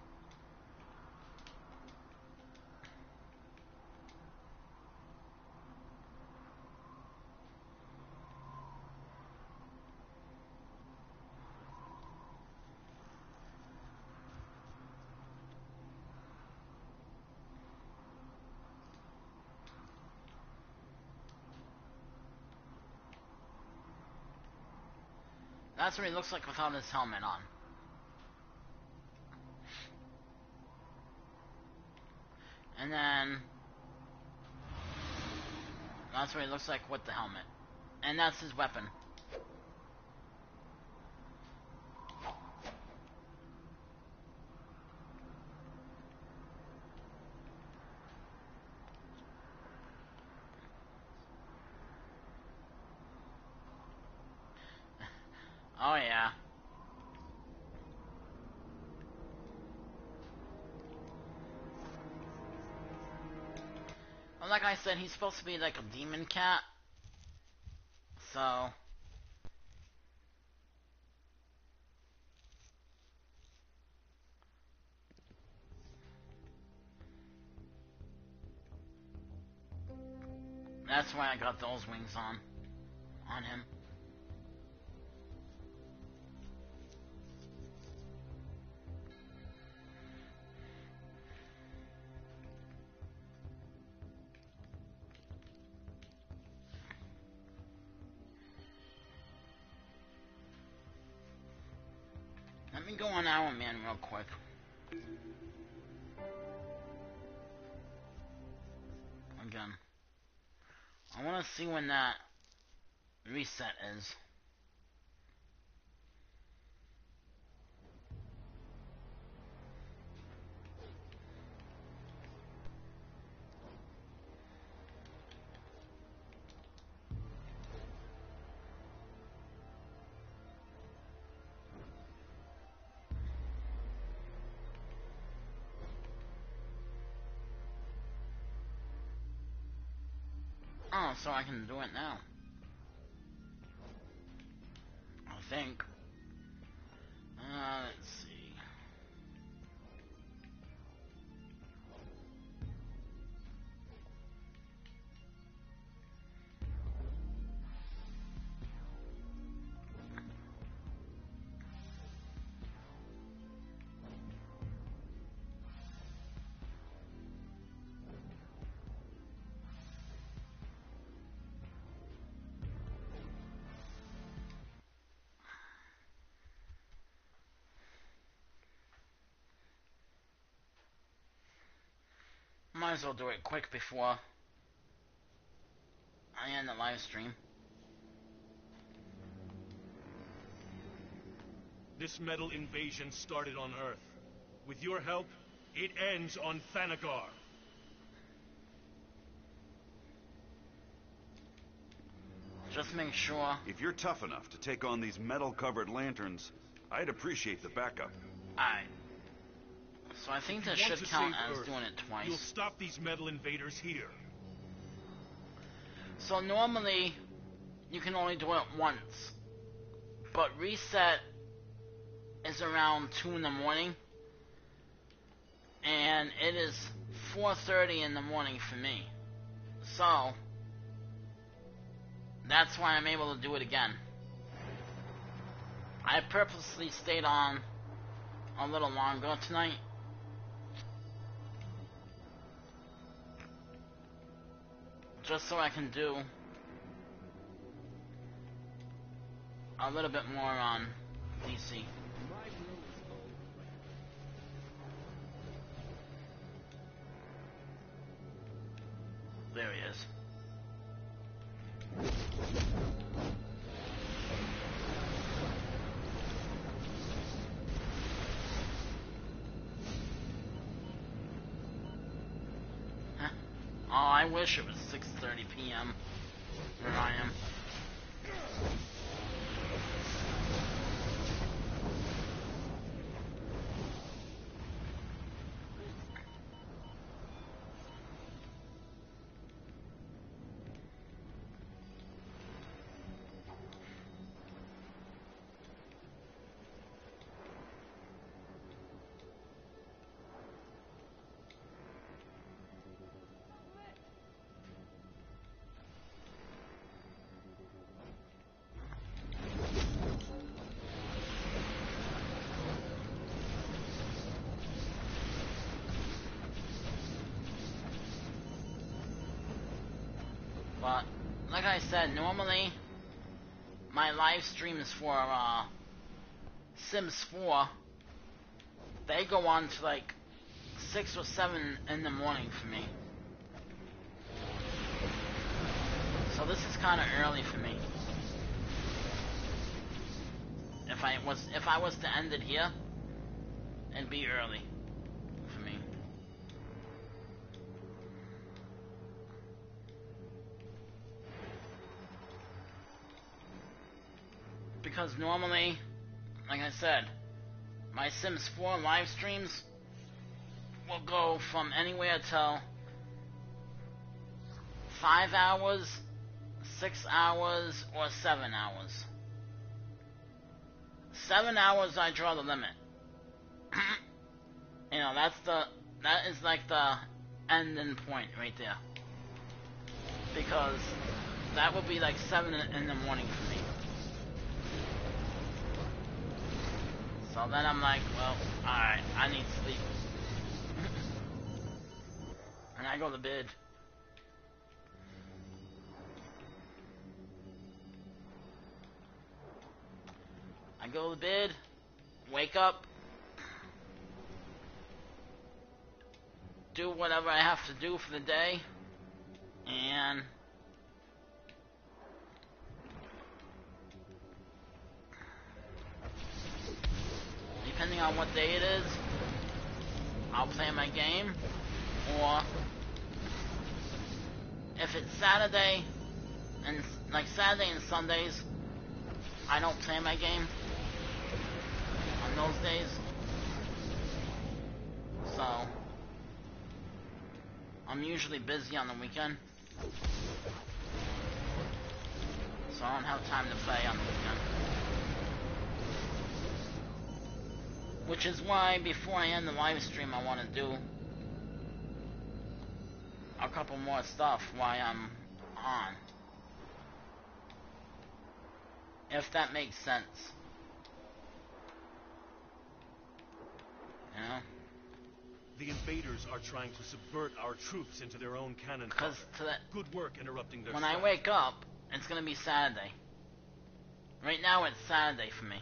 That's what he looks like without his helmet on. And then that's what he looks like with the helmet. And that's his weapon. Oh yeah. Well, like I said, he's supposed to be like a demon cat. So that's why I got those wings on him. Let me go on Owlman real quick. Again. I want to see when that reset is. Oh, so I can do it now. I think. Let's see. Might as well do it quick before I end the live stream. This metal invasion started on Earth. With your help, it ends on Thanagar. Just make sure. If you're tough enough to take on these metal-covered lanterns, I'd appreciate the backup. Alright. So I think this should count as doing it twice. You'll stop these metal invaders here. So normally, you can only do it once. But reset is around 2 in the morning. And it is 4:30 in the morning for me. So, that's why I'm able to do it again. I purposely stayed on a little longer tonight. Just so I can do a little bit more on DC. There he is. Oh, I wish it was 6:30 p.m. where I am. But, like I said, normally my live streams for Sims 4, they go on to like 6 or 7 in the morning for me. So this is kind of early for me. If I was to end it here, it'd be early for me. Because normally, like I said, my Sims 4 live streams will go from anywhere till 5 hours, 6 hours, or 7 hours. 7 hours I draw the limit. You know, that is like the ending point right there. Because that would be like 7 in the morning for me. So then I'm like, well, alright, I need sleep. And I go to bed. I go to bed, wake up, do whatever I have to do for the day, and depending on what day it is, I'll play my game, or if it's Saturday, and like Saturday and Sundays, I don't play my game on those days. So I'm usually busy on the weekend. So I don't have time to play on the weekend. Which is why, before I end the live stream, I want to do a couple more stuff while I'm on. If that makes sense. You know? The invaders are trying to subvert our troops into their own cannon fodder. Good work interrupting their when strategy. I wake up, it's gonna be Saturday. Right now it's Saturday for me.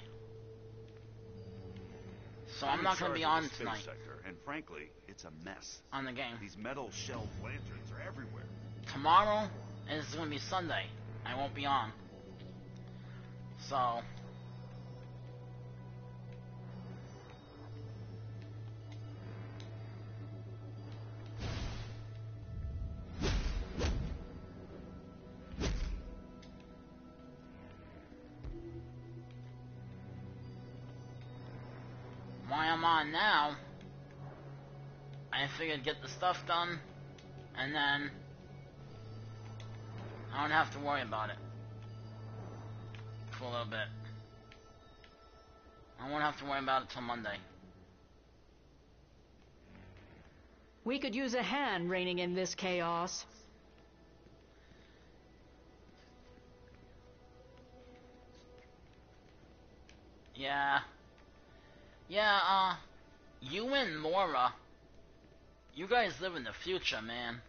So I'm not gonna be on tonight. Sector, and frankly, it's a mess. On the game. These metal shelved lanterns are everywhere. Tomorrow is gonna be Sunday. I won't be on. So why I'm on now, I figured get the stuff done, and then I don't have to worry about it for a little bit. I won't have to worry about it till Monday. We could use a hand reining in this chaos. Yeah, you and Mora, you guys live in the future, man.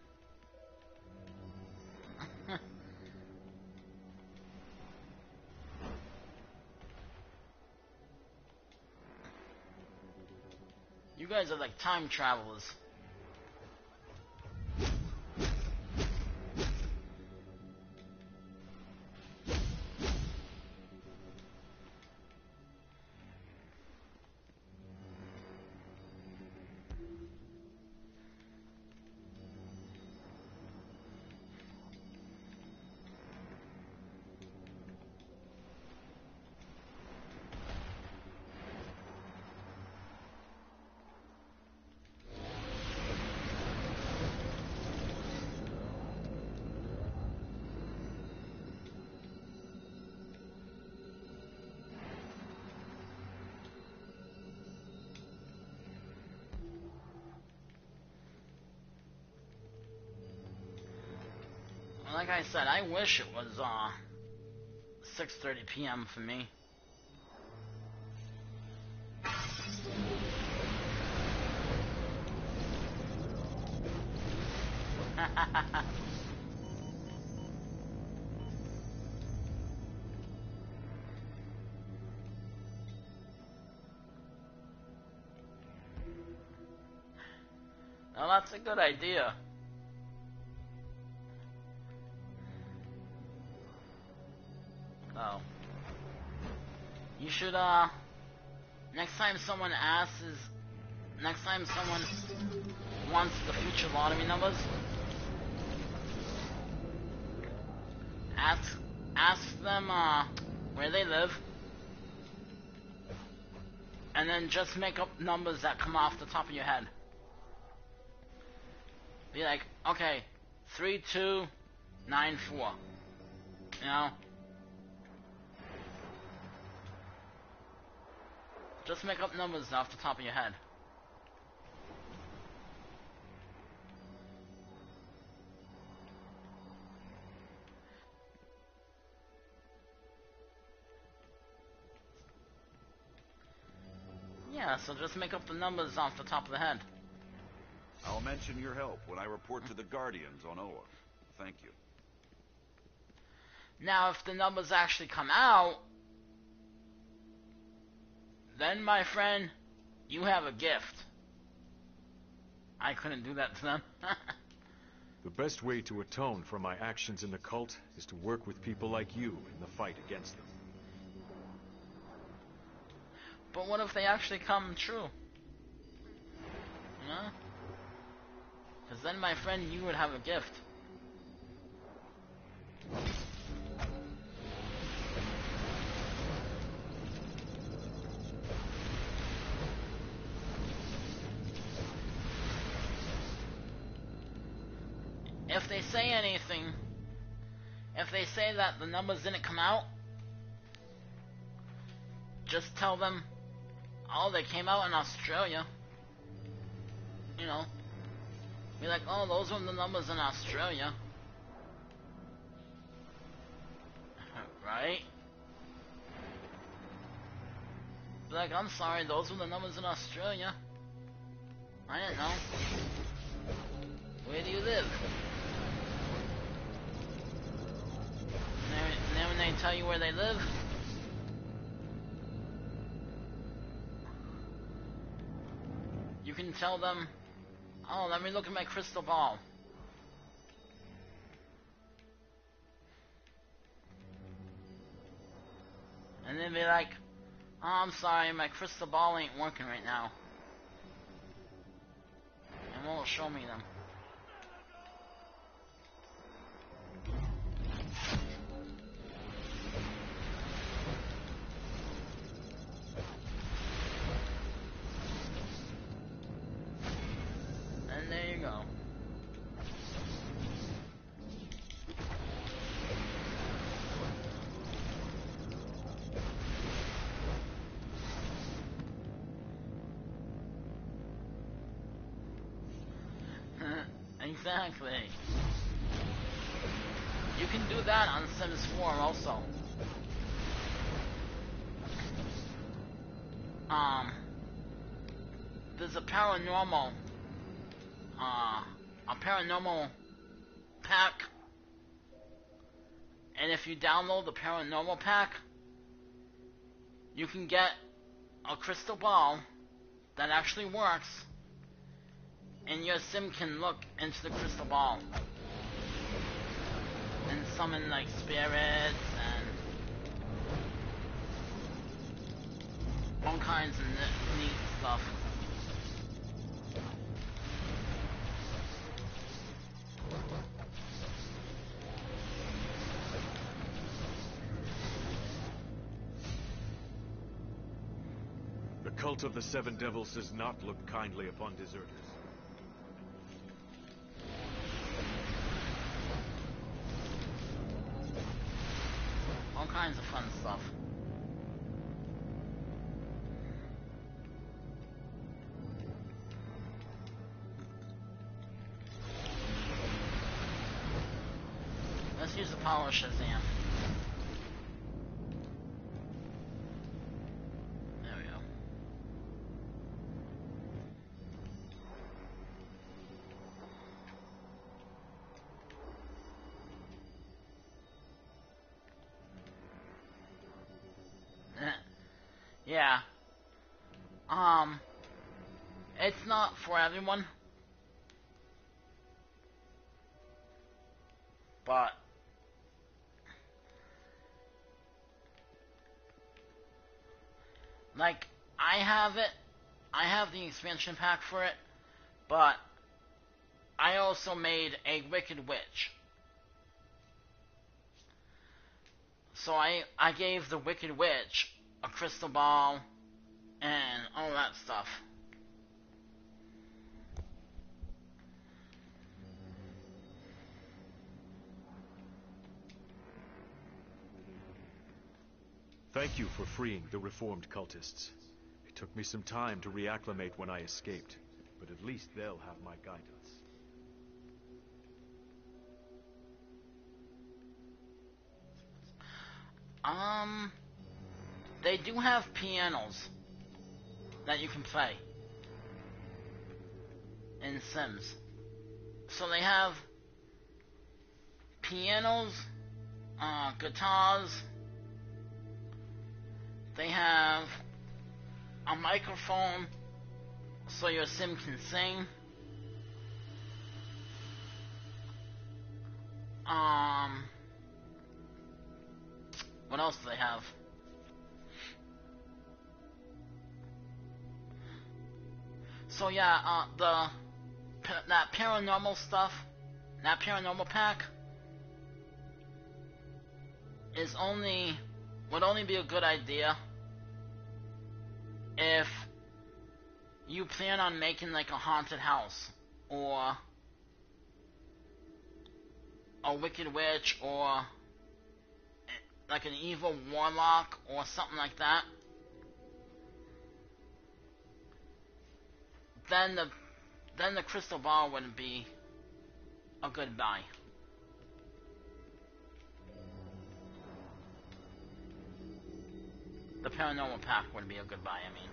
You guys are like time travelers. Like I said, I wish it was 6:30 p.m. for me. Well, that's a good idea. Oh. You should, next time someone wants the future lottery numbers, ask them, where they live, and then just make up numbers that come off the top of your head. Be like, okay, 3294, you know? Just make up numbers off the top of your head. Yeah, so just make up the numbers off the top of the head. I'll mention your help when I report to the Guardians on Oa. Thank you. Now, if the numbers actually come out, then, my friend, you have a gift. I couldn't do that to them. The best way to atone for my actions in the cult is to work with people like you in the fight against them. But what if they actually come true? You know? Because then, my friend, you would have a gift. If they say anything, if they say that the numbers didn't come out, just tell them, oh, they came out in Australia. You know, be like, oh, those were the numbers in Australia. Right? Be like, I'm sorry, those were the numbers in Australia. I didn't know. Where do you live? And then when they tell you where they live, you can tell them, oh, let me look at my crystal ball. And then be like, oh, I'm sorry, my crystal ball ain't working right now. And won't show me them. And there you go. Exactly. You can do that on Sims 4 also. There's a paranormal pack, and if you download the paranormal pack, you can get a crystal ball that actually works, and your sim can look into the crystal ball and summon like spirits and all kinds of neat stuff. The cult of the Seven Devils does not look kindly upon deserters. All kinds of fun stuff. Let's use the power of Shazam. There we go. Yeah. It's not for everyone. But like, I have it. I have the expansion pack for it, but I also made a Wicked Witch. So I gave the Wicked Witch a crystal ball and all that stuff. Thank you for freeing the reformed cultists. It took me some time to reacclimate when I escaped, but at least they'll have my guidance. They do have pianos that you can play in Sims. So they have pianos, guitars, they have a microphone so your sim can sing. What else do they have? So yeah, that paranormal stuff, that paranormal pack would only be a good idea if you plan on making like a haunted house or a Wicked Witch or like an evil warlock or something like that, then the crystal ball wouldn't be a good buy. The paranormal pack would be a good buy, I mean.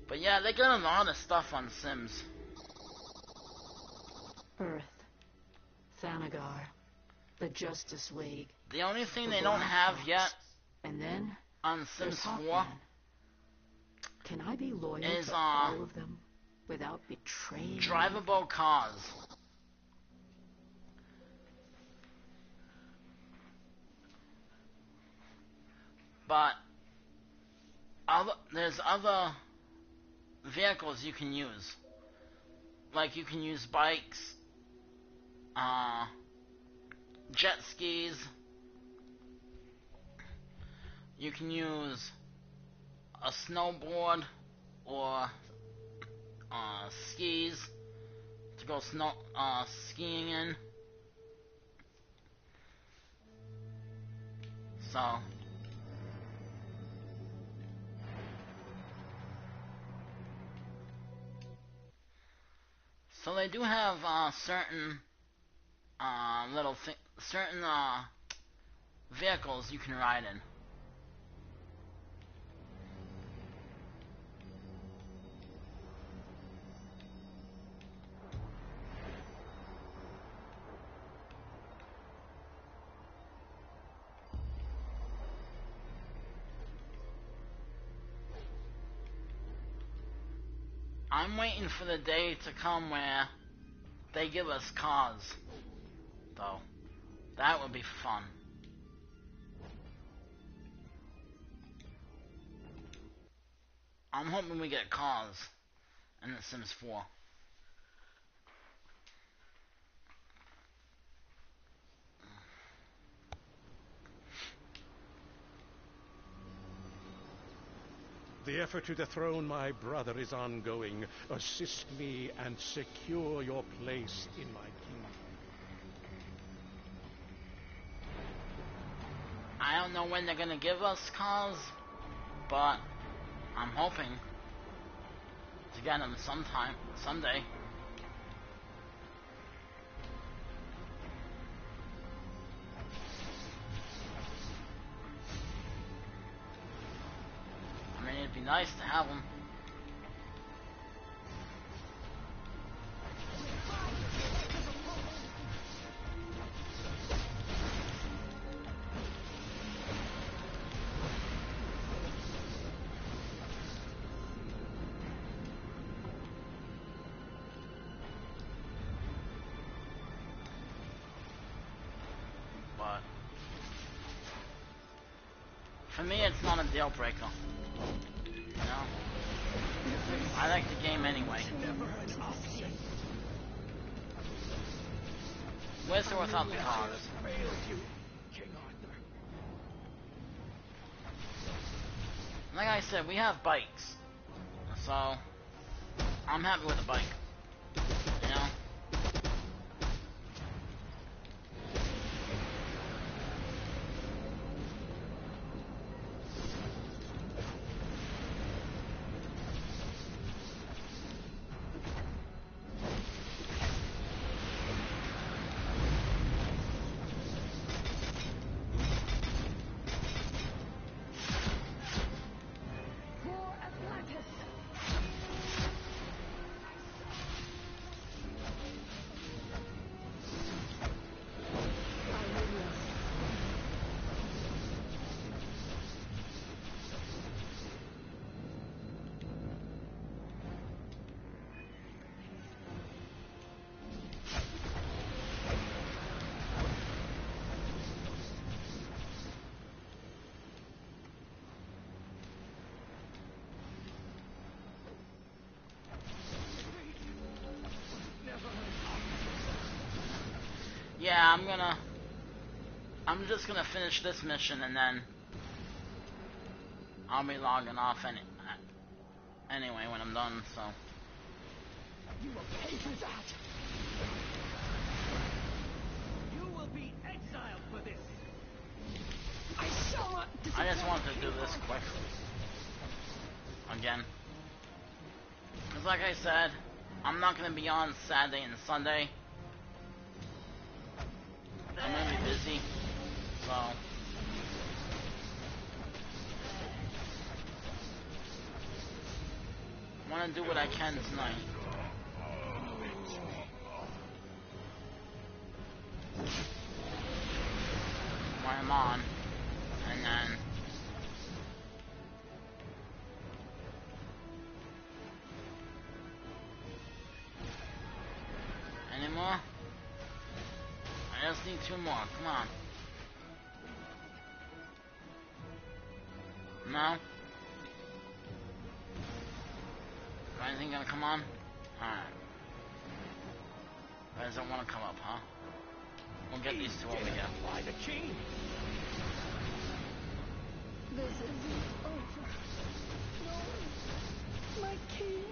But yeah, they got a lot of stuff on Sims. Earth. Thanagar. The Justice League. The only thing they don't have yet and then on Sims 4 can I be loyal is to all of them without betraying drivable cars. But there's other vehicles you can use. Like you can use bikes, jet skis, you can use a snowboard or skis to go skiing in. So they do have certain certain vehicles you can ride in. I'm waiting for the day to come where they give us cars, though. That would be fun. I'm hoping we get cars in The Sims 4. The effort to dethrone my brother is ongoing. Assist me and secure your place in my kingdom. I don't know when they're gonna give us cars, but I'm hoping to get them someday. I mean, it'd be nice to have them. But for me, it's not a deal breaker. You know? I like the game anyway. With or without the cars. Like I said, we have bikes. So, I'm happy with the bike. You know? Yeah, I'm just gonna finish this mission and then I'll be logging off anyway when I'm done, so. You will pay for that! You will be exiled for this! I shall not I just wanted to do this quick. Again. Because like I said, I'm not going to be on Saturday and Sunday. I'm going to be busy. So... I want to do what I can tonight. While I'm on. And then... Any more? I just need 2 more. Come on. No? Anything gonna come on? Alright. Why doesn't want to come up, huh? We'll get these 2 over here. By the king! This isn't over. No. My king.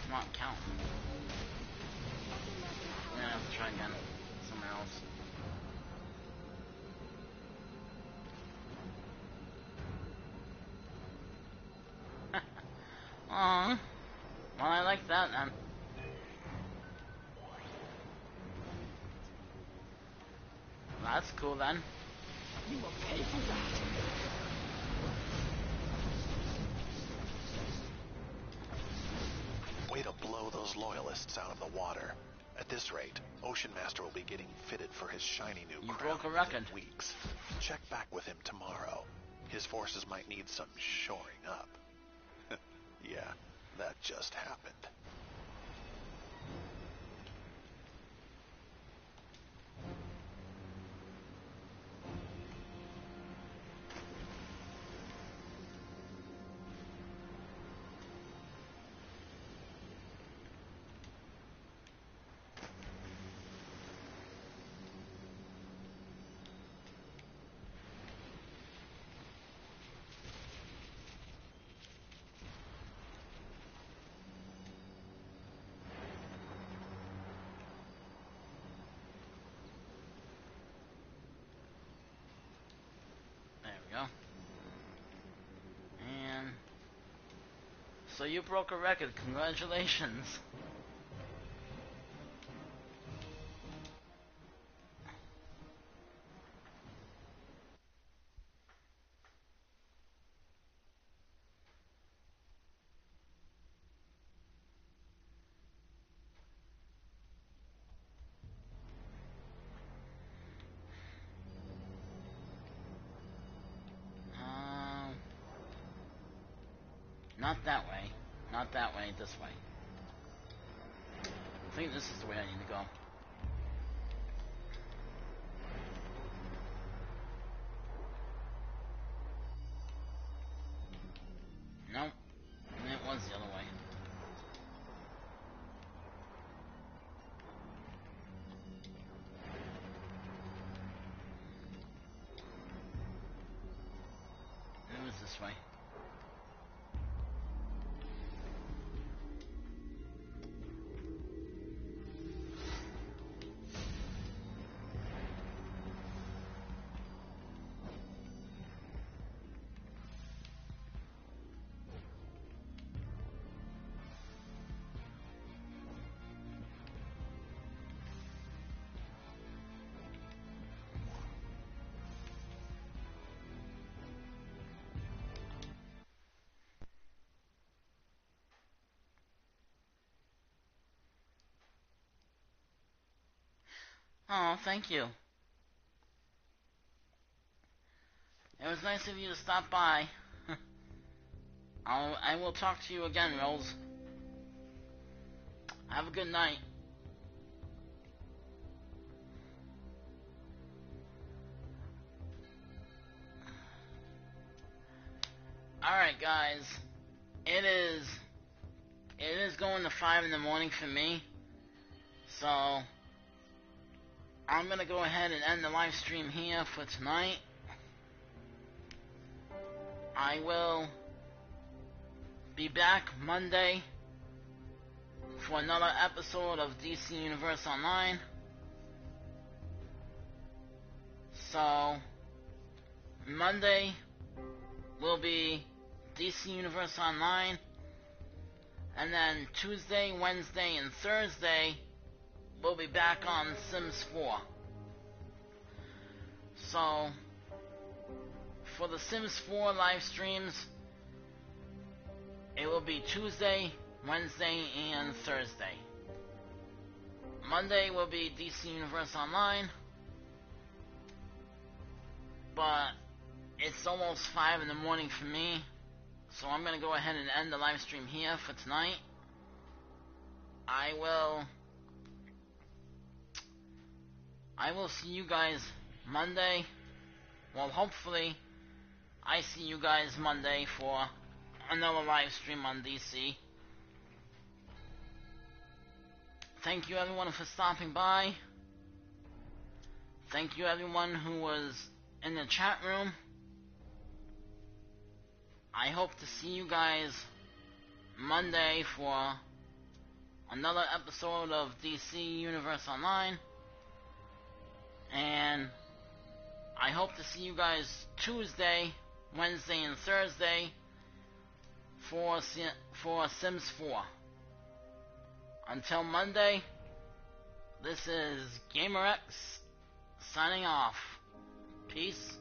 Come on, count. We're gonna have to try again. Somewhere else. Aww. Well, I like that then. That's cool then. You will pay for that. Way to blow those loyalists out of the water. At this rate, Ocean Master will be getting fitted for his shiny new crown broke a record. within weeks. Check back with him tomorrow. His forces might need some shoring up. Yeah, that just happened. And so you broke a record. Congratulations. Not that way. Not that way. This way. I think this is the way I need to go. Nope. It was the other way. It was this way. Oh, thank you. It was nice of you to stop by. I will talk to you again, Rose. Have a good night. Alright, guys. It is going to 5 in the morning for me. So, I'm gonna go ahead and end the live stream here for tonight. I will be back Monday for another episode of DC Universe Online. So, Monday will be DC Universe Online, and then Tuesday, Wednesday, and Thursday we'll be back on Sims 4. So, for the Sims 4 live streams, it will be Tuesday, Wednesday, and Thursday. Monday will be DC Universe Online, but it's almost 5 in the morning for me, so I'm gonna go ahead and end the live stream here for tonight. I will see you guys Monday. Well, hopefully I see you guys Monday for another live stream on DC. Thank you everyone for stopping by. Thank you everyone who was in the chat room. I hope to see you guys Monday for another episode of DC Universe Online. And I hope to see you guys Tuesday, Wednesday, and Thursday for Sims 4. Until Monday, this is GamerX signing off. Peace.